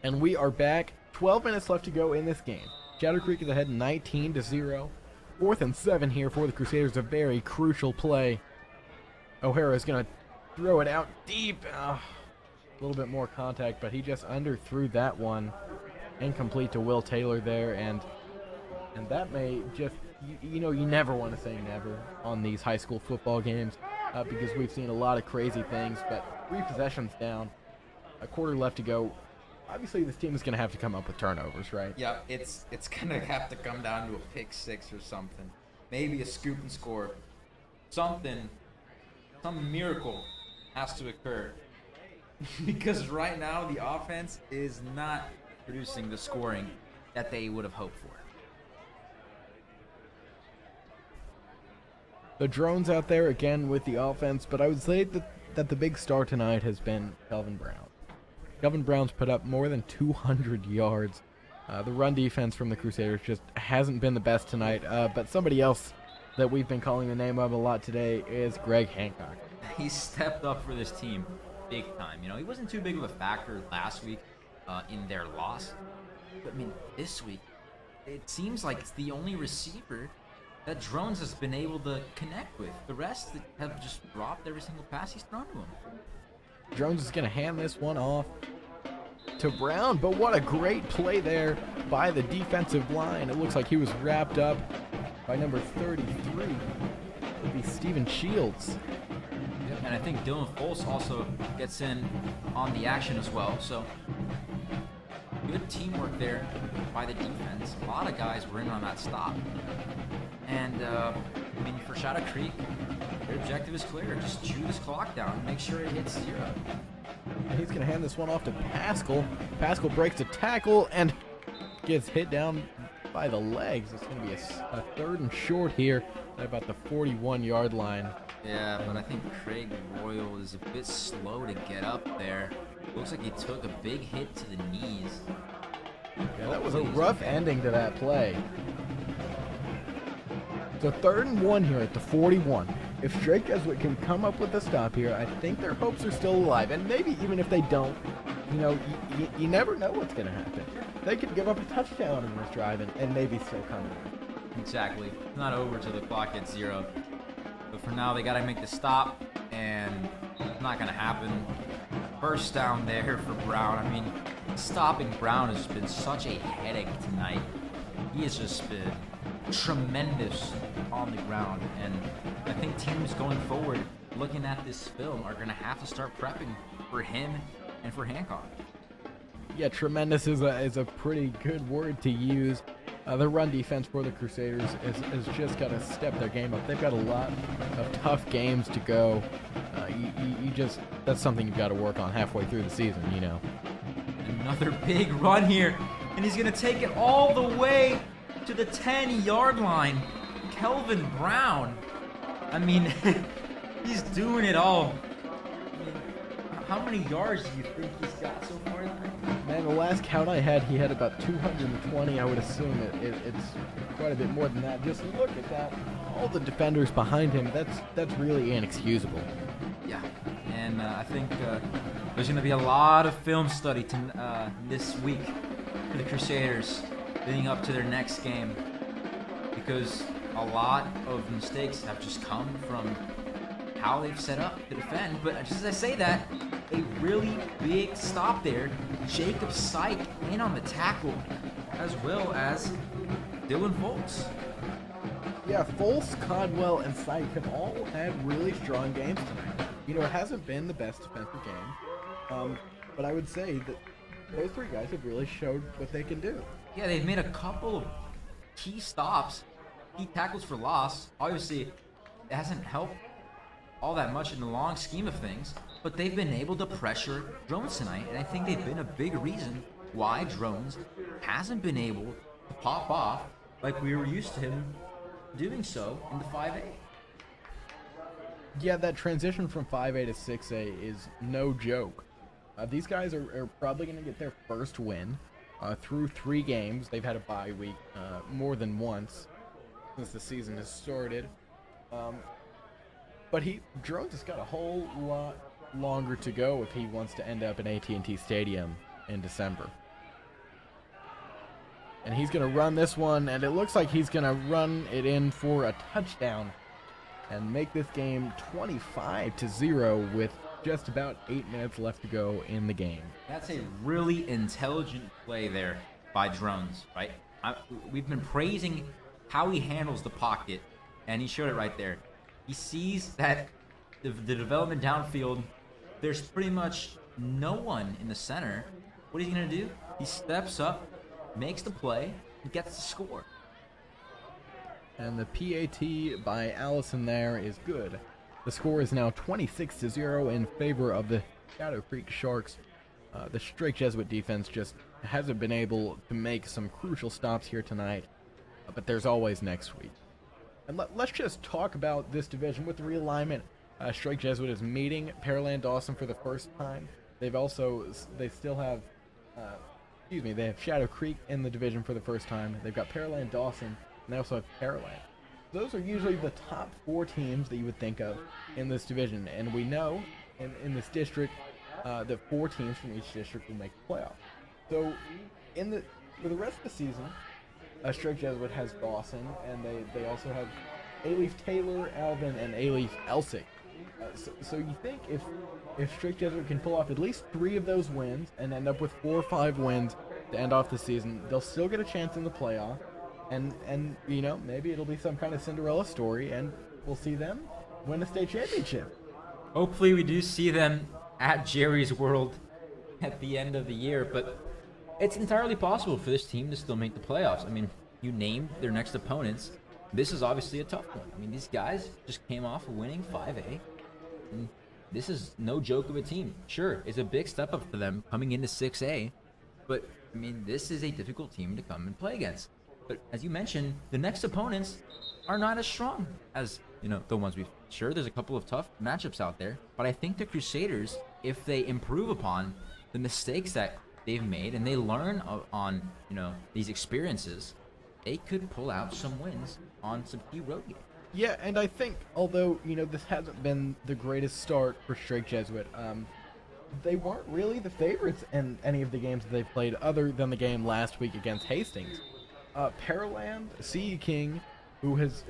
And we are back. 12 minutes left to go in this game. Shadow Creek is ahead 19-0. 4th and 7 here for the Crusaders. A very crucial play. O'Hara is going to throw it out deep. A little bit more contact, but he just underthrew that one. Incomplete to Will Taylor there, and that may just, you know, you never want to say never on these high school football games because we've seen a lot of crazy things, but 3 possessions down, a quarter left to go. Obviously, this team is going to have to come up with turnovers, right? Yeah, it's going to have to come down to a pick 6 or something. Maybe a scoop and score. Something, some miracle has to occur. Because right now, the offense is not producing the scoring that they would have hoped for. The drones out there again with the offense, but I would say that the big star tonight has been Kelvin Brown. Kelvin Brown's put up more than 200 yards. The run defense from the Crusaders just hasn't been the best tonight, but somebody else that we've been calling the name of a lot today is Greg Hancock. He stepped up for this team big time. You know, he wasn't too big of a factor last week in their loss. But, I mean, this week, it seems like it's the only receiver that Drones has been able to connect with. The rest have just dropped every single pass he's thrown to him. Drones is going to hand this one off to Brown, but what a great play there by the defensive line. It looks like he was wrapped up by number 33. It would be Steven Shields. Yep, and I think Dylan Foltz also gets in on the action as well. So good teamwork there by the defense. A lot of guys were in on that stop. And, I mean, for Shadow Creek, their objective is clear. Just chew this clock down and make sure it hits 0. And he's going to hand this one off to Pascal. Pascal breaks a tackle and gets hit down by the legs. It's going to be a 3rd and short here at about the 41-yard line. Yeah, but I think Craig Royal is a bit slow to get up there. Looks like he took a big hit to the knees. Yeah, that was a rough ending to that play. It's a 3rd and 1 here at the 41. If Drake Jesuit can come up with a stop here, I think their hopes are still alive. And maybe even if they don't, you know, you never know what's going to happen. They could give up a touchdown in this drive and maybe still come in. Exactly. It's not over till the clock hits 0. But for now, they got to make the stop, and it's not going to happen. First down there for Brown. I mean, stopping Brown has been such a headache tonight. He has just been tremendous on the ground, and I think teams going forward looking at this film are going to have to start prepping for him and for Hancock. Yeah, tremendous is a pretty good word to use. The run defense for the Crusaders is just got to step their game up. They've got a lot of tough games to go. That's something you've got to work on halfway through the season, you know. Another big run here, and he's going to take it all the way to the 10-yard line. Kelvin Brown. I mean, he's doing it all. I mean, how many yards do you think he's got so far tonight? Man, the last count I had, he had about 220. I would assume it's quite a bit more than that. Just look at that. All the defenders behind him, that's really inexcusable. Yeah, and I think there's going to be a lot of film study this week for the Crusaders leading up to their next game, because a lot of mistakes have just come from how they've set up to defend. But just as I say that, a really big stop there. Jacob Syke in on the tackle, as well as Dylan Foltz. Yeah, Foltz, Conwell, and Syke have all had really strong games tonight. You know, it hasn't been the best defensive game, but I would say that those 3 guys have really showed what they can do. Yeah, they've made a couple of key stops, key tackles for loss. Obviously, it hasn't helped all that much in the long scheme of things, but they've been able to pressure Drones tonight, and I think they've been a big reason why Drones hasn't been able to pop off like we were used to him doing so in the 5A. Yeah, that transition from 5A to 6A is no joke. These guys are probably going to get their first win through 3 games. They've had a bye week more than once since the season has started. But Drones has got a whole lot longer to go if he wants to end up in AT&T Stadium in December. And he's going to run this one, and it looks like he's going to run it in for a touchdown and make this game 25-0 with just about 8 minutes left to go in the game. That's a really intelligent play there by Drones, right? We've been praising how he handles the pocket, and he showed it right there. He sees that the development downfield, there's pretty much no one in the center. What is he going to do? He steps up, makes the play, and gets the score. And the PAT by Allison there is good. The score is now 26-0 in favor of the Shadow Creek Sharks. The Strake Jesuit defense just hasn't been able to make some crucial stops here tonight, but there's always next week. And let's just talk about this division with the realignment. Strake Jesuit is meeting Pearland Dawson for the first time. They still have, they have Shadow Creek in the division for the first time. They've got Pearland Dawson, and they also have Pearland. Those are usually the top 4 teams that you would think of in this division, and we know in this district that 4 teams from each district will make the playoff. So for the rest of the season, Strake Jesuit has Dawson, and they also have A-Leaf Taylor, Alvin, and A-Leaf Elsick. So you think if Strake Jesuit can pull off at least 3 of those wins and end up with 4 or 5 wins to end off the season, they'll still get a chance in the playoff. And maybe it'll be some kind of Cinderella story, and we'll see them win a state championship. Hopefully we do see them at Jerry's World at the end of the year, but it's entirely possible for this team to still make the playoffs. I mean, you named their next opponents. This is obviously a tough one. I mean, these guys just came off of winning 5A, and this is no joke of a team. Sure, it's a big step up for them coming into 6A, but, I mean, this is a difficult team to come and play against. But as you mentioned, the next opponents are not as strong as, the ones we've... Sure, there's a couple of tough matchups out there, but I think the Crusaders, if they improve upon the mistakes that they've made and they learn on, these experiences, they could pull out some wins on some key road games. Yeah, and I think, although, this hasn't been the greatest start for Strake Jesuit, they weren't really the favorites in any of the games that they've played other than the game last week against Hastings. Pearland, CE King, who has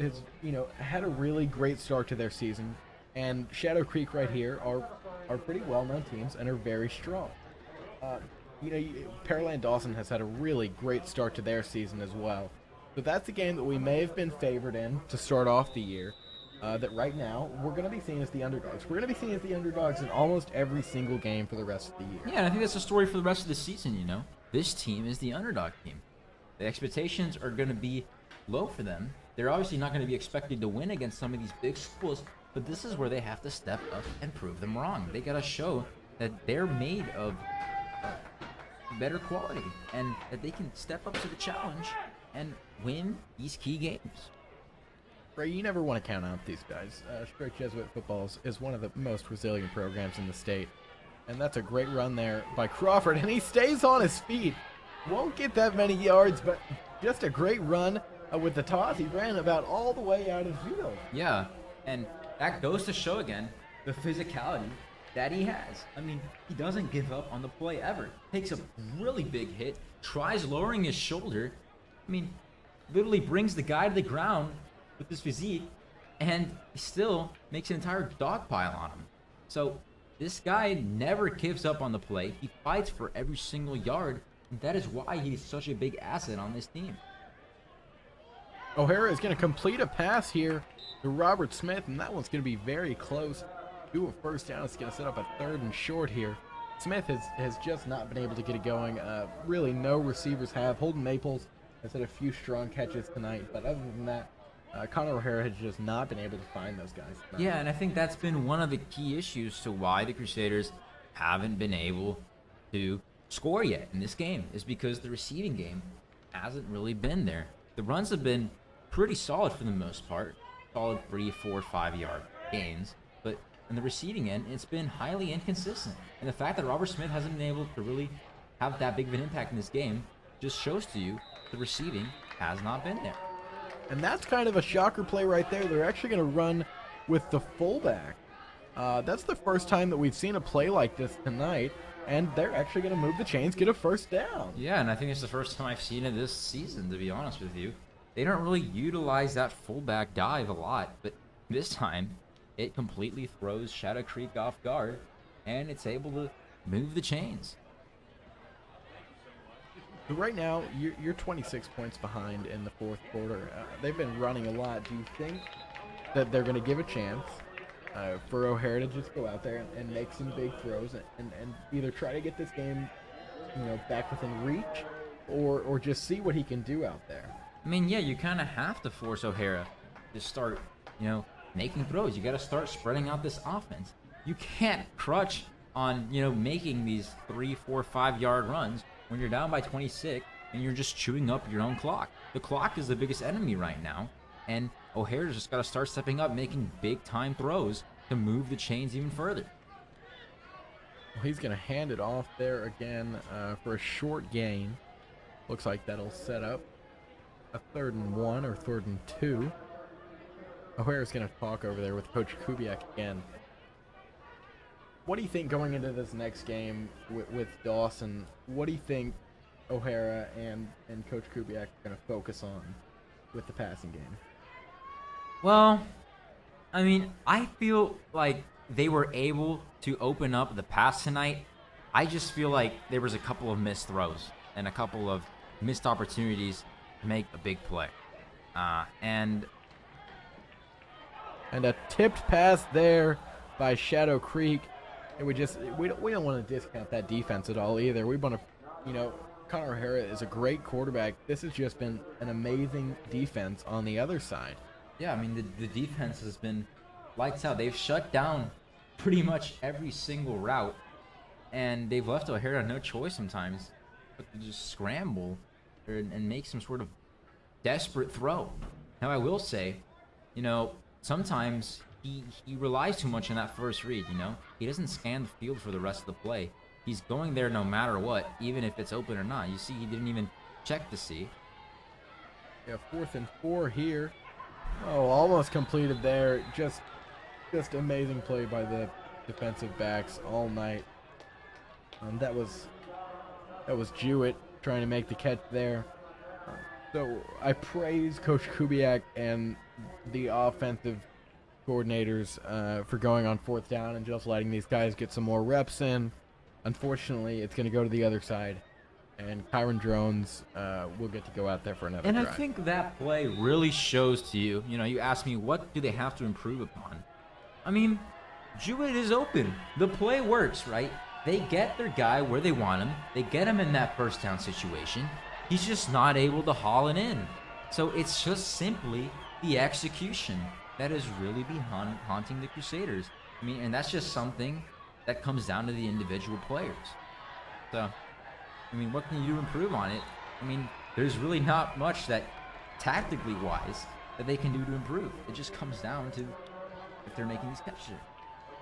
had a really great start to their season, and Shadow Creek right here are pretty well-known teams and are very strong. Pearland Dawson has had a really great start to their season as well. So that's a game that we may have been favored in to start off the year, that right now we're going to be seen as the underdogs. We're going to be seen as the underdogs in almost every single game for the rest of the year. Yeah, and I think that's the story for the rest of the season, This team is the underdog team. The expectations are going to be low for them. They're obviously not going to be expected to win against some of these big schools, but this is where they have to step up and prove them wrong. They got to show that they're made of better quality and that they can step up to the challenge and win these key games. Ray, you never want to count out these guys. Strake Jesuit football is one of the most resilient programs in the state, and that's a great run there by Crawford, and he stays on his feet. Won't get that many yards, but just a great run with the toss. He ran about all the way out of the field. Yeah, and that goes to show again the physicality that he has. I mean, he doesn't give up on the play ever. Takes a really big hit, tries lowering his shoulder. I mean, literally brings the guy to the ground with his physique, and he still makes an entire dog pile on him. So this guy never gives up on the play. He fights for every single yard. That is why he's such a big asset on this team. O'Hara is going to complete a pass here to Robert Smith, and that one's going to be very close to a first down. It's going to set up a 3rd and short here. Smith has just not been able to get it going. Really no receivers have. Holden Maples has had a few strong catches tonight, but other than that, Connor O'Hara has just not been able to find those guys tonight. Yeah, and I think that's been one of the key issues to why the Crusaders haven't been able to score yet in this game, is because the receiving game hasn't really been there. The runs have been pretty solid for the most part, solid 3, 4, 5 yard gains, but in the receiving end, it's been highly inconsistent. And the fact that Robert Smith hasn't been able to really have that big of an impact in this game just shows to you the receiving has not been there. And that's kind of a shocker play right there. They're actually going to run with the fullback. That's the first time that we've seen a play like this tonight. and they're actually going to move the chains, get a first down. Yeah, and I think it's the first time I've seen it this season, to be honest with you. They don't really utilize that fullback dive a lot, but this time it completely throws Shadow Creek off guard, and it's able to move the chains. So right now, you're 26 points behind in the fourth quarter. They've been running a lot. Do you think that they're going to give a chance for O'Hara to just go out there and make some big throws and either try to get this game, back within reach, or just see what he can do out there? I mean, yeah, you kind of have to force O'Hara to start, making throws. You got to start spreading out this offense. You can't crutch on, making these 3, 4, 5-yard runs when you're down by 26 and you're just chewing up your own clock. The clock is the biggest enemy right now, and O'Hara's just got to start stepping up, making big-time throws to move the chains even further. Well, he's going to hand it off there again for a short gain. Looks like that'll set up a 3rd and 1 or 3rd and 2. O'Hara's going to talk over there with Coach Kubiak again. What do you think going into this next game with Dawson? What do you think O'Hara and Coach Kubiak are going to focus on with the passing game? Well, I mean, I feel like they were able to open up the pass tonight. I just feel like there was a couple of missed throws and a couple of missed opportunities to make a big play. And a tipped pass there by Shadow Creek. And we don't want to discount that defense at all either. We want to, Connor O'Hara is a great quarterback. This has just been an amazing defense on the other side. Yeah, I mean, the defense has been lights out. They've shut down pretty much every single route, and they've left O'Hara no choice sometimes but to just scramble and make some sort of desperate throw. Now, I will say, sometimes he relies too much on that first read, He doesn't scan the field for the rest of the play. He's going there no matter what, even if it's open or not. You see, he didn't even check to see. Yeah, 4th and 4 here. Oh, almost completed there. Just amazing play by the defensive backs all night. That was Jewett trying to make the catch there. So I praise Coach Kubiak and the offensive coordinators for going on 4th down and just letting these guys get some more reps in. Unfortunately, it's going to go to the other side, and Kyron Drones will get to go out there for another drive. And I think that play really shows to you, you asked me, what do they have to improve upon? I mean, Jewett is open. The play works, right? They get their guy where they want him. They get him in that first down situation. He's just not able to haul it in. So it's just simply the execution that is really haunting the Crusaders. I mean, and that's just something that comes down to the individual players. So, I mean, what can you do to improve on it? I mean, there's really not much that, tactically wise, that they can do to improve. It just comes down to if they're making these catches.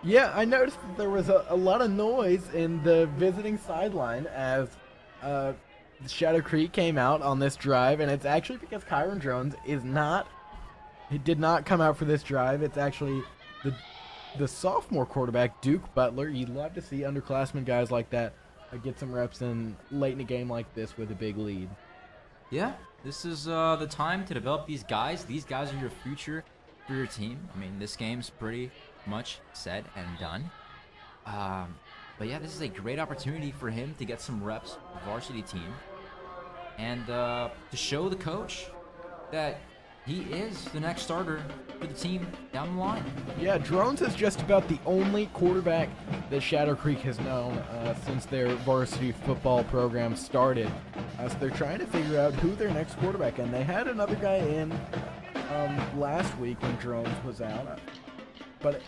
Yeah, I noticed that there was a lot of noise in the visiting sideline as Shadow Creek came out on this drive, and it's actually because Kyron Drones did not come out for this drive. It's actually the sophomore quarterback, Duke Butler. You'd love to see underclassmen guys like that get some reps in late in a game like this with a big lead. Yeah, this is the time to develop these guys. These guys are your future for your team. I mean, this game's pretty much said and done. But yeah, this is a great opportunity for him to get some reps with the varsity team and to show the coach that he is the next starter for the team down the line. Yeah, Drones is just about the only quarterback that Shadow Creek has known since their varsity football program started. So they're trying to figure out who their next quarterback, and they had another guy in last week when Drones was out. But,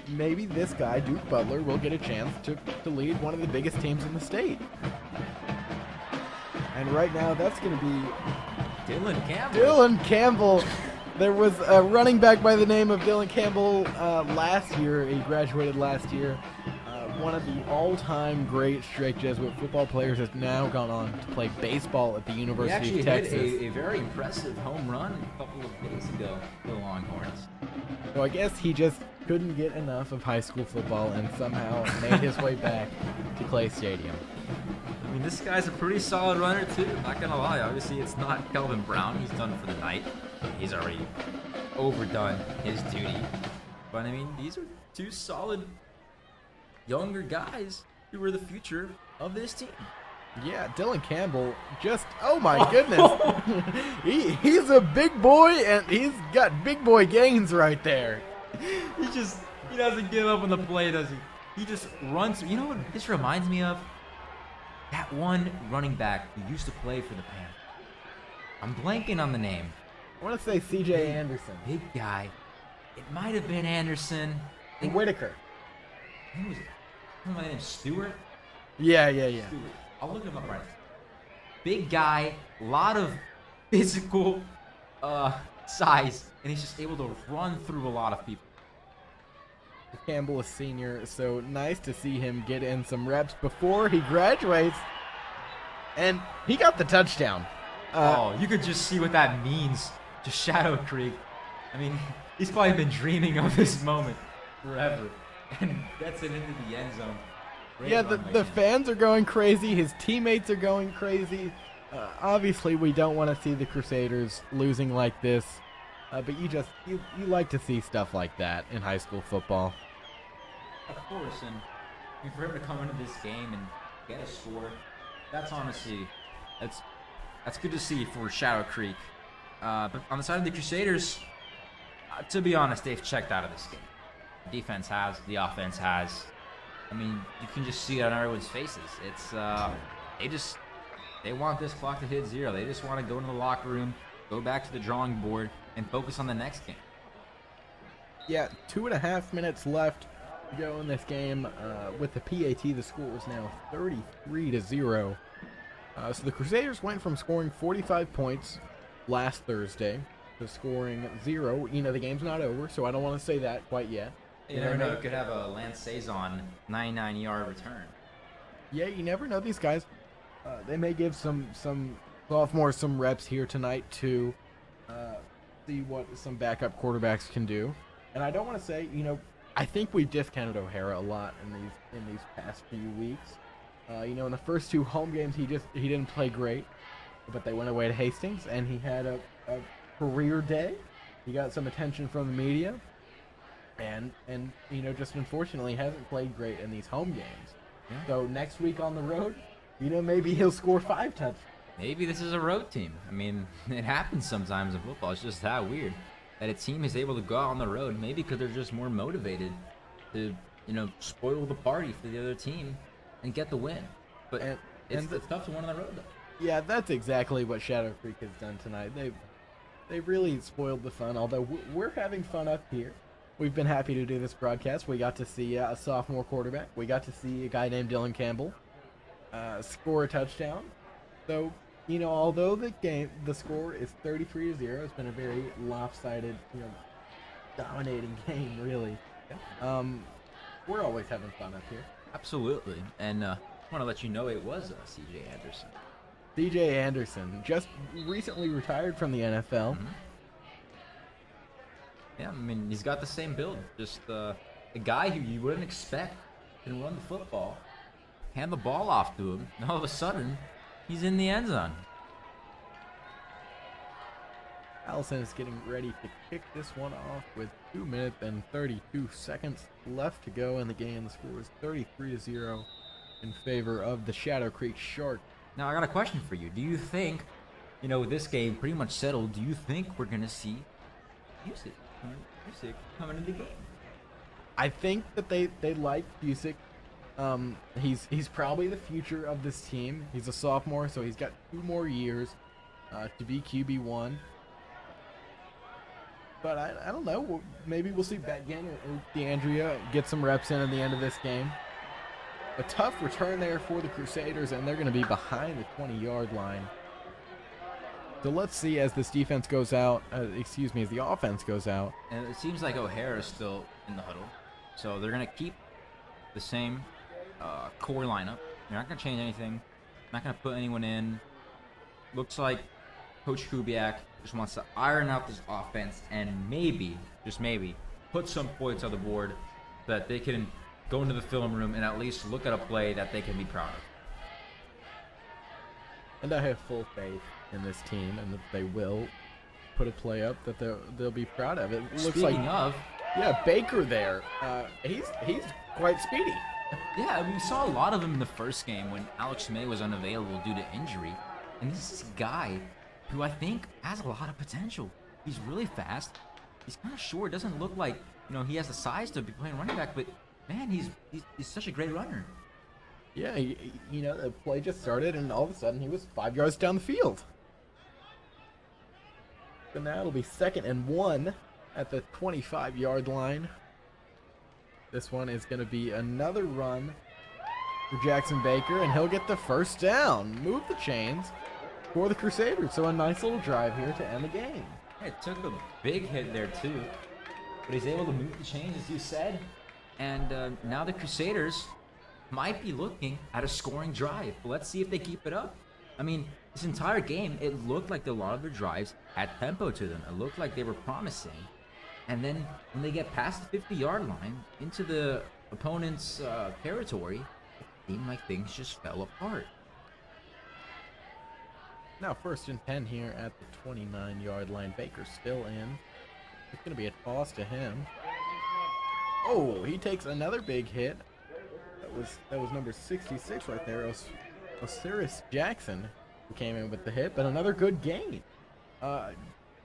maybe this guy, Duke Butler, will get a chance to lead one of the biggest teams in the state. And right now, that's going to be Dylan Campbell. There was a running back by the name of Dylan Campbell last year. He graduated last year. One of the all-time great Strake Jesuit football players has now gone on to play baseball at the University of Texas. He actually hit a very impressive home run a couple of days ago for the Longhorns. So I guess he just couldn't get enough of high school football and somehow made his way back to Clay Stadium. I mean, this guy's a pretty solid runner, too. Not gonna lie. Obviously, it's not Kelvin Brown. He's done for the night. He's already overdone his duty. But, I mean, these are two solid younger guys who are the future of this team. Yeah, Dylan Campbell just, oh my goodness. He's a big boy, and he's got big boy gains right there. He doesn't give up on the play, does he? He just runs. You know what this reminds me of? That one running back who used to play for the Panthers. I'm blanking on the name. I want to say C.J. Anderson. Big guy. It might have been Anderson. Whitaker. Who was it? My name's Stewart. Yeah. Stewart. I'll look him up right now. Big guy, a lot of physical size, and he's just able to run through a lot of people. Campbell is senior, so nice to see him get in some reps before he graduates. And he got the touchdown. You could just see what that means to Shadow Creek. I mean, he's probably been dreaming of this moment forever. And gets it into the end zone. Great Yeah, run the by him. fans are going crazy. His teammates are going crazy. Obviously, we don't want to see the Crusaders losing like this. But you like to see stuff like that in high school football. Of course, and I mean, for him to come into this game and get a score, that's honestly, that's good to see for Shadow Creek. But on the side of the Crusaders, to be honest, they've checked out of this game. The defense has, the offense has. I mean, you can just see it on everyone's faces. It's they want this clock to hit 0. They just want to go into the locker room, go back to the drawing board, and focus on the next game. Yeah, 2.5 minutes left to go in this game. With the PAT, the score is now 33-0. So the Crusaders went from scoring 45 points last Thursday to scoring 0. You know, the game's not over, so I don't want to say that quite yet. You never know. You could have a Lance Saison 99-yard return. Yeah, you never know. These guys, they may give some sophomores some reps here tonight to see what some backup quarterbacks can do. And I don't want to say, I think we've discounted O'Hara a lot in these past few weeks. In the first 2 home games, he didn't play great, but they went away to Hastings, and he had a career day. He got some attention from the media, and just unfortunately hasn't played great in these home games. Yeah. So next week on the road, maybe he'll score 5 touchdowns. Maybe this is a road team. I mean, it happens sometimes in football. It's just that weird that a team is able to go out on the road, maybe because they're just more motivated to, spoil the party for the other team and get the win. But it's tough to win on the road, though. Yeah, that's exactly what Shadow Creek has done tonight. They've really spoiled the fun, although we're having fun up here. We've been happy to do this broadcast. We got to see a sophomore quarterback. We got to see a guy named Dylan Campbell score a touchdown. So, although the score is 33-0, it's been a very lopsided, dominating game, really. We're always having fun up here. Absolutely. And I want to let you know it was C.J. Anderson. C.J. Anderson, just recently retired from the NFL. Mm-hmm. Yeah, I mean, he's got the same build. Just a guy who you wouldn't expect can run the football, hand the ball off to him, and all of a sudden, he's in the end zone. Allison is getting ready to kick this one off with 2 minutes and 32 seconds left to go in the game. The score is 33-0 in favor of the Shadow Creek Sharks. Now, I got a question for you. Do you think, with this game pretty much settled, do you think we're going to see Busick coming into the game? I think that they like Busick. He's probably the future of this team. He's a sophomore, so he's got 2 more years to be QB1. But I don't know. Maybe we'll see Betgen or DeAndrea get some reps in at the end of this game. A tough return there for the Crusaders, and they're going to be behind the 20-yard line. So let's see as this defense goes out, as the offense goes out. And it seems like O'Hara is still in the huddle. So they're going to keep the same core lineup. They're not going to change anything. Not going to put anyone in. Looks like Coach Kubiak just wants to iron out this offense and maybe, just maybe, put some points on the board so that they can go into the film room and at least look at a play that they can be proud of. And I have full faith in this team, and that they will put a play up that they'll be proud of. It looks Speaking of, yeah, Baker there. He's quite speedy. yeah, we saw a lot of him in the first game when Alex May was unavailable due to injury. And this is a guy who I think has a lot of potential. He's really fast. He's kind of short. Doesn't look like, he has the size to be playing running back, but man, he's such a great runner. Yeah, the play just started, and all of a sudden he was 5 yards down the field. So now it'll be 2nd and 1 at the 25-yard line. This one is going to be another run for Jackson Baker, and he'll get the first down. Move the chains for the Crusaders. So a nice little drive here to end the game. It took a big hit there too, but he's able to move the chains, as you said. And now the Crusaders might be looking at a scoring drive. Let's see if they keep it up. I mean, this entire game, it looked like a lot of their drives had tempo to them. It looked like they were promising. And then when they get past the 50-yard line into the opponent's territory, it seemed like things just fell apart. Now 1st and 10 here at the 29-yard line. Baker still in. It's going to be a toss to him. Oh, he takes another big hit. That was number 66 right there. Osiris Jackson who came in with the hit, but another good gain.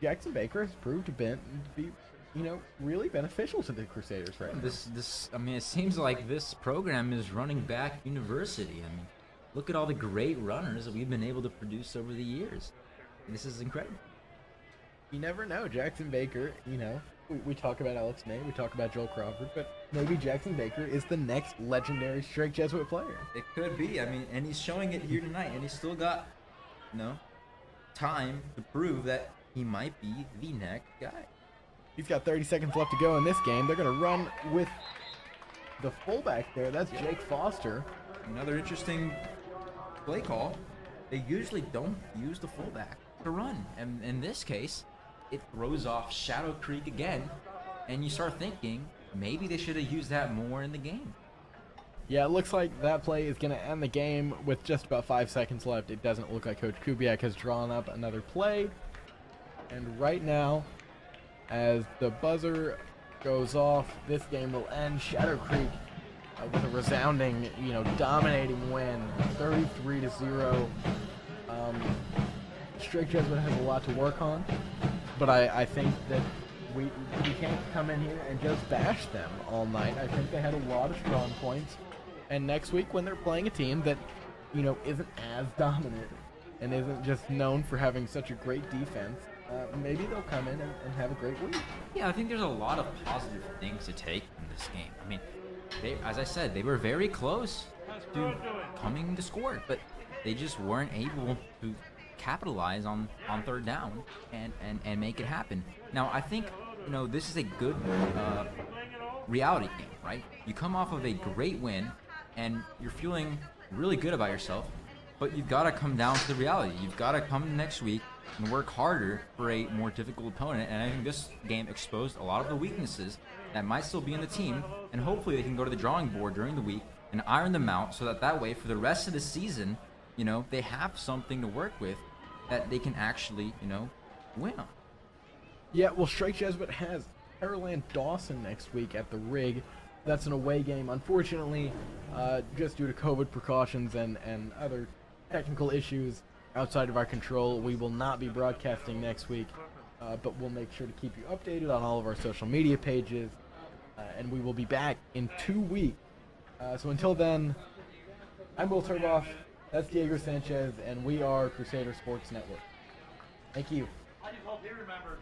Jackson Baker has proved to be really beneficial to the Crusaders right now. It seems like this program is running back university. I mean, look at all the great runners that we've been able to produce over the years. This is incredible. You never know. Jackson Baker, we talk about Alex May, we talk about Joel Crawford, but maybe Jackson Baker is the next legendary Strike Jesuit player. It could be. I mean, and he's showing it here tonight, and he's still got, time to prove that he might be the next guy. He's got 30 seconds left to go in this game. They're going to run with the fullback there. That's Jake Foster. Another interesting play call. They usually don't use the fullback to run, and in this case, it throws off Shadow Creek again, and you start thinking maybe they should have used that more in the game. Yeah, it looks like that play is going to end the game with just about 5 seconds left. It doesn't look like Coach Kubiak has drawn up another play. And right now, as the buzzer goes off, this game will end. Shadow Creek with a resounding, dominating win, 33-0. Strike Jesuit has a lot to work on, but I think that we can't come in here and just bash them all night. I think they had a lot of strong points, and next week when they're playing a team that isn't as dominant and isn't just known for having such a great defense, maybe they'll come in and have a great week. Yeah, I think there's a lot of positive things to take from this game. I mean, as I said, they were very close to coming to score, but they just weren't able to capitalize on 3rd down and make it happen. Now, I think, this is a good reality game, right? You come off of a great win, and you're feeling really good about yourself, but you've got to come down to the reality. You've got to come next week and work harder for a more difficult opponent, and I think this game exposed a lot of the weaknesses that might still be in the team, and hopefully they can go to the drawing board during the week and iron them out so that way for the rest of the season, they have something to work with that they can actually, win on. Yeah, well, Strike Jesuit has Pearland Dawson next week at the Rig. That's an away game. Unfortunately, just due to COVID precautions and other technical issues outside of our control, we will not be broadcasting next week, but we'll make sure to keep you updated on all of our social media pages, and we will be back in 2 weeks. So until then, I'm Will Turboff, that's Diego Sanchez, and we are Crusader Sports Network. Thank you. I just hope he remembers.